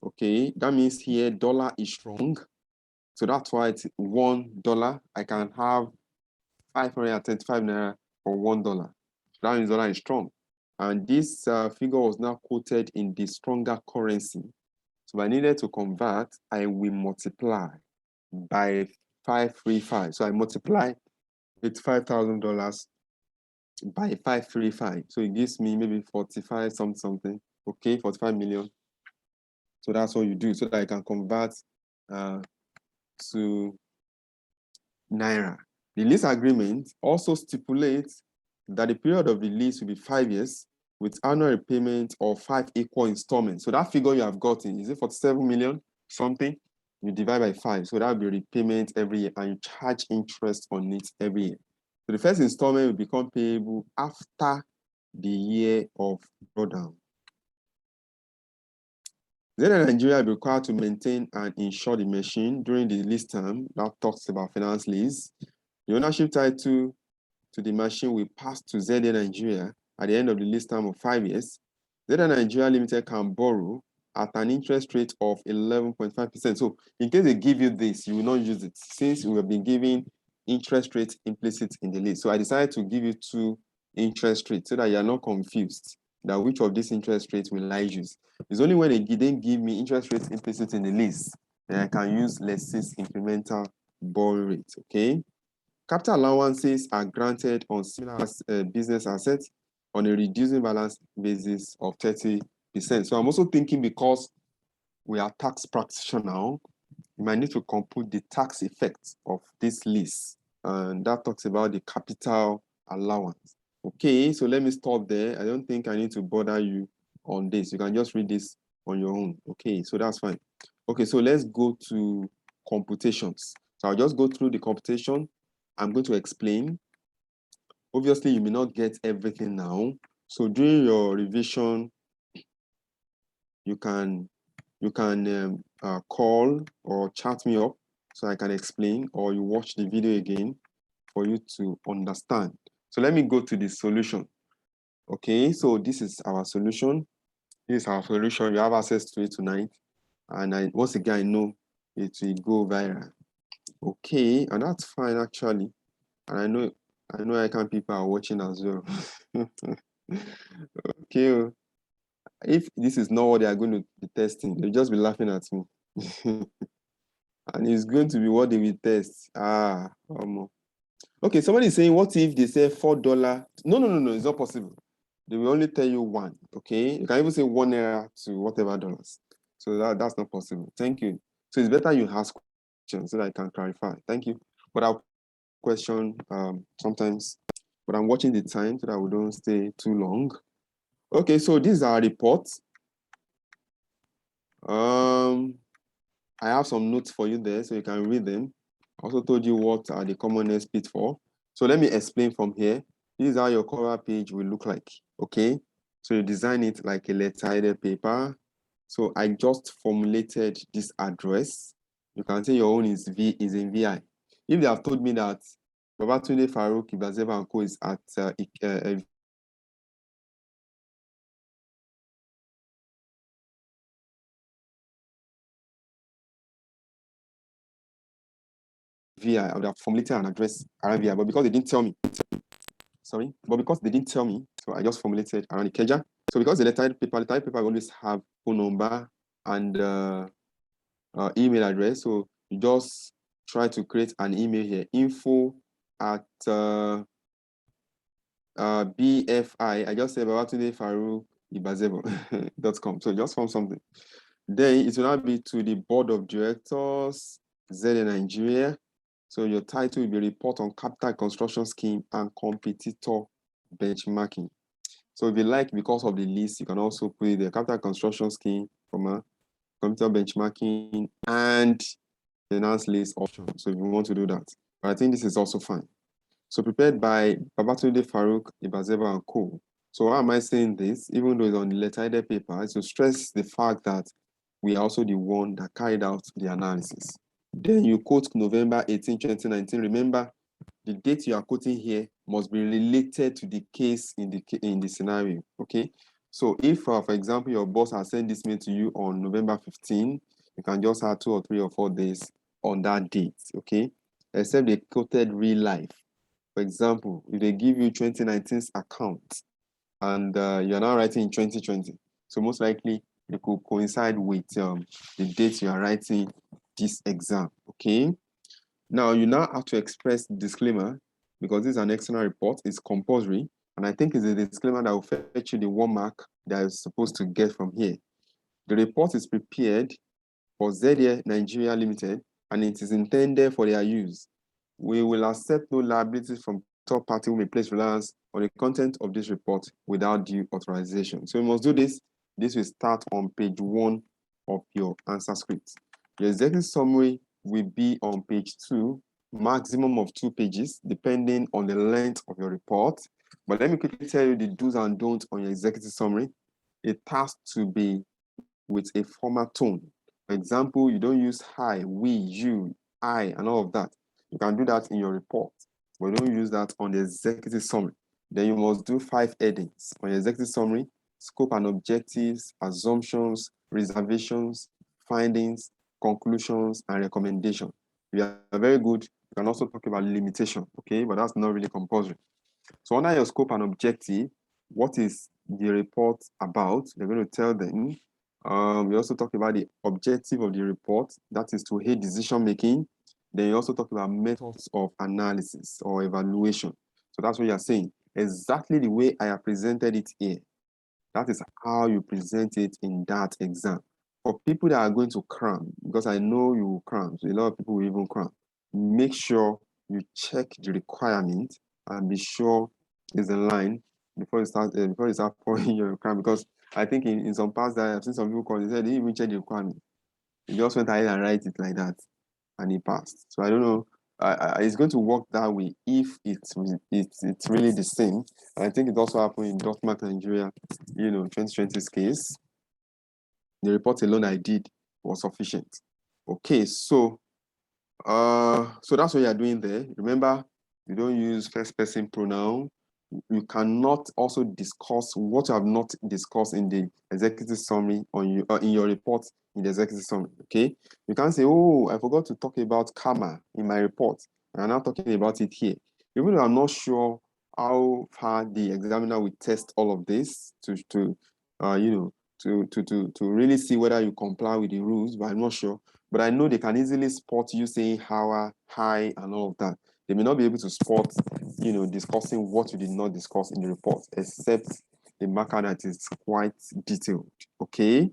Okay, that means here dollar is strong. So that's why it's $1. I can have 535 Naira for $1. That means dollar is strong. And this figure was now quoted in the stronger currency. So if I needed to convert, I will multiply. by 535. So I multiply $85,000 by 535. So it gives me maybe 45 something. Okay, 45 million. So that's what you do so that I can convert to Naira. The lease agreement also stipulates that the period of the lease will be 5 years with annual repayment of 5 equal installments. So that figure you have gotten, is it 47 million something? You divide by 5. So that will be repayment every year and you charge interest on it every year. So the first installment will become payable after the year of drawdown. Then Nigeria will be required to maintain and insure the machine during the lease term. That talks about finance lease. The ownership title to the machine will pass to ZA Nigeria at the end of the lease term of 5 years. ZA Nigeria Limited can borrow at an interest rate of 11.5%. So in case they give you this, you will not use it since we have been giving interest rates implicit in the lease. So I decided to give you 2 interest rates so that you are not confused that which of these interest rates will I use. It's only when they didn't give me interest rates implicit in the lease that I can use lessee incremental borrowing rate, okay? Capital allowances are granted on similar business assets on a reducing balance basis of 30%. So I'm also thinking because we are tax practitioners now, you might need to compute the tax effect of this lease. And that talks about the capital allowance. Okay, so let me stop there. I don't think I need to bother you on this. You can just read this on your own. Okay, so that's fine. Okay, so let's go to computations. So I'll just go through the computation. I'm going to explain. Obviously, you may not get everything now. So during your revision, you can call or chat me up so I can explain, or you watch the video again for you to understand. So let me go to the solution. Okay, so this is our solution. This is our solution. You have access to it tonight. And once again, I know it will go viral. Okay, and that's fine actually. And I know ICAN people are watching as well. Okay, if this is not what they are going to be testing, they'll just be laughing at me. And it's going to be what they will test. Okay, somebody is saying, what if they say $4? No, it's not possible. They will only tell you 1, okay? You can even say 1 naira to whatever dollars. So that's not possible. Thank you. So it's better you ask questions so that I can clarify. Thank you. But I'll question sometimes, but I'm watching the time so that we don't stay too long. Okay, so these are reports. I have some notes for you there so you can read them. I also told you what are the commonest pitfalls. So let me explain from here. This is how your cover page will look like, okay? So you design it like a letter-headed paper. So I just formulated this address. You can say your own is in VI. If they have told me that Babatunde Farouk Ibazeba and Co is at VI, I would have formulated an address around VI, but because they didn't tell me, so I just formulated around Ikeja. So because the letter paper will always have phone number and email address. So you just try to create an email here, info@BFI. I just say Babatunde Farouk Ibazebo.com. So just form something. Then it will now be to the board of directors, ZA Nigeria. So your title will be report on capital construction scheme and competitor benchmarking. So if you like, because of the list, you can also put the capital construction scheme, competitor benchmarking, and finance list option. So if you want to do that, but I think this is also fine. So prepared by Babatunde Farouk Ibazeba and Co. So why am I saying this? Even though it's on the letter-headed paper, it's to stress the fact that we are also the one that carried out the analysis. Then you quote November 18, 2019. Remember, the date you are quoting here must be related to the case in the scenario, okay? So if, for example, your boss has sent this mail to you on November 15, you can just add 2 or 3 or 4 days on that date, okay? Except they quoted real life. For example, if they give you 2019's account and you're now writing in 2020, so most likely it could coincide with the date you are writing this exam, okay? Now, you now have to express disclaimer because this is an external report, it's compulsory, and I think it's a disclaimer that will fetch you the 1 mark that you're supposed to get from here. The report is prepared for ZA Nigeria Limited, and it is intended for their use. We will accept no liabilities from third party who may place reliance on the content of this report without due authorization. So we must do this. This will start on page 1 of your answer script. The executive summary will be on page 2, maximum of 2 pages, depending on the length of your report. But let me quickly tell you the do's and don'ts on your executive summary. It has to be with a formal tone. For example, you don't use I, we, you, I, and all of that. You can do that in your report, but don't use that on the executive summary. Then you must do 5 headings on your executive summary: scope and objectives, assumptions, reservations, findings, conclusions, and recommendations. If you are very good, you can also talk about limitation, okay? But that's not really compulsory. So under your scope and objective, what is the report about? You're going to tell them. We also talk about the objective of the report, that is to aid decision making. Then you also talk about methods of analysis or evaluation. So that's what you're saying. Exactly the way I have presented it here. That is how you present it in that exam. For people that are going to cram, because I know you will cram, so a lot of people will even cram, make sure you check the requirement and be sure it's in line before you start pouring your cram. Because I think in some parts that I've seen some people call, they said they didn't even check the requirement. They just went ahead and write it like that, and it passed. So I don't know. It's going to work that way if it's really the same. And I think it also happened in Dortmund, Nigeria, 2020's case. The report alone I did was sufficient. Okay, so that's what you're doing there. Remember, you don't use first person pronoun. You cannot also discuss what you have not discussed in the executive summary in your report in the executive summary. Okay, you can't say, "Oh, I forgot to talk about karma in my report, and I'm not talking about it here." Even though I'm not sure how far the examiner will test all of this to really see whether you comply with the rules, but I'm not sure. But I know they can easily spot you saying how, high, and all of that. They may not be able to spot, discussing what you did not discuss in the report, except the marker that is quite detailed. Okay.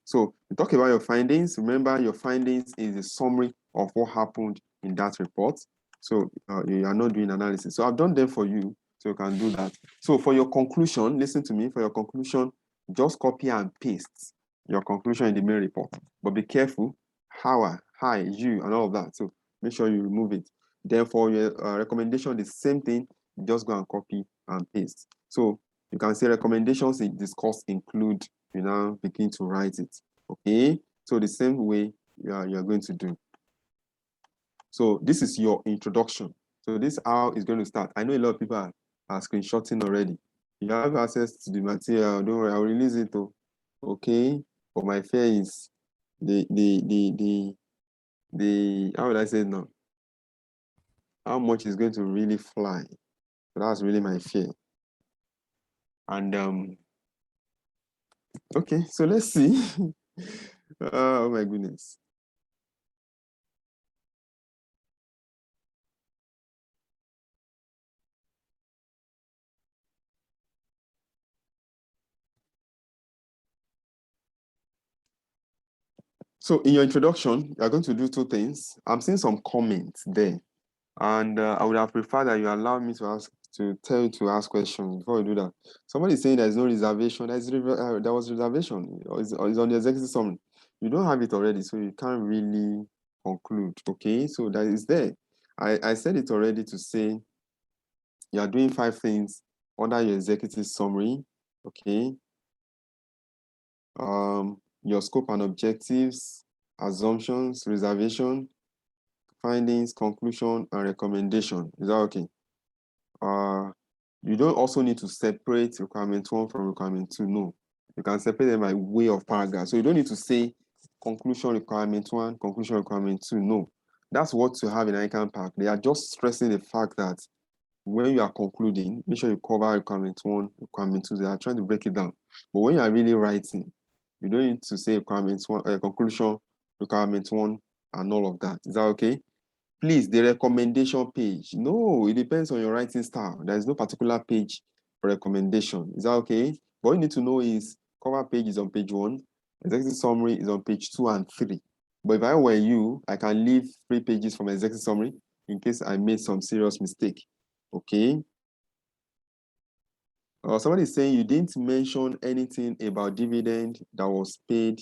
So we talk about your findings. Remember, your findings is a summary of what happened in that report. So you are not doing analysis. So I've done them for you, so you can do that. So for your conclusion, listen to me. For your conclusion, just copy and paste your conclusion in the main report. But be careful. How, hi, you, and all of that. So make sure you remove it. Therefore, your recommendation, the same thing, just go and copy and paste. So you can say recommendations discussed include, you now begin to write it. Okay, so the same way you are going to do. So this is your introduction. So this is how it's going to start. I know a lot of people are screenshotting already. You have access to the material. Don't worry, I'll release it though. Okay, but my fear is the how would I say it now? How much is going to really fly? So that's really my fear. And okay, so let's see. Oh my goodness. So in your introduction, you're going to do 2 things. I'm seeing some comments there. And I would have preferred that you allow me to tell you to ask questions before you do that. Somebody is saying there's no reservation. There was reservation. Or it's on the executive summary. You don't have it already, so you can't really conclude. Okay, so that is there. I said it already to say you are doing 5 things under your executive summary. Okay. Your scope and objectives, assumptions, reservation, findings, conclusion, and recommendation. Is that okay? You don't also need to separate requirement 1 from requirement 2. No, you can separate them by way of paragraph. So you don't need to say conclusion requirement 1, conclusion requirement 2. No, that's what you have in ICAN Pack. They are just stressing the fact that when you are concluding, make sure you cover requirement 1, requirement 2. They are trying to break it down. But when you are really writing, you don't need to say requirement 1, conclusion, requirement 1, and all of that. Is that okay? Please, the recommendation page. No, it depends on your writing style. There is no particular page for recommendation. Is that okay? What you need to know is cover page is on page 1, executive summary is on page 2 and 3. But if I were you, I can leave 3 pages from executive summary in case I made some serious mistake. Okay? Somebody is saying you didn't mention anything about dividend that was paid.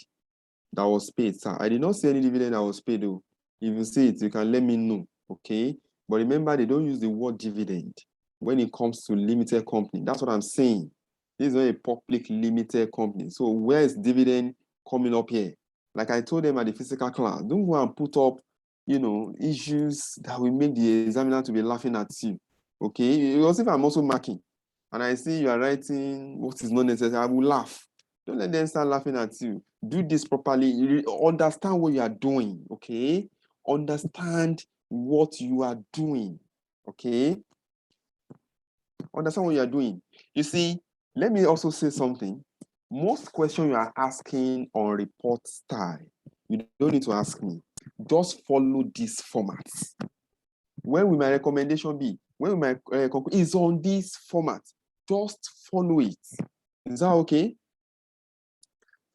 Sir. I did not see any dividend that was paid though. If you see it, you can let me know. Okay. But remember, they don't use the word dividend when it comes to limited company. That's what I'm saying. This is not a public limited company. So where is dividend coming up here? Like I told them at the physical class, don't go and put up, issues that will make the examiner to be laughing at you. Okay. Because if I'm also marking and I see you are writing what is not necessary, I will laugh. Don't let them start laughing at you. Do this properly. You understand what you are doing, okay? Understand what you are doing, okay? Understand what you are doing. You see, let me also say something. Most questions you are asking on report style, you don't need to ask me. Just follow this format. When will my recommendation be? When will my conclusion? It's on this format. Just follow it. Is that okay?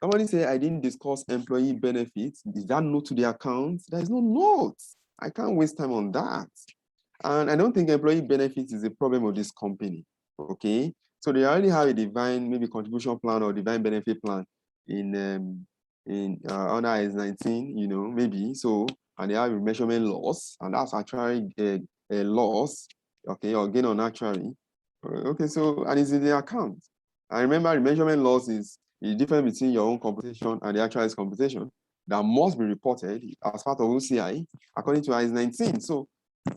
Somebody say I didn't discuss employee benefits. Is that note to the account? There is no note. I can't waste time on that. And I don't think employee benefits is a problem of this company. Okay. So they already have a divine maybe contribution plan or divine benefit plan in under IS-19, maybe. So, and they have a measurement loss, and that's actually a loss, okay, or gain on actuary. Okay, so and it's in the account. I remember the measurement loss is the difference between your own computation and the actuary's computation that must be reported as part of OCI according to IS-19. So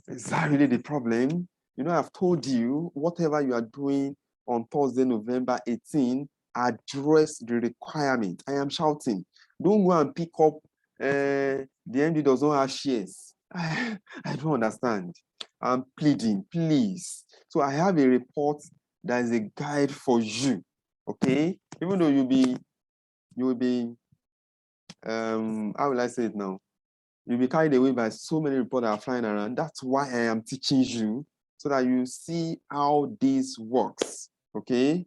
is that really the problem? I've told you whatever you are doing on Thursday, November 18, address the requirement. I am shouting. Don't go and pick up the MD does not have shares. I don't understand. I'm pleading, please. So I have a report that is a guide for you. Okay? Even though you'll be, how will I say it now? You'll be carried away by so many reports that are flying around. That's why I am teaching you so that you see how this works. Okay?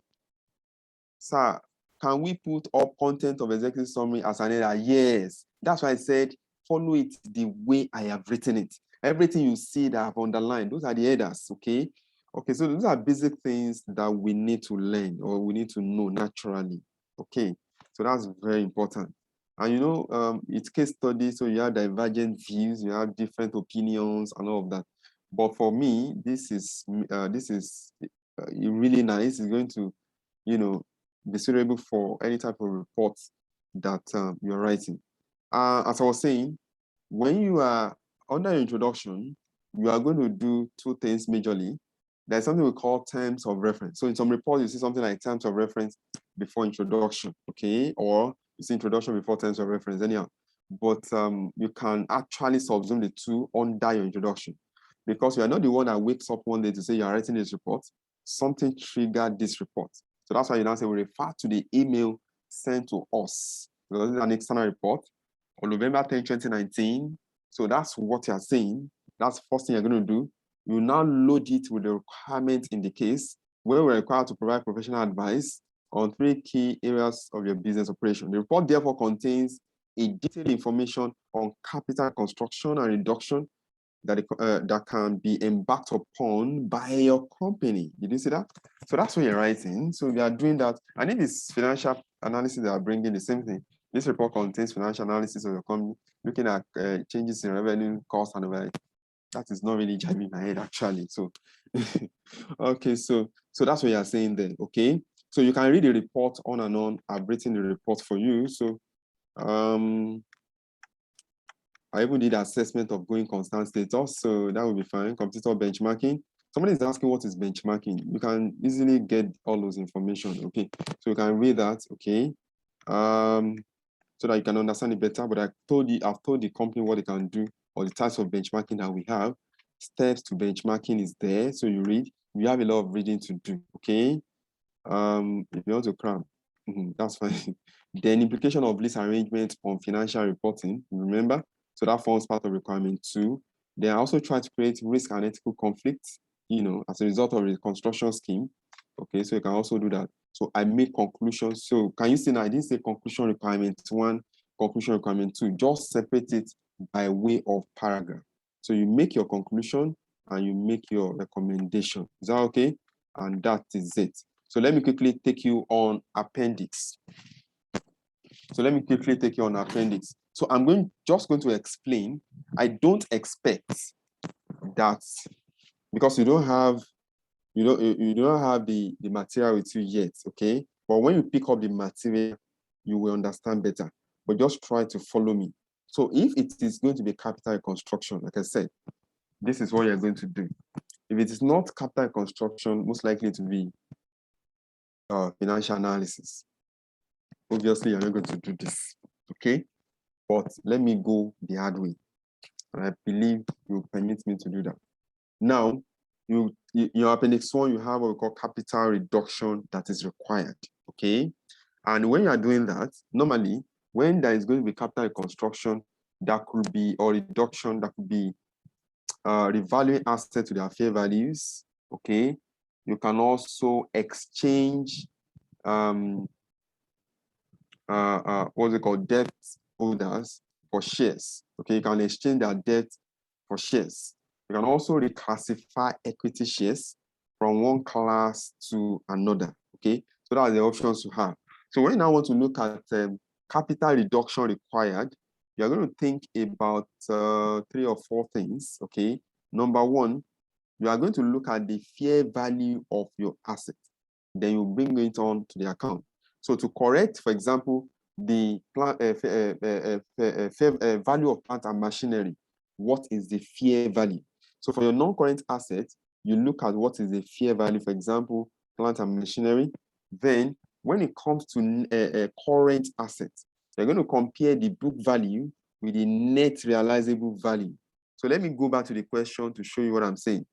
Sir, can we put up content of executive summary as an header? Yes. That's why I said follow it the way I have written it. Everything you see that I've underlined, those are the headers. Okay? Okay, so those are basic things that we need to learn or we need to know naturally. Okay, so that's very important. And it's case study, so you have divergent views, you have different opinions and all of that. But for me, this is really nice. It's going to, be suitable for any type of report that you're writing. As I was saying, when you are under your introduction, you are going to do 2 things majorly. There's something we call terms of reference. So in some reports, you see something like terms of reference before introduction, okay? Or you see introduction before terms of reference, anyhow. But you can actually subsume the 2 under your introduction because you are not the one that wakes up one day to say you are writing this report. Something triggered this report. So that's why you now say we refer to the email sent to us. Because this is an external report on November 10, 2019. So that's what you're saying. That's the first thing you're going to do. You now load it with the requirements in the case where we're required to provide professional advice on 3 key areas of your business operation. The report therefore contains a detailed information on capital construction and reduction that can be embarked upon by your company. Did you see that? So that's what you're writing. So we are doing that. And if it's financial analysis that are bringing the same thing, this report contains financial analysis of your company, looking at changes in revenue, cost, and overhead. That is not really jiving my head actually. So, okay, so that's what you're saying then. Okay, so you can read the report on and on. I've written the report for you. So, I even did assessment of going concern status, so that will be fine. Computer benchmarking. Somebody is asking what is benchmarking. You can easily get all those information. Okay, so you can read that. Okay, so that you can understand it better. But I've told the company what they can do or the types of benchmarking that we have. Steps to benchmarking is there, so you read. You have a lot of reading to do. Okay, if you want to cram, that's fine. Then implication of lease arrangement on financial reporting. Remember, So that forms part of requirement 2. Then I also try to create risk and ethical conflicts, as a result of the construction scheme. Okay, so you can also do that. So I make conclusions. So can you see now, I didn't say conclusion requirement 1, conclusion requirement 2, just separate it by way of paragraph. So you make your conclusion and you make your recommendation. Is that okay? And that is it. So let me quickly take you on appendix. So So I'm just going to explain. I don't expect that, because you don't have the material with you yet, okay? But when you pick up the material, you will understand better. But just try to follow me. So if it is going to be capital reconstruction, like I said, this is what you're going to do. If it is not capital reconstruction, most likely to be financial analysis. Obviously, you're not going to do this, okay? But let me go the hard way. And I believe you permit me to do that. Now, your appendix 1, you have what we call capital reduction that is required, okay? And when you are doing that, normally, when there is going to be capital reconstruction, that could be, or reduction, that could be revaluing assets to their fair values, okay? You can also exchange, what's it called, debt holders for shares, okay? You can exchange their debt for shares. You can also reclassify equity shares from one class to another, okay? So that's the options you have. So when I want to look at capital reduction required, you're going to think about 3 or 4 things, okay? Number 1, you are going to look at the fair value of your asset. Then you bring it on to the account. So to correct, for example, the fair value of plant and machinery, what is the fair value? So for your non-current assets, you look at what is the fair value, for example, plant and machinery. Then when it comes to current assets, you're going to compare the book value with the net realizable value. So let me go back to the question to show you what I'm saying.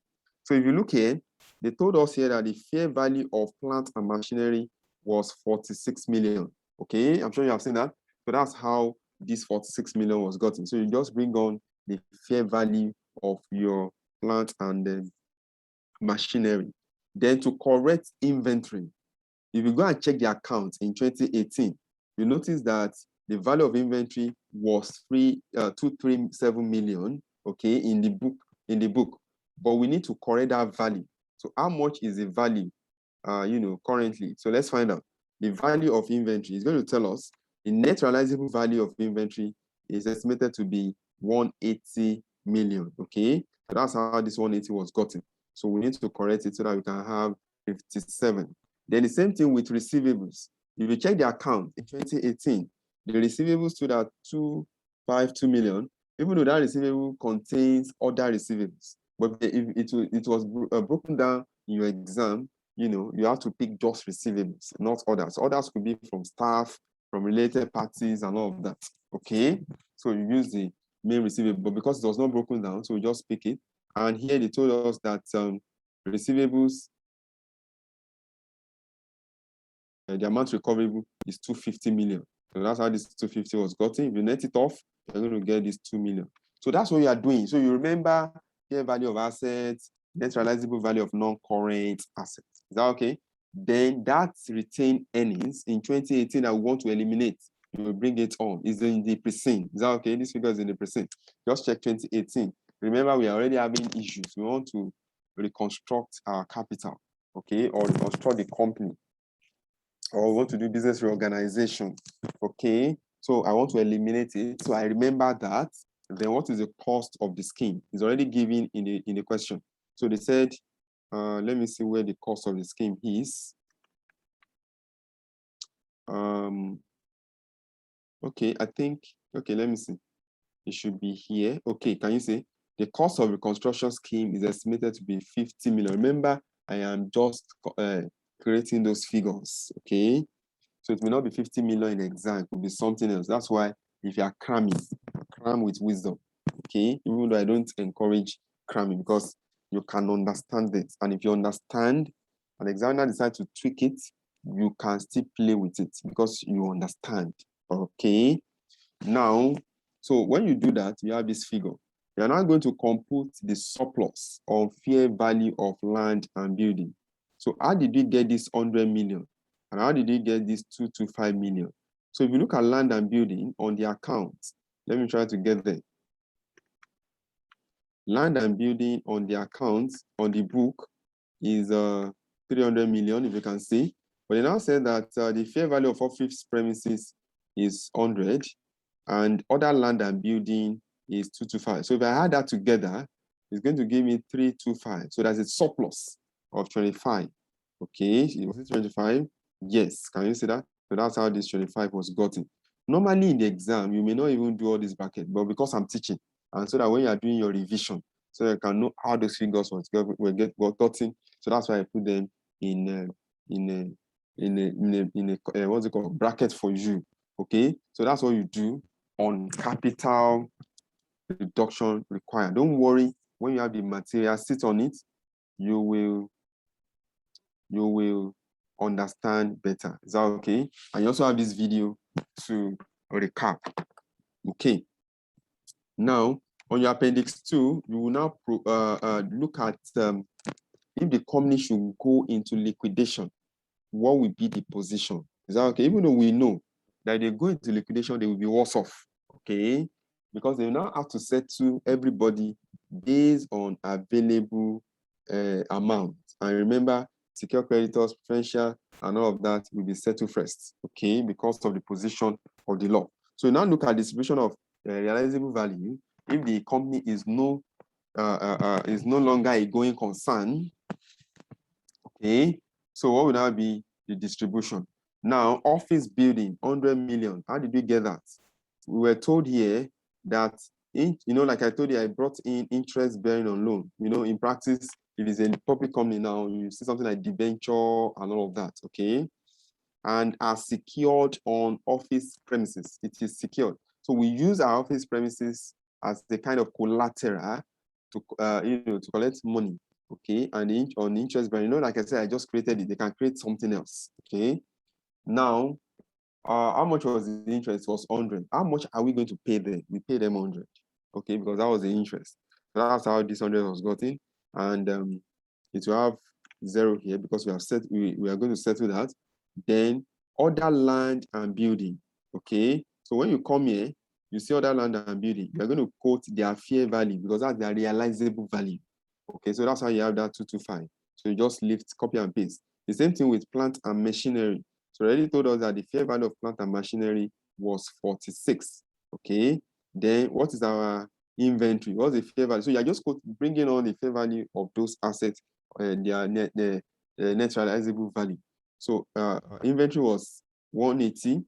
So if you look here, they told us here that the fair value of plant and machinery was 46 million. Okay, I'm sure you have seen that. So that's how this 46 million was gotten. So you just bring on the fair value of your plant and machinery. Then to correct inventory, if you go and check the account in 2018, you notice that the value of inventory was 237 million, okay, in the book. But we need to correct that value. So how much is the value, currently? So let's find out. The value of inventory is going to tell us the net realizable value of inventory is estimated to be 180 million, okay? So that's how this 180 was gotten. So we need to correct it so that we can have 57. Then the same thing with receivables. If you check the account in 2018, the receivables stood at 252 million, even though that receivable contains other receivables. But if it was broken down in your exam, you have to pick just receivables, not others. Others could be from staff, from related parties, and all of that. Okay, so you use the main receivable, but because it was not broken down, so we just pick it. And here they told us that receivables, the amount recoverable is 250 million. So that's how this 250 was gotten. If you net it off, you're going to get this 2 million. So that's what you are doing. So you remember fair value of assets, net realizable value of non-current assets. Is that okay? Then that retained earnings in 2018 that we want to eliminate, you will bring it on. Is in the Preseen. Is that okay? This figure is in the Preseen. Just check 2018. Remember, we are already having issues. We want to reconstruct our capital, okay, or reconstruct the company, or want to do business reorganization, okay? So I want to eliminate it. So I remember that. Then what is the cost of the scheme? It's already given in the question. So they said, let me see where the cost of the scheme is. Okay, I think, okay, let me see. It should be here. Okay, can you see? The cost of reconstruction scheme is estimated to be 50 million. Remember, I am just creating those figures, okay? So it may not be 50 million in the exam, it could be something else. That's why if you are cramming, cram with wisdom, okay? Even though I don't encourage cramming, because you can understand it. And if you understand, and the examiner decides to tweak it, you can still play with it because you understand, okay? Now, So when you do that, you have this figure. You are now going to compute the surplus on fair value of land and building. So how did we get this 100 million? And how did we get this 225 million? So if you look at land and building on the account, let me try to get there. Land and building on the account, on the book, is 300 million, if you can see. But they now said that the fair value of office premises is 100, and other land and building is 225. So if I add that together, it's going to give me 325. So that's a surplus of 25. Okay, was it 25? Yes, can you see that? So that's how this 25 was gotten. Normally in the exam, you may not even do all this bracket, but because I'm teaching, and so that when you are doing your revision, so you can know how those figures were gotten. So that's why I put them in a what's it called, bracket for you. Okay, so that's what you do on capital reduction required. Don't worry, when you have the material, sit on it, you will understand better. Is that okay? And you also have this video to recap. Okay. Now, on your Appendix 2, you will now look at if the company should go into liquidation, what will be the position? Is that okay? Even though we know that they go into liquidation, they will be worse off, okay? Because they now have to settle everybody based on available amount. And remember, secure creditors, preferential, and all of that will be settled first, okay? Because of the position of the law. So now look at distribution of realizable value. If the company is no longer a going concern, okay? So what would that be? The distribution. Now, office building, 100 million. How did we get that? We were told here that, like I told you, I brought in interest bearing on loan. In practice, if it's a public company now, you see something like debenture and all of that, okay? And are secured on office premises. It is secured. So we use our office premises as the kind of collateral to collect money. Okay, and on interest bearing, like I said, I just created it. They can create something else. Okay, now, how much was the interest? It was 100. How much are we going to pay them? We pay them 100. Okay, because that was the interest. So that's how this 100 was gotten, and it will have 0 here because we are going to settle that. Then other land and building. Okay, so when you come here, you see other land and building. You are going to quote their fair value because that's their realizable value. Okay, so that's how you have that 225. So you just lift, copy and paste. The same thing with plant and machinery. So already told us that the fair value of plant and machinery was 46. Okay, then what is our inventory? What's the fair value? So you're just bringing on the fair value of those assets, their net realizable value. So inventory was 180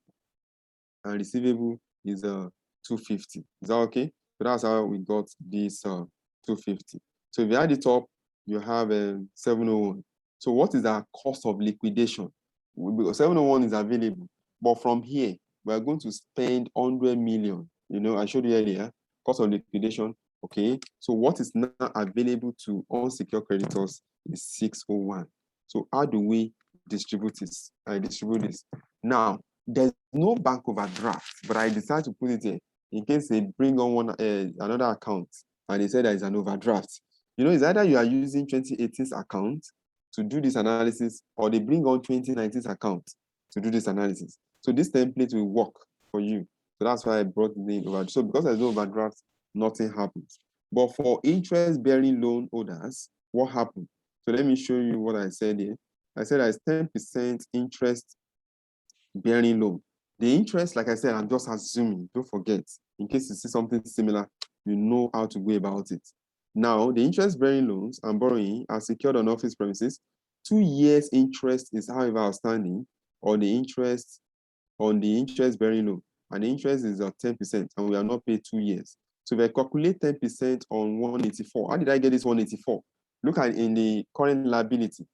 and receivable is 250. Is that okay? So that's how we got this 250. So if you add it up, you have 701. So what is our cost of liquidation? Because 701 is available, but from here, we are going to spend 100 million. I showed you earlier, cost of liquidation. Okay, so what is now available to unsecured creditors is 601. So how do we distribute this? I distribute this. Now, there's no bank overdraft, but I decided to put it here in case they bring on another account and they say there is an overdraft. It's either you are using 2018's account to do this analysis, or they bring on 2019's account to do this analysis. So this template will work for you. So that's why I brought the name overdraft. So because there's no overdraft, nothing happens. But for interest-bearing loan holders, what happened? So let me show you what I said here. I said there's 10% interest-bearing loan. The interest, like I said, I'm just assuming. Don't forget, in case you see something similar, you know how to go about it. Now, the interest-bearing loans and borrowing are secured on office premises. 2 years interest is, however, outstanding on the interest-bearing loan, and the interest is 10%, and we are not paid 2 years. So if I calculate 10% on 184, how did I get this 184? Look at in the current liability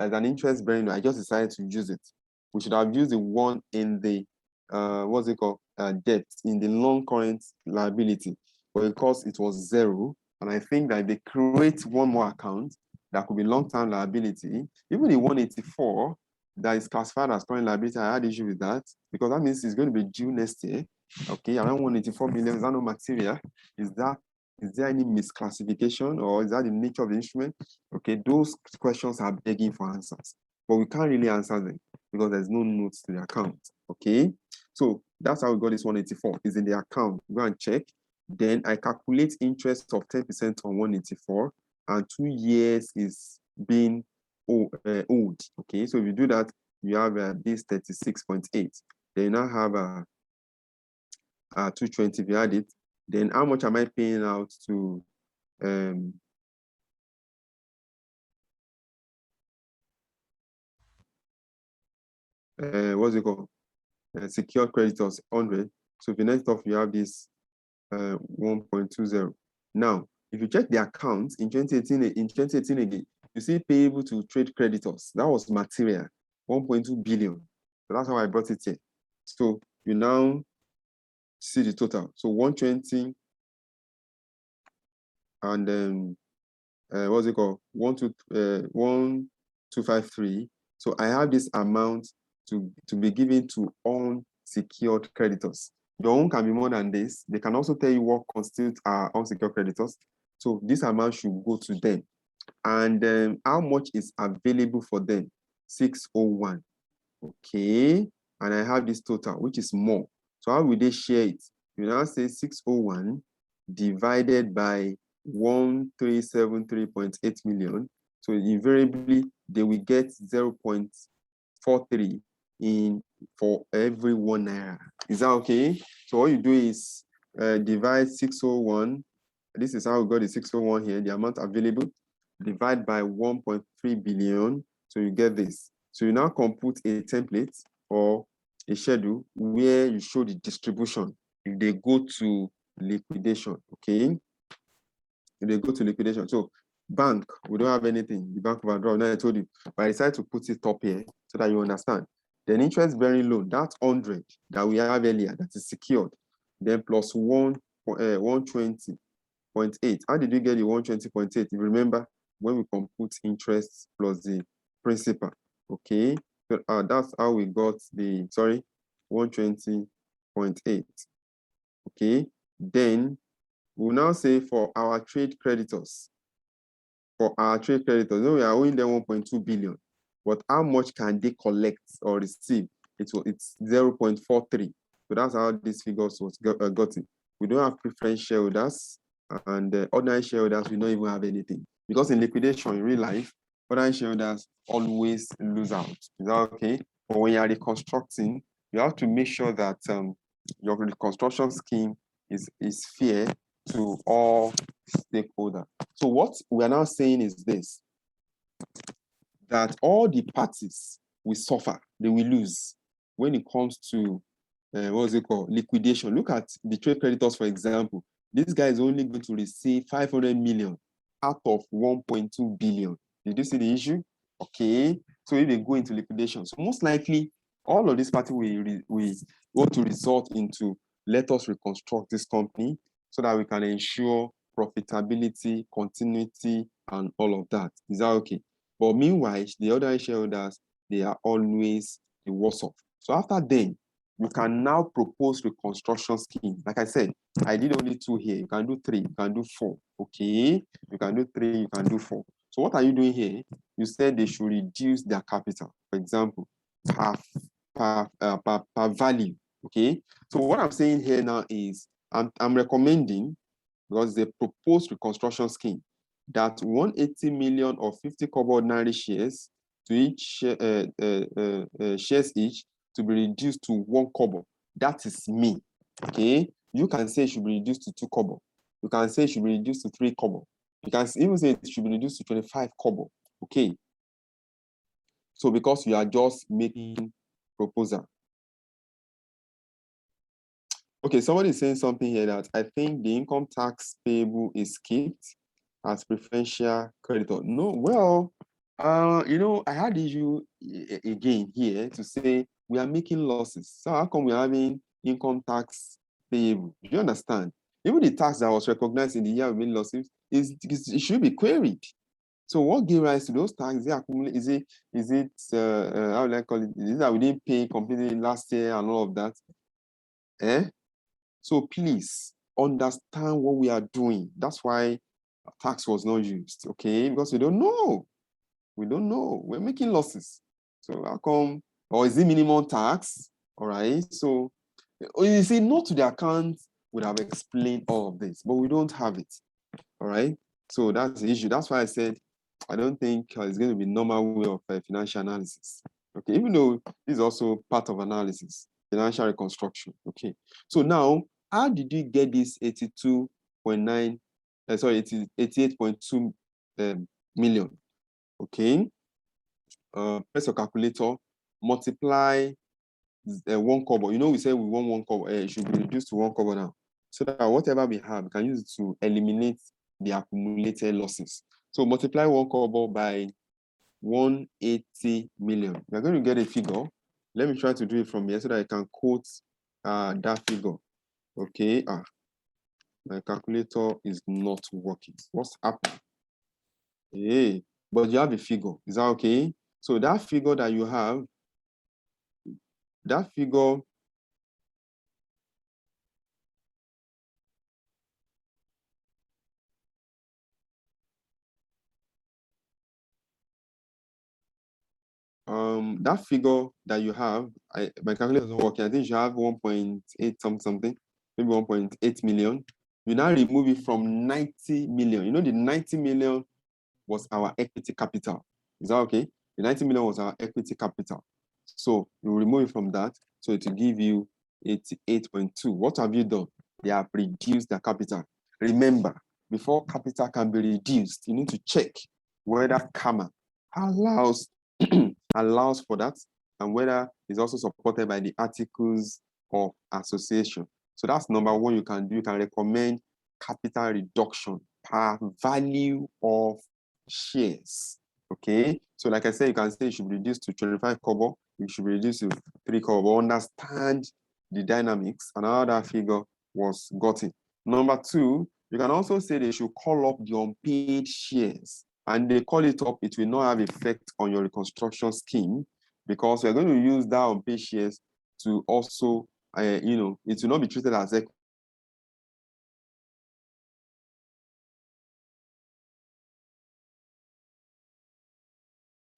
as an interest-bearing loan. I just decided to use it. We should have used the one in the debt in the non-current liability, but because it was 0. And I think that if they create one more account that could be long-term liability, even the 184 that is classified as current liability, I had issue with that because that means it's going to be due next year. Okay, around 184 million. Is that no material? Is there any misclassification, or is that the nature of the instrument? Okay, those questions are begging for answers, but we can't really answer them because there's no notes to the account. Okay, so that's how we got this 184. It's in the account. Go and check. Then I calculate interest of 10% on 184, and 2 years is being owed. Okay, so if you do that, you have this 36.8. Then you now have 220 if you add it. Then how much am I paying out to what's it called? Secured creditors 100. So if you net off, you have this 1.20. Now, if you check the account in 2018 again, you see payable to trade creditors. That was material, 1.2 billion. So that's how I brought it here. So you now see the total. So 120 and then what's it called? 1253. So I have this amount to be given to unsecured creditors. Your own can be more than this. They can also tell you what constitutes unsecured creditors. So this amount should go to them. And how much is available for them? 601. Okay. And I have this total, which is more. So how will they share it? You now say 601 divided by 1373.8 million. So invariably, they will get 0.43 for every 1 naira. Is that okay? So all you do is divide 601. This is how we got the 601 here, the amount available, divide by 1.3 billion. So you get this. So you now compute a template or a schedule where you show the distribution if they go to liquidation. Okay. If they go to liquidation. So bank, we don't have anything. The bank overdraft. Now I told you, but I decided to put it up here so that you understand. Then interest-bearing loan, that's 100 that we have earlier, that is secured. Then plus 120.8. How did we get the 120.8? You remember when we compute interest plus the principal. Okay, so that's how we got the 120.8. Okay, then we'll now say for our trade creditors. We are owing them 1.2 billion. But how much can they collect or receive? It's 0.43. So that's how these figures was gotten. We don't have preference shareholders, and ordinary shareholders, we don't even have anything. Because in liquidation, in real life, ordinary shareholders always lose out. Is that okay? But when you are reconstructing, you have to make sure that your reconstruction scheme is fair to all stakeholders. So what we are now saying is this, that all the parties will suffer, they will lose when it comes to liquidation. Look at the trade creditors, for example. This guy is only going to receive 500 million out of 1.2 billion. Did you see the issue? Okay, so if they go into liquidation, so most likely all of these parties will want to result into, let us reconstruct this company so that we can ensure profitability, continuity, and all of that. Is that okay? But meanwhile, the other shareholders, they are always the worse off. So after then, you can now propose reconstruction scheme. Like I said, I did only 2 here. You can do 3, you can do 4. Okay, you can do 3, you can do 4. So what are you doing here? You said they should reduce their capital, for example, per value. Okay, so what I'm saying here now is I'm recommending, because the proposed reconstruction scheme, that 180 million or 50 kobo ordinary shares to each shares each to be reduced to 1 kobo. That is me. Okay, you can say it should be reduced to 2 kobo. You can say it should be reduced to 3 kobo. You can even say it should be reduced to 25 kobo. Okay. So because you are just making proposal. Okay, somebody is saying something here that I think the income tax payable is skipped as preferential creditor. No, well, I had issue again here to say we are making losses. So how come we are having income tax payable? Do you understand? Even the tax that was recognized in the year we made losses, it should be queried. So what gave rise to those taxes? Is it how do I call it? Is it that we didn't pay completely last year and all of that? So please understand what we are doing. That's why tax was not used, okay? Because we don't know. We don't know. We're making losses. So how come, or is it minimum tax? All right. So you see, not to the account would have explained all of this, but we don't have it. All right. So that's the issue. That's why I said I don't think it's going to be normal way of financial analysis. Okay. Even though this is also part of analysis, financial reconstruction. Okay. So now, how did you get this 82.9? 88.2 million? Okay. Press your calculator, multiply 1 kobo. You know, we said we want 1 kobo. It should be reduced to 1 kobo now. So that whatever we have, we can use it to eliminate the accumulated losses. So multiply 1 kobo by 180 million. We're going to get a figure. Let me try to do it from here so that I can quote that figure. Okay. My calculator is not working. What's happening? Hey, but you have a figure. Is that okay? So that figure that you have, that figure that figure that you have, my calculator isn't working. I think you have 1.8 something, maybe 1.8 million. You now remove it from 90 million. You know, the 90 million was our equity capital. Is that okay? The 90 million was our equity capital. So you remove it from that. So it will give you 88.2. What have you done? They have reduced the capital. Remember, before capital can be reduced, you need to check whether CAMA allows allows for that and whether it's also supported by the articles of association. So that's number one you can do. You can recommend capital reduction per value of shares. Okay. So like I said, you can say it should be reduced to 25 kobo. It should be reduced to 3 kobo. Understand the dynamics and how that figure was gotten. Number two, you can also say they should call up the unpaid shares. And they call it up, it will not have effect on your reconstruction scheme because we're going to use that unpaid shares to also, it will not be treated as equity.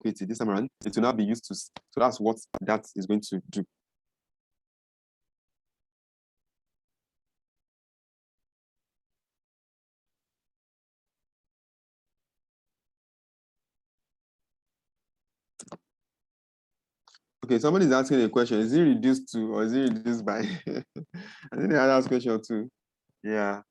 This time around, it will not be used to. So that's what that is going to do. Okay, somebody is asking a question. Is it reduced to or is it reduced by? I think they had asked question too. Yeah.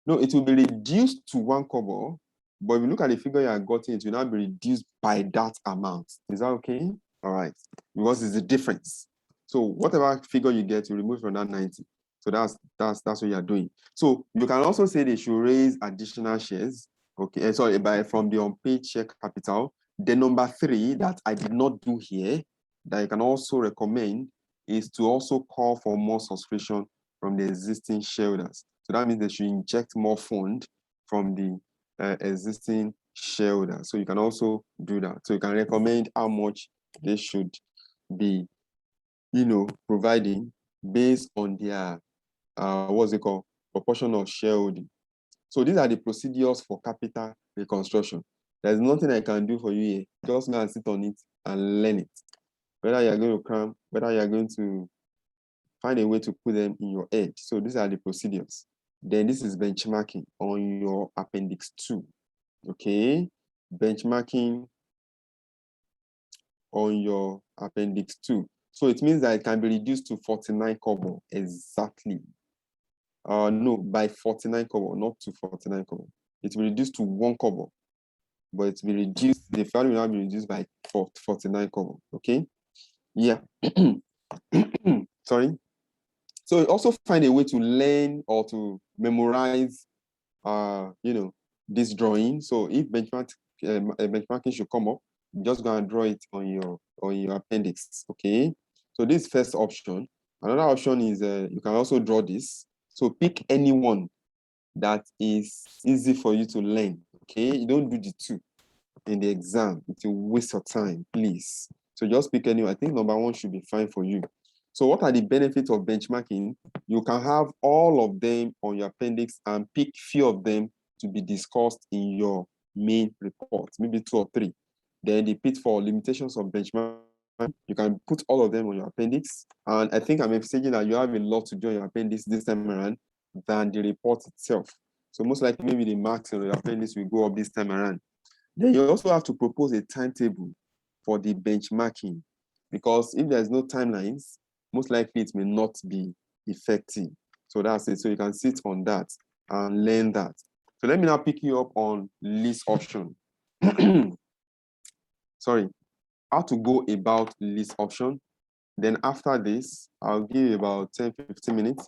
No, it will be reduced to 1 kobo, but if you look at the figure you are getting, it will not be reduced by that amount. Is that okay? All right. Because it's the difference. So whatever figure you get, you remove from that 90. So that's what you are doing. So you can also say they should raise additional shares. Okay, sorry, from the unpaid share capital. The number 3 that I did not do here, that you can also recommend, is to also call for more subscription from the existing shareholders. So that means they should inject more fund from the existing shareholders. So you can also do that. So you can recommend how much they should be, providing based on their, what's it called, proportion of shareholding. So these are the procedures for capital reconstruction. There's nothing I can do for you here. Just go and sit on it and learn it. Whether you're going to cram, whether you're going to find a way to put them in your head. So these are the procedures. Then this is benchmarking on your Appendix 2. Okay, benchmarking on your Appendix 2. So it means that it can be reduced to 49 kobo exactly. No, by 49 kobo, not to 49 kobo. It will reduce to 1 kobo, but it will be reduced, the value will now be reduced by 49 kobo. Okay, yeah. Sorry. So also find a way to learn or to memorize, this drawing. So if benchmarking should come up, just go and draw it on your appendix. Okay. So this first option. Another option is you can also draw this. So pick any one that is easy for you to learn. Okay. You don't do the 2 in the exam. It will waste your time, please. So just pick any. I think number 1 should be fine for you. So what are the benefits of benchmarking? You can have all of them on your appendix and pick few of them to be discussed in your main report, maybe 2 or 3. Then the pitfall, limitations of benchmarking, you can put all of them on your appendix. And I think I'm emphasizing that you have a lot to do on your appendix this time around than the report itself. So most likely maybe the marks on your appendix will go up this time around. Then you also have to propose a timetable for the benchmarking, because if there's no timelines, most likely it may not be effective. So that's it. So you can sit on that and learn that. So let me now pick you up on list option. Sorry, how to go about list option. Then after this, I'll give you about 10-15 minutes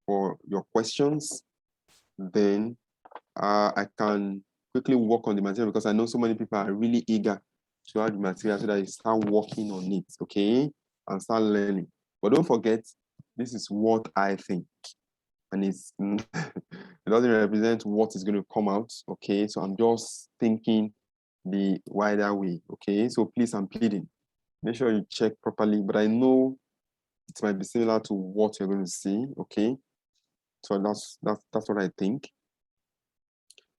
for your questions. Then I can quickly work on the material because I know so many people are really eager to have the material so that you start working on it, okay? And start learning. But don't forget, this is what I think. And it's it doesn't represent what is going to come out, okay? So I'm just thinking the wider way, okay? So please, I'm pleading. Make sure you check properly, but I know it might be similar to what you're going to see, okay? So that's what I think.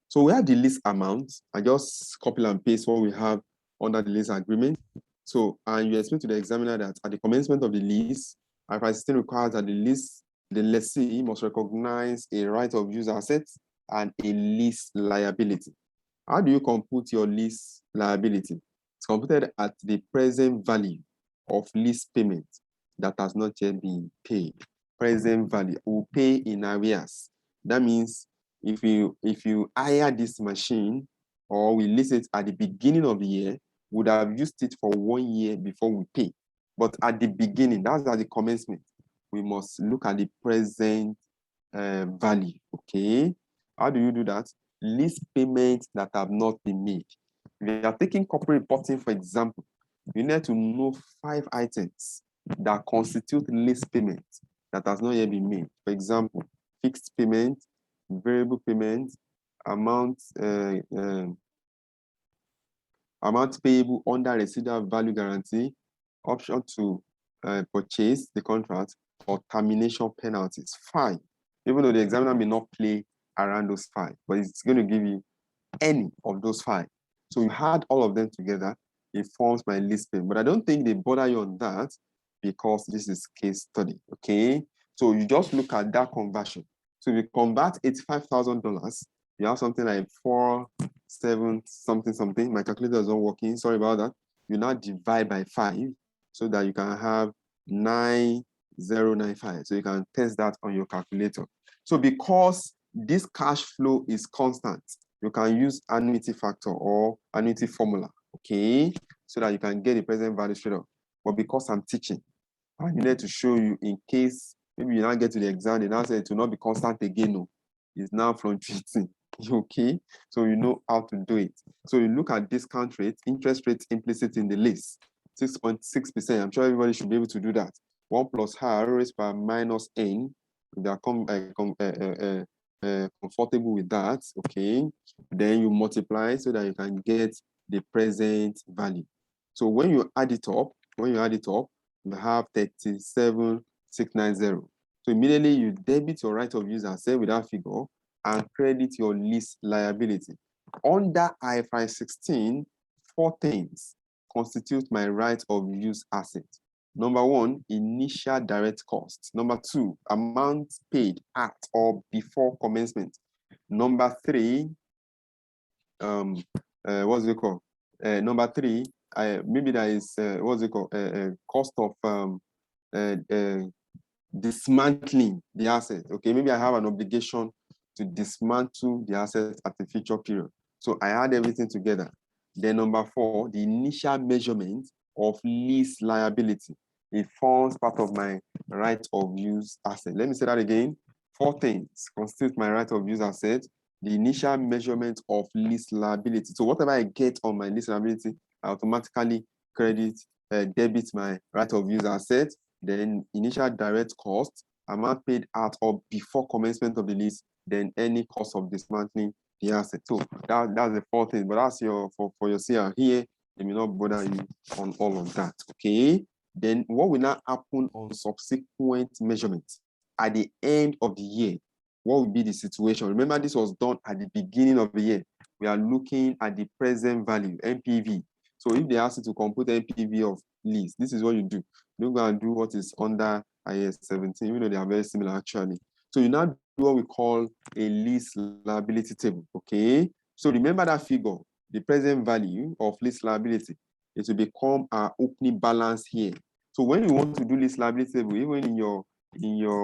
So we have the lease amount. I just copy and paste what we have under the lease agreement. So, and you explain to the examiner that at the commencement of the lease, IFRS 16 requires that the lessee must recognize a right of use assets and a lease liability. How do you compute your lease liability? It's computed at the present value of lease payment that has not yet been paid. Present value, we'll pay in arrears. That means if you hire this machine or we lease it at the beginning of the year, we would have used it for 1 year before we pay. But at the beginning, that's at the commencement, we must look at the present value, okay? How do you do that? Lease payments that have not been made. If you are taking corporate reporting, for example, you need to know 5 items that constitute lease payment that has not yet been made. For example, fixed payment, variable payment, amount payable under residual value guarantee, option to purchase the contract, or termination penalties. 5. Even though the examiner may not play around those 5, but it's going to give you any of those 5. So you add all of them together, it forms my lease payment. But I don't think they bother you on that because this is case study, okay? So you just look at that conversion. So if you convert $85,000, you have something like 4,7 something. My calculator is not working. Sorry about that. You now divide by 5 so that you can have 9,095. So you can test that on your calculator. So because this cash flow is constant, you can use annuity factor or annuity formula, okay? So that you can get the present value straight up. But because I'm teaching, I needed to show you in case maybe you now get to the exam, they now say it will not be constant again. No, it's now fluctuating. Okay, so you know how to do it. So you look at discount rate, interest rate implicit in the list, 6.6%. I'm sure everybody should be able to do that. 1 plus R raised by minus N. They are comfortable with that. Okay, then you multiply so that you can get the present value. So when you add it up, you have 37,690. So immediately you debit your right of use asset with that figure and credit your lease liability. Under IFRS 16, 4 things constitute my right of use asset. Number 1, initial direct costs. Number 2, amount paid at or before commencement. Number 3, what's it called? Number 3, maybe that is what's it called? Cost of dismantling the asset. Okay, maybe I have an obligation to dismantle the asset at a future period. So I add everything together. Then number 4, the initial measurement of lease liability. It forms part of my right of use asset. Let me say that again. 4 things constitute my right of use asset. The initial measurement of lease liability. So whatever I get on my lease liability, I automatically debit my right of use asset. Then initial direct cost, amount paid at or before commencement of the lease, then any cost of dismantling the asset. So that's the 4 things, but that's for your CR here. They may not bother you on all of that, okay? Then what will now happen on subsequent measurements at the end of the year? What will be the situation? Remember, this was done at the beginning of the year. We are looking at the present value, NPV. So if they ask you to compute NPV of lease, this is what you do. You go and do what is under IAS 17, even though they are very similar actually. So you now do what we call a lease liability table, okay? So remember that figure, the present value of lease liability, it will become our opening balance here. So when you want to do lease liability table, even in your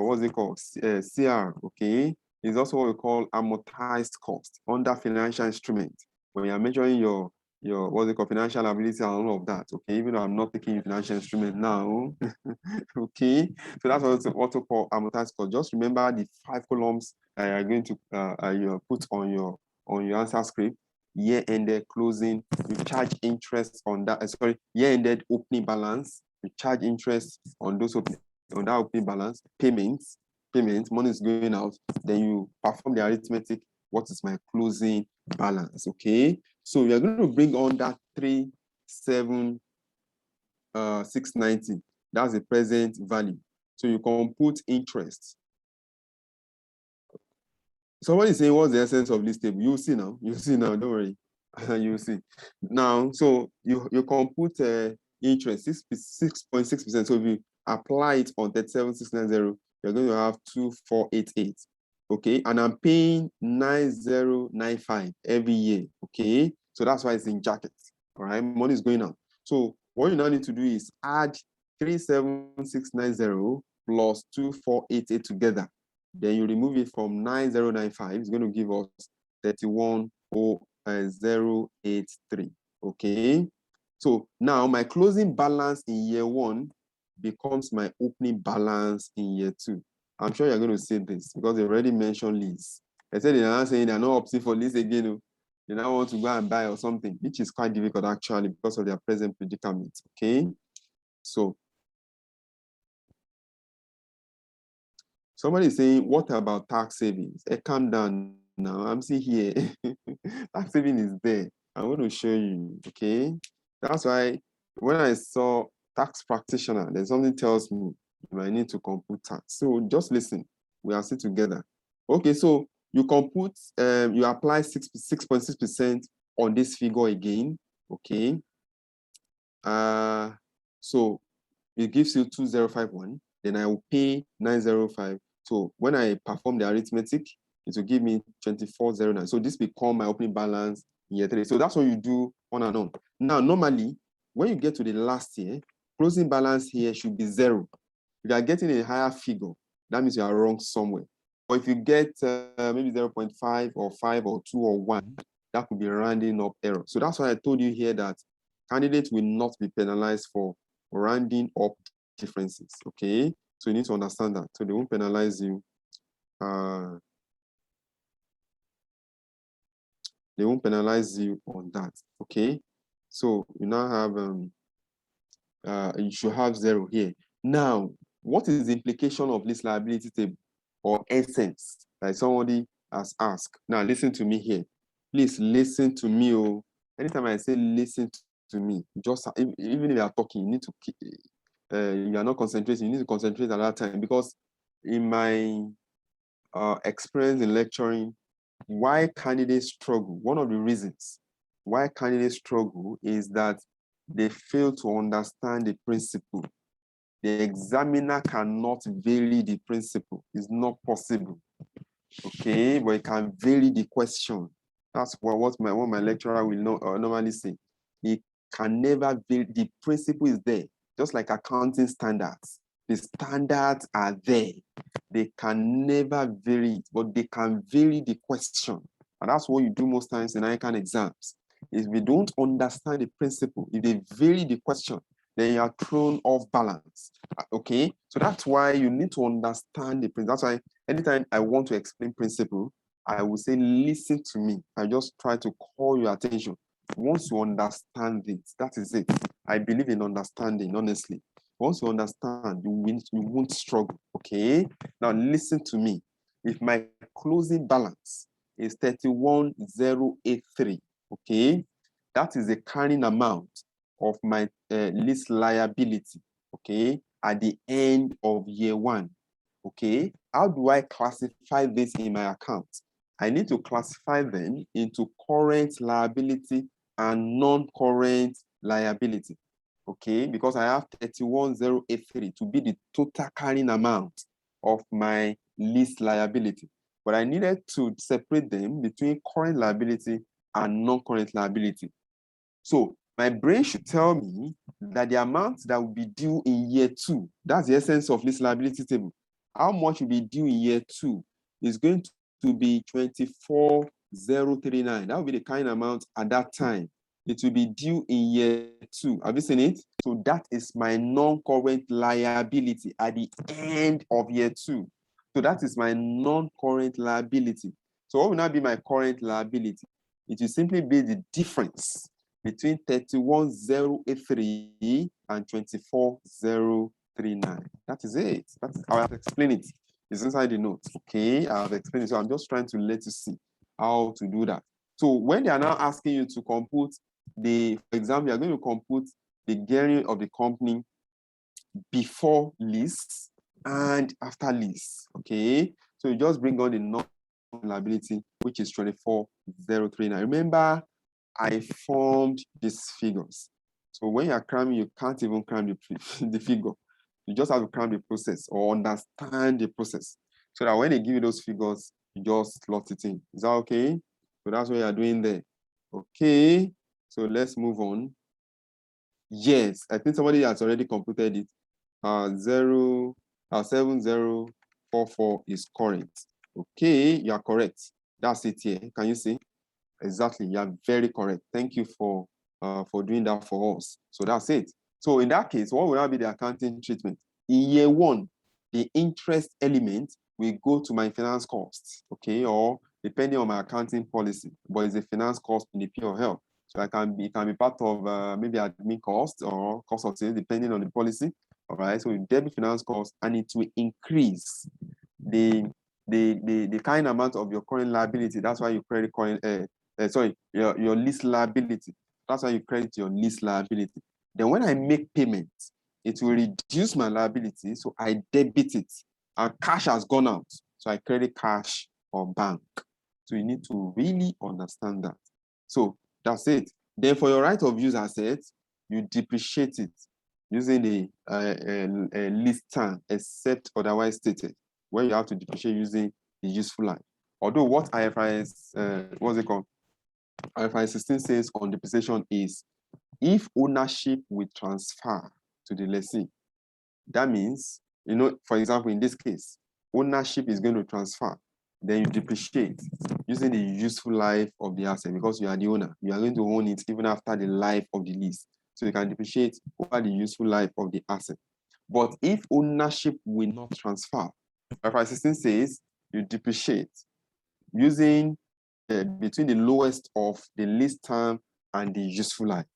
what's it called, CR, okay, is also what we call amortized cost under financial instrument. When you are measuring your what's it called, financial liability and all of that, okay, even though I'm not taking financial instrument now, okay, so that's also called amortized cost. Just remember the 5 columns you are going to you put on your answer script. Year-ended closing, you charge interest on that. Year-ended opening balance, you charge interest on those on that opening balance. Payments, money is going out. Then you perform the arithmetic. What is my closing balance? Okay, so we are going to bring on that 37690. That's the present value. So you compute interest. Somebody is saying, what's the essence of this table? You'll see now. Don't worry. You'll see. Now, so you compute interest, 6.6%. So if you apply it on 37690, you're going to have 2488. Okay, and I'm paying 9095 every year. Okay, so that's why it's in jackets. All right, money is going out. So what you now need to do is add 37690 plus 2488 together. Then you remove it from 9095. It's going to give us 31083. Okay. So now my closing balance in year 1 becomes my opening balance in year 2. I'm sure you're going to say this because they already mentioned lease. They said they're not saying they're not opting for lease again. They now want to go and buy or something, which is quite difficult actually because of their present predicament. Okay. So somebody is saying, what about tax savings? Calm down now. I'm still here. Tax saving is there. I'm going to show you. Okay. That's why when I saw tax practitioner, there's something tells me you might need to compute tax. So just listen. We are still together. Okay. So you compute, you apply 6.6% on this figure again. Okay. So it gives you 2051. Then I will pay 905. So when I perform the arithmetic, it will give me 2409. So this become my opening balance in year 3. So that's what you do on and on. Now, normally, when you get to the last year, closing balance here should be 0. If you are getting a higher figure, that means you are wrong somewhere. But if you get maybe 0.5 or 5 or 2 or 1, that could be rounding up error. So that's why I told you here that candidates will not be penalized for rounding up differences. Okay, so you need to understand that. So they won't penalize you. They won't penalize you on that. Okay, so you now have you should have 0 here. Now, what is the implication of this liability table or essence? Like somebody has asked. Now listen to me here. Please listen to me. Oh, anytime I say listen to me, just even if you are talking, you need to keep. You are not concentrating, you need to concentrate at that time, because in my experience in lecturing, why candidates struggle, one of the reasons why candidates struggle is that they fail to understand the principle. The examiner cannot vary the principle. It's not possible. Okay, but it can vary the question. That's what my lecturer will normally say. It can never vary. The principle is there, just like accounting standards. The standards are there. They can never vary it, but they can vary the question. And that's what you do most times in ICAN exams. If we don't understand the principle, if they vary the question, then you are thrown off balance. Okay, so that's why you need to understand the principle. That's why anytime I want to explain principle, I will say, listen to me. I just try to call your attention. Once you understand it, that is it. I believe in understanding, honestly. Once you understand, you won't struggle. Okay, now listen to me. If my closing balance is 31083, okay, that is the carrying amount of my lease liability. okay, at the end of year one. Okay, how do I classify this in my account? I need to classify them into current liability and non-current liability. Okay, because I have 31083 to be the total carrying amount of my lease liability. But I needed to separate them between current liability and non-current liability. So my brain should tell me that the amount that will be due in year two, that's the essence of lease liability table. How much will be due in year two is going to be 24,039. That will be the kind amount at that time. It will be due in year two. Have you seen it? So that is my non-current liability at the end of year two. So that is my non-current liability. So what will now be my current liability? It will simply be the difference between 31,083 and 24,039. That is it. That's how I have explained it. It's inside the notes. Okay, I have explained it. So I'm just trying to let you see how to do that. So when they are now asking you to compute for example, you are going to compute the gearing of the company before lease and after lease. Okay, so you just bring on the non-liability, which is 24,039. Remember, I formed these figures. So when you're cramming, you can't even cram the figure. You just have to cram the process or understand the process. So that when they give you those figures, you just slot it in. Is that okay? So that's what you're doing there. Okay. So let's move on. Yes, I think somebody has already computed it. 7044 is correct. Okay, you are correct. That's it here. Can you see? Exactly, you are very correct. Thank you for doing that for us. So that's it. So in that case, what will now be the accounting treatment? In year one, the interest element will go to my finance costs, okay, or depending on my accounting policy, but it's a finance cost in the P&L. So it can be part of maybe admin cost or cost of sales, depending on the policy. All right, so debit finance cost, and it will increase the kind amount of your current liability. That's why you credit your lease liability. That's why you credit your lease liability. Then when I make payments, it will reduce my liability, so I debit it. And cash has gone out, so I credit cash or bank. So you need to really understand that. So that's it. Then for your right of use assets, you depreciate it using the lease term, except otherwise stated, where you have to depreciate using the useful life. Although what IFRS, what's it called? IFRS 16 says on depreciation is if ownership will transfer to the lessee. That means, for example, in this case, ownership is going to transfer. Then you depreciate using the useful life of the asset because you are the owner. You are going to own it even after the life of the lease. So you can depreciate over the useful life of the asset. But if ownership will not transfer, IFRS 16 says you depreciate using between the lowest of the lease term and the useful life.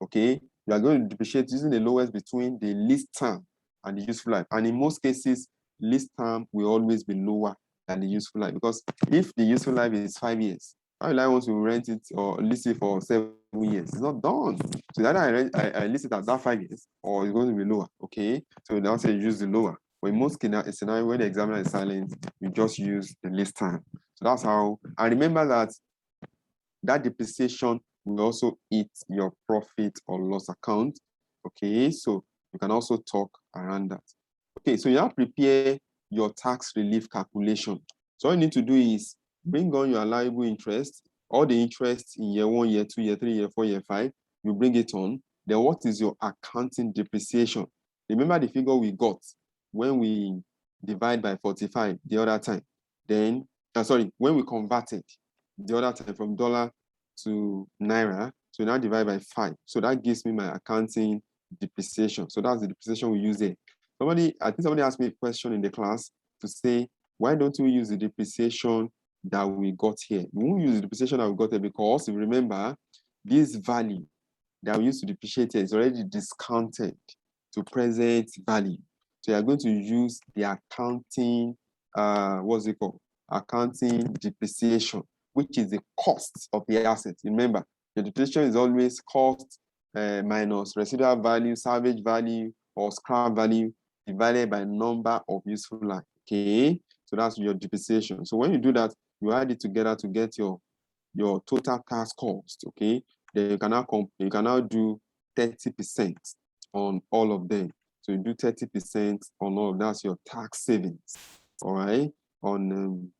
Okay, you are going to depreciate using the lowest between the lease term and the useful life. And in most cases, lease term will always be lower than the useful life, because if the useful life is 5 years, how will I want to rent it or lease it for 7 years? It's not done. So either I lease it at that 5 years, or it's going to be lower. Okay, so they'll say use the lower. But in most scenarios, when the examiner is silent, you just use the lease time. So that's how. And remember that depreciation will also eat your profit or loss account. Okay, so you can also talk around that. Okay, so you now prepare your tax relief calculation. So all you need to do is bring on your allowable interest, all the interest in year 1, year 2, year 3, year 4, year 5, you bring it on. Then what is your accounting depreciation? Remember the figure we got when we divide by 45 the other time. Then, when we converted the other time from dollar to naira, so now divide by 5. So that gives me my accounting depreciation. So that's the depreciation we use there. I think somebody asked me a question in the class to say, why don't we use the depreciation that we got here? We won't use the depreciation that we got here because, if you remember, this value that we used to depreciate here is already discounted to present value. So you're going to use the accounting, accounting depreciation, which is the cost of the asset. Remember, the depreciation is always cost minus residual value, salvage value, or scrap value divided by number of useful life. Okay, so that's your depreciation. So when you do that, you add it together to get your total tax cost. Okay, then you can now do 30% on all of them. So you do 30% on all. That's your tax savings. All right, on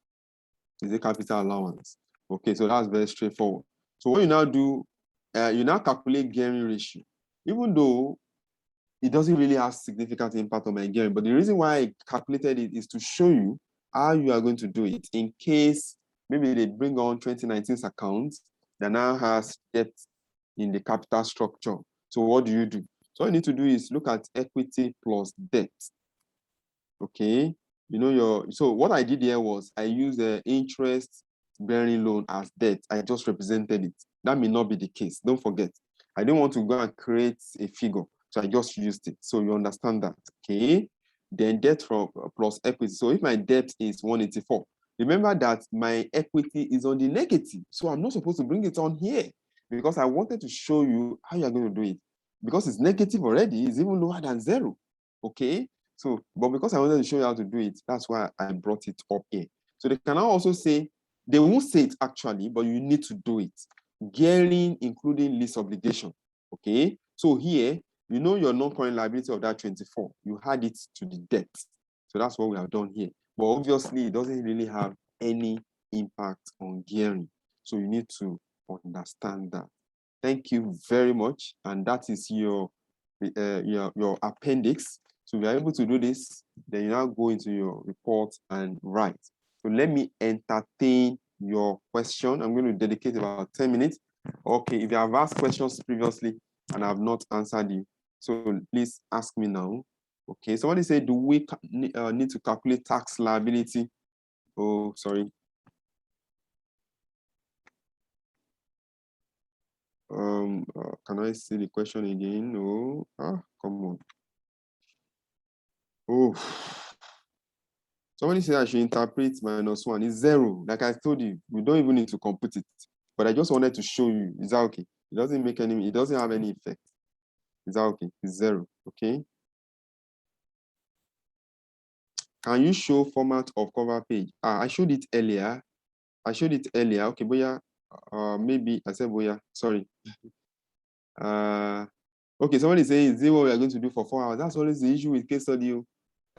is it capital allowance? Okay, so that's very straightforward. So what you now do, you now calculate gearing ratio, even though it doesn't really have significant impact on my gearing. But the reason why I calculated it is to show you how you are going to do it in case maybe they bring on 2019's accounts that now has debt in the capital structure. So what do? So all you need to do is look at equity plus debt. Okay, so what I did here was I used the interest bearing loan as debt. I just represented it. That may not be the case. Don't forget, I didn't want to go and create a figure, so I just used it. So you understand that. Okay, then debt from plus equity. So if my debt is 184, remember that my equity is on the negative, so I'm not supposed to bring it on here because I wanted to show you how you're going to do it. Because it's negative already, it's even lower than zero. Okay, so, but because I wanted to show you how to do it, that's why I brought it up here. So they can also say, they won't say it actually, but you need to do it. Gearing, including lease obligation. Okay, so here, your non-current liability of that 24, you add it to the debt. So that's what we have done here. But obviously, it doesn't really have any impact on gearing. So you need to understand that. Thank you very much. And that is your appendix. So if you're able to do this, then you now go into your report and write. So let me entertain your question. I'm going to dedicate about 10 minutes. Okay, if you have asked questions previously and I have not answered you, so please ask me now. Okay, somebody said, do we need to calculate tax liability? Oh, sorry. Can I see the question again? No, come on. Oh, somebody said I should interpret -1. It's 0. Like I told you, we don't even need to compute it. But I just wanted to show you. Is that okay? It doesn't have any effect. Is that okay? It's 0. Okay. Can you show format of cover page? I showed it earlier. Okay, Boya. Maybe I said Boya. Sorry. Okay, somebody saying, is it what we are going to do for 4 hours? That's always the issue with case study.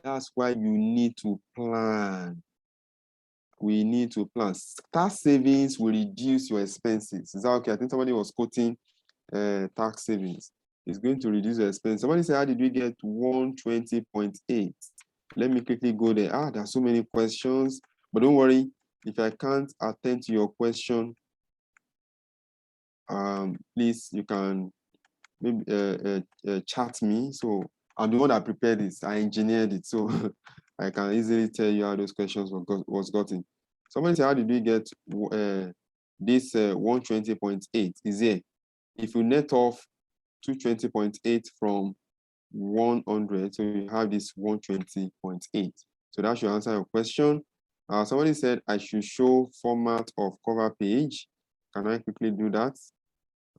That's why you need to plan. We need to plan. Tax savings will reduce your expenses. Is that okay? I think somebody was quoting tax savings. It's going to reduce your expense. Somebody said, how did we get 120.8? Let me quickly go there. There are so many questions, but don't worry. If I can't attend to your question, please, you can maybe chat me. So I'm the one that prepared this. I engineered it, so I can easily tell you how those questions was gotten. Somebody said, how did we get this 120.8? Is here. If you net off 220.8 from 100, so you have this 120.8. So that should answer your question. Somebody said I should show format of cover page. Can I quickly do that?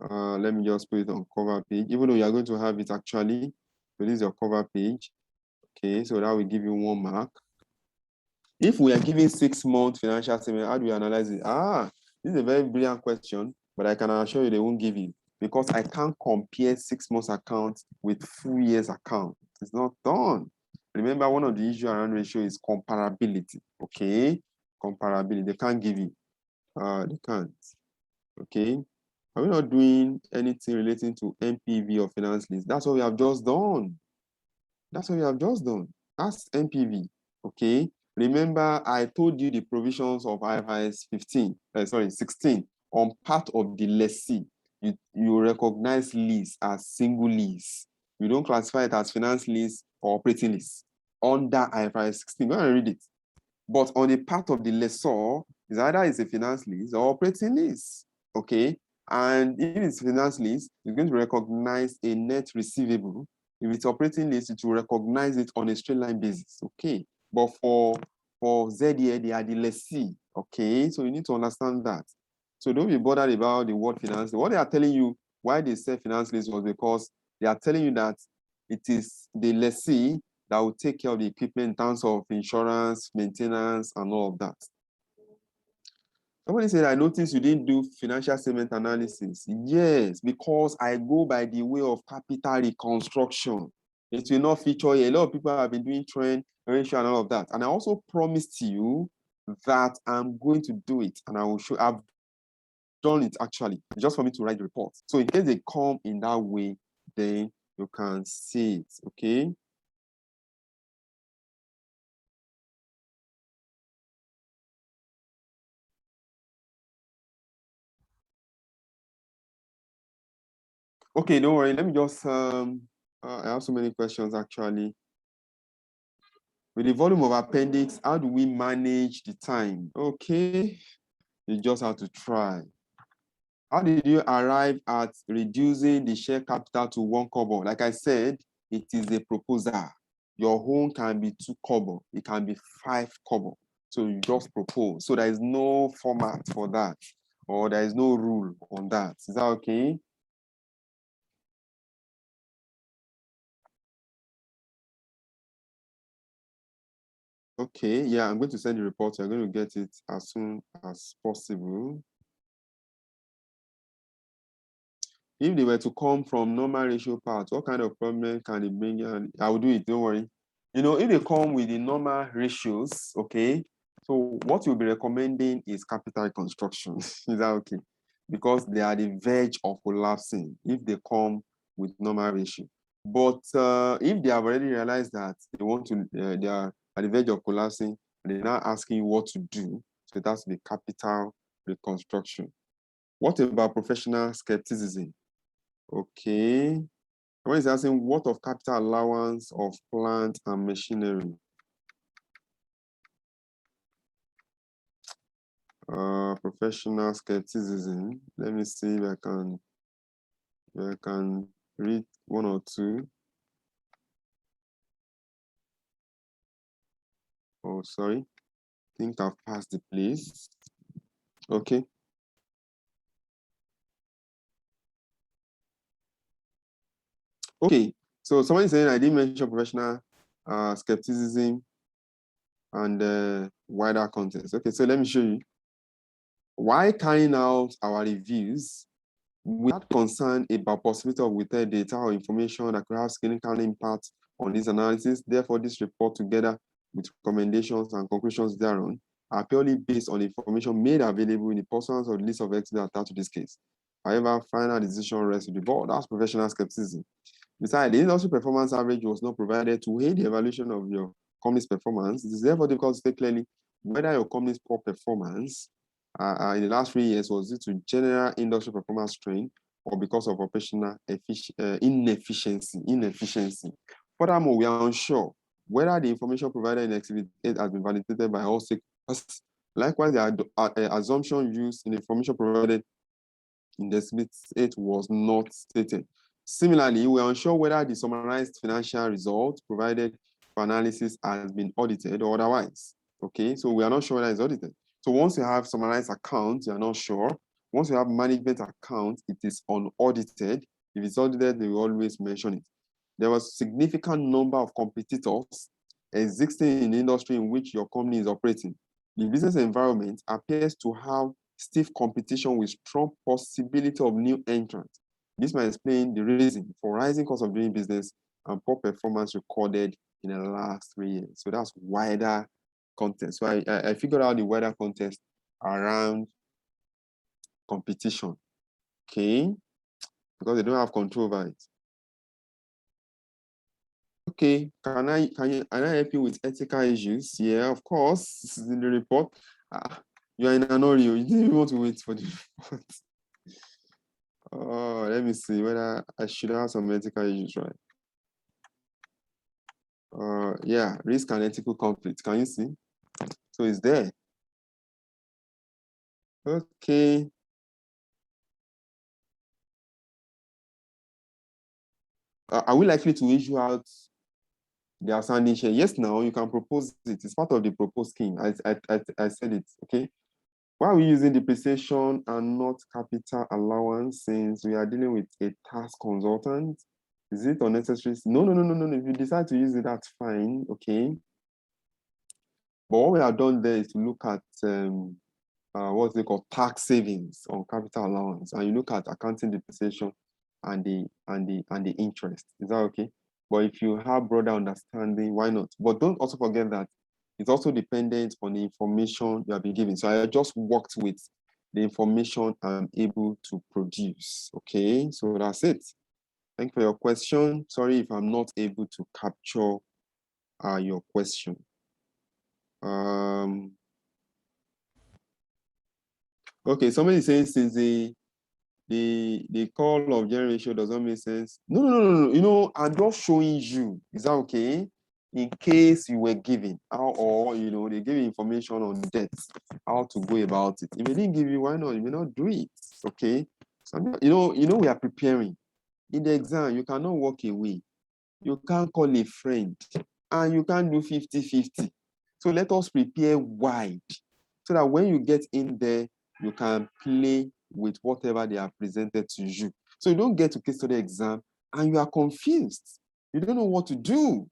Let me just put it on cover page, even though you are going to have it actually. So this is your cover page. Okay, so that will give you 1 mark. If we are giving 6-month financial statement, how do we analyze it? This is a very brilliant question, but I can assure you they won't give you because I can't compare 6 months account with full year's account. It's not done. Remember, one of the issues around ratio is comparability. Okay, comparability. They can't give you. They can't. Okay. Are we not doing anything relating to NPV or finance lease? That's what we have just done. That's NPV. Okay. Remember, I told you the provisions of IFRS 16 on part of the lessee. You recognize lease as single lease. You don't classify it as finance lease or operating lease under IFRS 16. Go and read it. But on the part of the lessor, is either it's a finance lease or operating lease. Okay. And if it's finance lease, it's going to recognize a net receivable. If it's operating lease, it will recognize it on a straight line basis. Okay. But for ZDA, they are the lessee. Okay. So you need to understand that. So don't be bothered about the word finance. What they are telling you, why they say finance lease was because they are telling you that it is the lessee that will take care of the equipment in terms of insurance, maintenance, and all of that. Somebody said, I noticed you didn't do financial statement analysis. Yes, because I go by the way of capital reconstruction. It will not feature here. A lot of people have been doing trend, ratio, and all of that. And I also promised you that I'm going to do it. And I will show, I've done it actually, just for me to write the report. So in case they come in that way, then you can see it, okay? Okay, don't worry. Let me just, I have so many questions actually. With the volume of appendix, how do we manage the time? Okay, you just have to try. How did you arrive at reducing the share capital to 1 kobo? Like I said, it is a proposal. Your own can be 2 kobo. It can be 5 kobo. So you just propose. So there is no format for that, or there is no rule on that. Is that okay? Okay, yeah, I'm going to send the report. You're going to get it as soon as possible. If they were to come from normal ratio parts, what kind of problem can it bring? And I will do it, don't worry. You know, if they come with the normal ratios, okay, so what you'll be recommending is capital reconstruction. Is that okay? Because they are the verge of collapsing if they come with normal ratio. But if they have already realized that they want to, they are at the verge of collapsing, and they're now asking you what to do, so that's the capital reconstruction. What about professional skepticism? Okay. Someone is asking, what of capital allowance of plant and machinery? Professional skepticism. Let me see if I can read one or two. Oh, sorry. I think I've passed the place. Okay. Okay. So someone is saying I didn't mention professional skepticism and wider context. Okay, so let me show you. While carrying out our reviews, we had concern about possibility of withheld data or information that could have significant impact on this analysis. Therefore, this report, together with recommendations and conclusions thereon, are purely based on information made available in the portions of the list of entities attached to this case. However, final decision rests with the board. That's professional skepticism. Besides, the industry performance average was not provided to aid the evaluation of your company's performance. It is therefore difficult to state clearly whether your company's poor performance in the last 3 years was due to general industry performance strain or because of operational inefficiency. Furthermore, we are unsure whether the information provided in Exhibit 8 has been validated by all stakeholders. Likewise, the assumption used in the information provided in the Exhibit 8 was not stated. Similarly, we are unsure whether the summarized financial result provided for analysis has been audited or otherwise. Okay, so we are not sure whether it's audited. So once you have summarized accounts, you are not sure. Once you have management accounts, it is unaudited. If it's audited, they will always mention it. There was a significant number of competitors existing in the industry in which your company is operating. The business environment appears to have stiff competition with strong possibility of new entrants. This might explain the reason for rising cost of doing business and poor performance recorded in the last 3 years. So that's wider context. So I figured out the wider context around competition, okay? Because they don't have control over it. Okay, can I help you with ethical issues? Yeah, of course. This is in the report. You are in an hurry. You didn't even want to wait for the report. Oh, let me see whether I should have some ethical issues, right? Yeah, risk and ethical conflict. Can you see? So it's there. Okay. Are we likely to issue out the outstanding share? Yes, now you can propose it. It's part of the proposed scheme. I said it. Okay. Why are we using depreciation and not capital allowance since we are dealing with a tax consultant? Is it unnecessary? No, no, no, no, no. If you decide to use it, that's fine. Okay. But what we have done there is to look at what's it called, tax savings on capital allowance, and you look at accounting depreciation and the interest. Is that okay? But if you have broader understanding, why not? But don't also forget that it's also dependent on the information you have been given. So I just worked with the information I'm able to produce. Okay, so that's it. Thank you for your question. Sorry if I'm not able to capture your question. Okay, somebody is saying since the call of general ratio does not make sense. No, no, no, no. You know, I'm just showing you. Is that okay? In case you were given, or you know, they give you information on debt, how to go about it. If they didn't give you, why not? You may not do it. Okay. So, you know, we are preparing. In the exam, you cannot walk away. You can't call a friend, and you can't do 50-50. So let us prepare wide, so that when you get in there, you can play with whatever they have presented to you. So you don't get to case study exam and you are confused. You don't know what to do.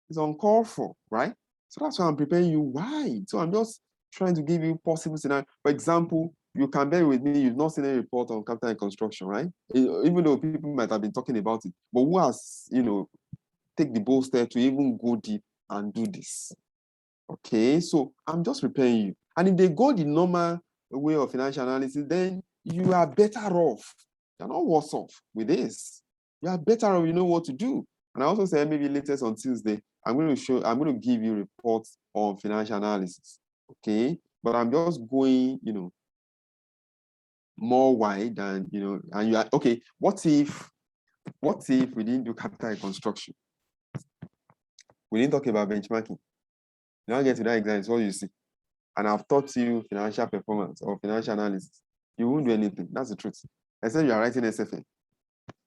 It's uncalled for, right? So that's why I'm preparing you wide. So I'm just trying to give you possible scenario. For example, you can bear with me, you've not seen any report on capital and construction, right? Even though people might have been talking about it, but who has, you know, take the bold step to even go deep and do this? Okay, so I'm just preparing you. And if they go the normal way of financial analysis, then you are better off. You're not worse off with this. You are better off, you know what to do. And I also said maybe latest on Tuesday, I'm going to give you reports on financial analysis. Okay, but I'm just going, you know, more wide than, you know, and you are okay. What if we didn't do capital and construction? We didn't talk about benchmarking. Now get to that exam, it's what you see. And I've taught you financial performance or financial analysis. You won't do anything. That's the truth. Except you are writing SFA,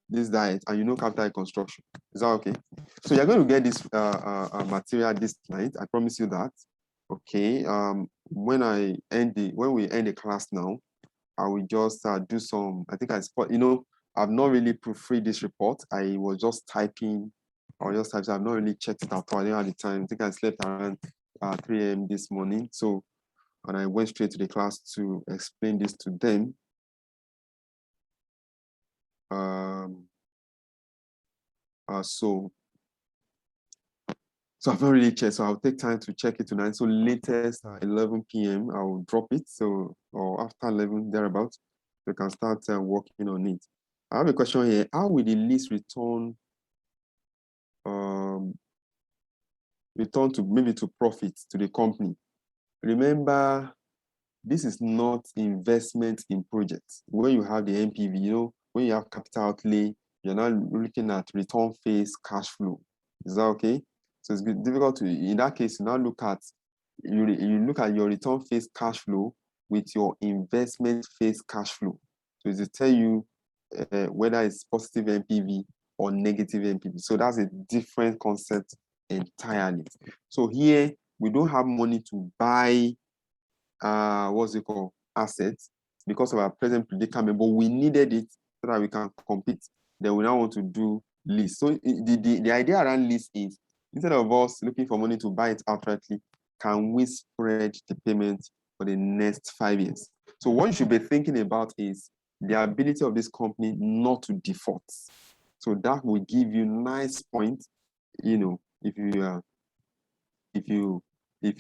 this diet, and you know capital construction. Is that okay? So you're going to get this material this night. I promise you that. Okay. When we end the class now, I will just do some. I think you know, I've not really proofread this report. I was just typing. I've not really checked it out. I didn't have the time. I think I slept around 3 a.m. this morning. So, and I went straight to the class to explain this to them. So I've not really checked. So I'll take time to check it tonight. So latest 11 p.m. I will drop it. So, or after 11 thereabouts, you can start working on it. I have a question here. How will the lease return to maybe to profit to the company? Remember, this is not investment in projects. When you have the NPV, you know, when you have capital outlay, you're not looking at return phase cash flow. Is that okay? So it's difficult to, in that case, you now look at your return phase cash flow with your investment phase cash flow. So it's to tell you whether it's positive NPV or negative NPV. So that's a different concept entirely. So here we don't have money to buy assets because of our present predicament, but we needed it so that we can compete. Then we now want to do lease. So the idea around lease is, instead of us looking for money to buy it outrightly, can we spread the payment for the next 5 years? So what you should be thinking about is the ability of this company not to default. So that will give you nice points, you know, if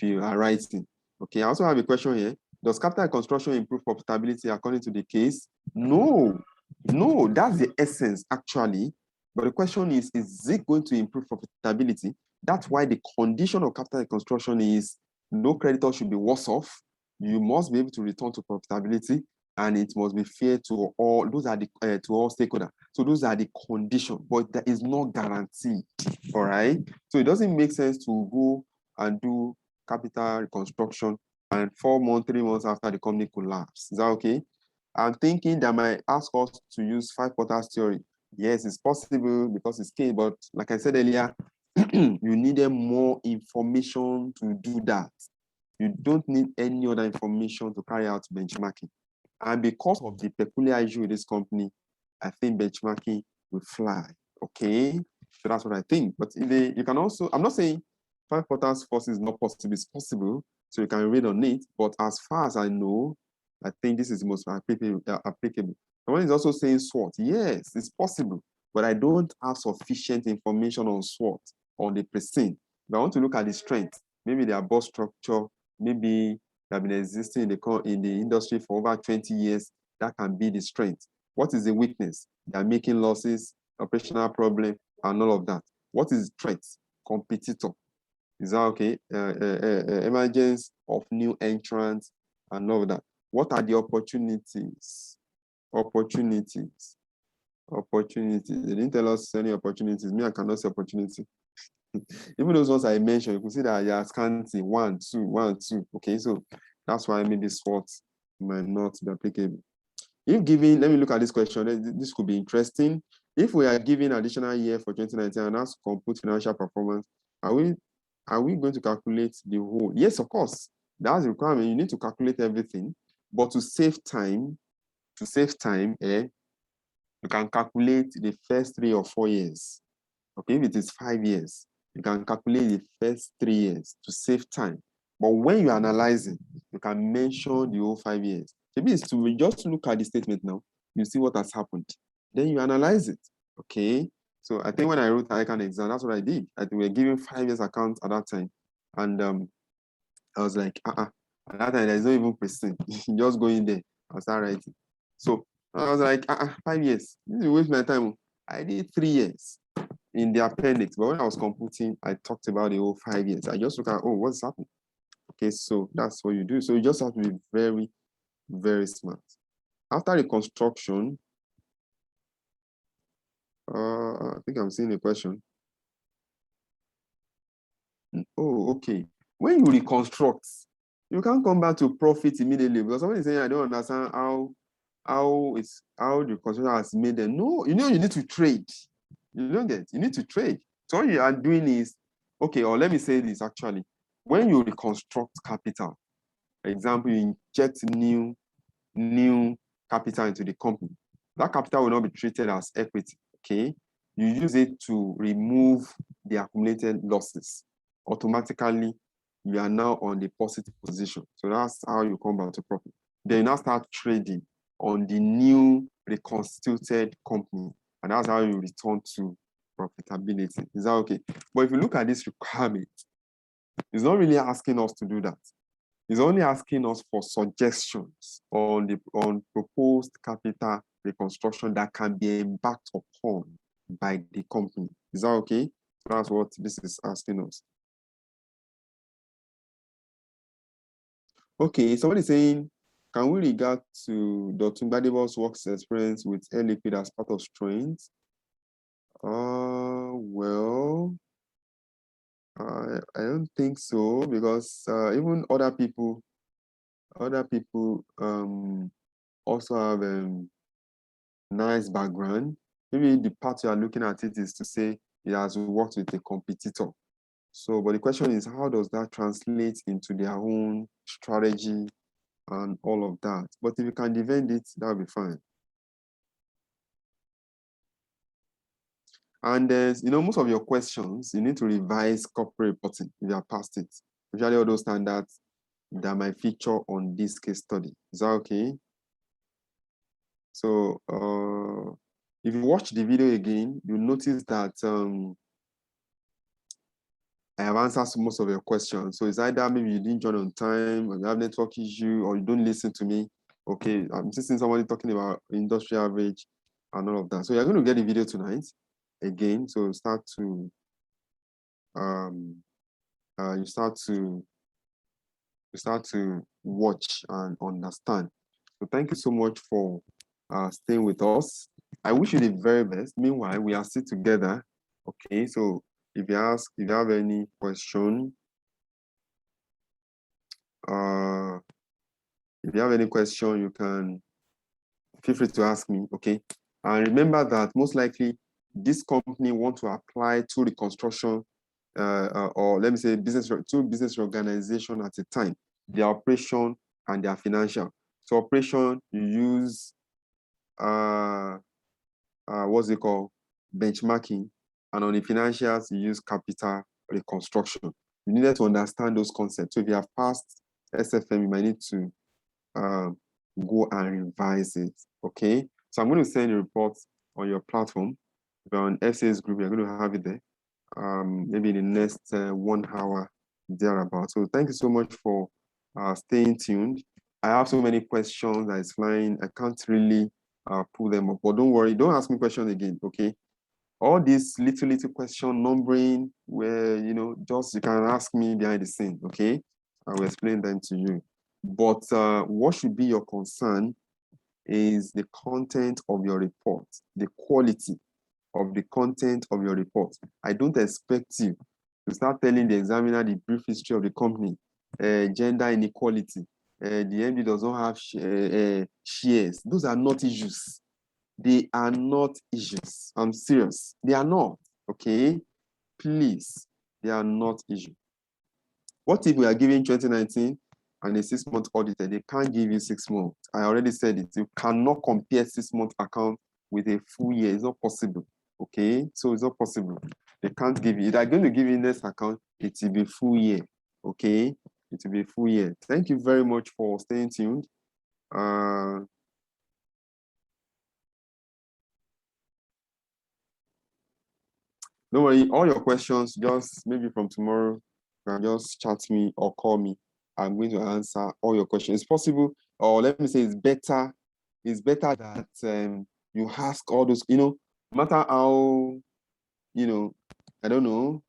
you are writing. Okay, I also have a question here. Does capital construction improve profitability according to the case? No, that's the essence actually. But the question is it going to improve profitability? That's why the condition of capital construction is no creditor should be worse off. You must be able to return to profitability, and it must be fair to all. Those are the to all stakeholders. So those are the conditions, but that is not guaranteed. All right. So it doesn't make sense to go and do capital reconstruction and 4 months, 3 months after the company collapse. Is that okay? I'm thinking that might ask us to use 5 quarters theory. Yes, it's possible because it's key, but like I said earlier, you needed more information to do that. You don't need any other information to carry out benchmarking. And because of the peculiar issue with this company, I think benchmarking will fly. Okay, so that's what I think. But you can also, I'm not saying 5 quarters force is not possible, it's possible, so you can read on it. But as far as I know, I think this is the most applicable. Someone is also saying SWOT. Yes, it's possible, but I don't have sufficient information on SWOT, on the Preseen. If I want to look at the strength, maybe their boss structure, maybe they have been existing in the industry for over 20 years, that can be the strength. What is the weakness? They are making losses, operational problem, and all of that. What is threat? Competitor. Is that okay? Emergence of new entrants and all of that. What are the opportunities? Opportunities. They didn't tell us any opportunities. Me, I cannot see opportunity. Even those ones I mentioned, you can see that you're scanty, 1, 2, 1, 2. Okay, so that's why maybe SWOT might not be applicable. If given, let me look at this question. This could be interesting. If we are given additional year for 2019 and ask compute financial performance, are we going to calculate the whole? Yes, of course. That's the requirement. You need to calculate everything. But to save time, you can calculate the first 3 or 4 years. Okay, if it is 5 years, you can calculate the first 3 years to save time. But when you analyze it, you can mention the whole 5 years. Maybe it's to just look at the statement now, you see what has happened. Then you analyze it. Okay. So I think when I wrote the ICAN exam, that's what I did. I think we were given 5 years account at that time. And I was like, at that time, there's no even Preseen. Just go in there and start writing. So I was like, 5 years. This is waste my time. I did 3 years in the appendix. But when I was computing, I talked about the whole 5 years. I just look at, what's happening? Okay, so that's what you do. So you just have to be very, very smart. After reconstruction, I think I'm seeing a question. Oh, okay. When you reconstruct, you can't come back to profit immediately because somebody is saying, I don't understand how the construction has made them. No, you need to trade. You need to trade. So what you are doing is, okay, or let me say this actually. When you reconstruct capital, for example, you inject new capital into the company. That capital will not be treated as equity, okay? You use it to remove the accumulated losses. Automatically, you are now on the positive position. So that's how you come back to profit. Then you now start trading on the new reconstituted company. And that's how you return to profitability. Is that okay? But if you look at this requirement, it's not really asking us to do that. It's only asking us for suggestions on proposed capital reconstruction that can be embarked upon by the company. Is that okay? That's what this is asking us. Okay, somebody saying, can we regard to Dr. Gbadebo's works experience with Air Liquid as part of strength? Well, I don't think so, because even other people also have nice background. Maybe the part you are looking at it is to say it has worked with a competitor. So, but the question is, how does that translate into their own strategy and all of that? But if you can defend it, that'll be fine. And there's, most of your questions, you need to revise corporate reporting if you are past it. Usually all those standards that might feature on this case study. Is that okay? So if you watch the video again, you'll notice that I have answered most of your questions. So it's either maybe you didn't join on time, or you have network issue, or you don't listen to me. Okay, I'm just seeing somebody talking about industry average and all of that. So you're going to get the video tonight again. So start to watch and understand. So thank you so much for staying with us. I wish you the very best. Meanwhile, we are still together. Okay, so if you have any question, you can feel free to ask me. Okay, and remember that most likely this company want to apply to reconstruction, or let me say business organization at a time, their operation and their financial. So operation, you use what's it called? benchmarking, and on the financials, you use Capita Reconstruction. You needed to understand those concepts. So if you have passed SFM, you might need to go and revise it, okay? So I'm going to send a report on your platform. If you're on FCA's group, you're going to have it there, maybe in the next 1 hour, thereabout. So thank you so much for staying tuned. I have so many questions that is flying. I can't really pull them up, but don't worry, don't ask me questions again, okay? All these little question numbering where, just you can ask me behind the scene, okay? I will explain them to you. But what should be your concern is the content of your report, the quality of the content of your report. I don't expect you to start telling the examiner the brief history of the company, gender inequality, the MD does not have shares. Those are not issues. They are not issues. I'm serious. They are not, okay? Please, they are not issues. What if we are giving 2019 and a 6-month audit? They can't give you 6 months. I already said it. You cannot compare 6-month account with a full year. It's not possible, okay? So it's not possible. They can't give you. If they're going to give you next account, it will be full year, okay? It will be full year. Thank you very much for staying tuned. Don't worry, all your questions, just maybe from tomorrow, you can just chat me or call me. I'm going to answer all your questions. It's possible, or let me say it's better that you ask all those, no matter how, I don't know,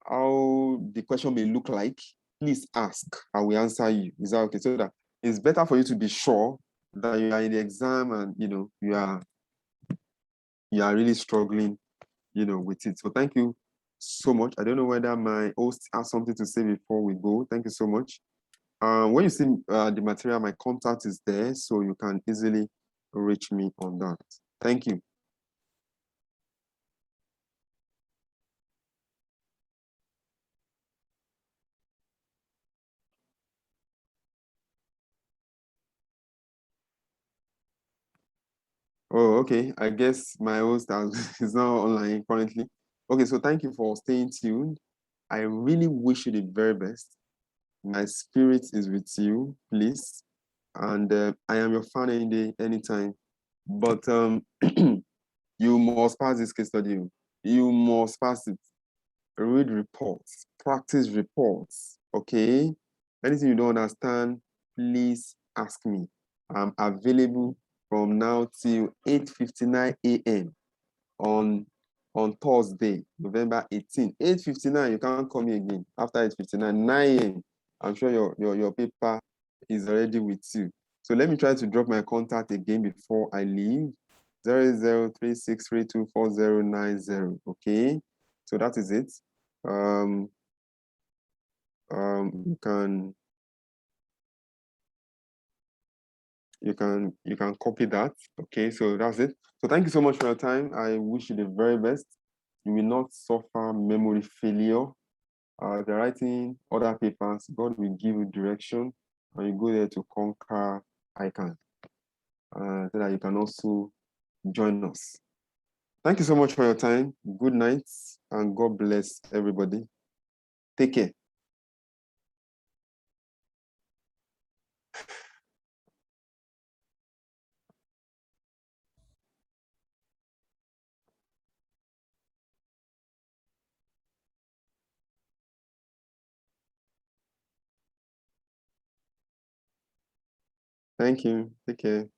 how the question may look like, please ask, I will answer you. Is that okay? So that it's better for you to be sure that you are in the exam and, you are really struggling with it. So thank you so much. I don't know whether my host has something to say before we go. Thank you so much. When you see the material, my contact is there, so you can easily reach me on that. Thank you. Oh, okay. I guess my host is not online currently. Okay, so thank you for staying tuned. I really wish you the very best. My spirit is with you, please. And I am your fan any day, anytime. But you must pass this case study. You must pass it. Read reports, practice reports, okay? Anything you don't understand, please ask me. I'm available from now till 8:59 a.m. on Thursday, November 18. 8:59, you can't call me again. After 8:59, 9 a.m. I'm sure your paper is already with you. So let me try to drop my contact again before I leave. 0036324090. Okay, so that is it. You can copy that. Okay, so that's it. So thank you so much for your time. I wish you the very best. You will not suffer memory failure. The writing other papers, God will give you direction, and you go there to conquer ICAN, so that you can also join us. Thank you so much for your time. Good night, and God bless everybody. Take care. Thank you. Take care.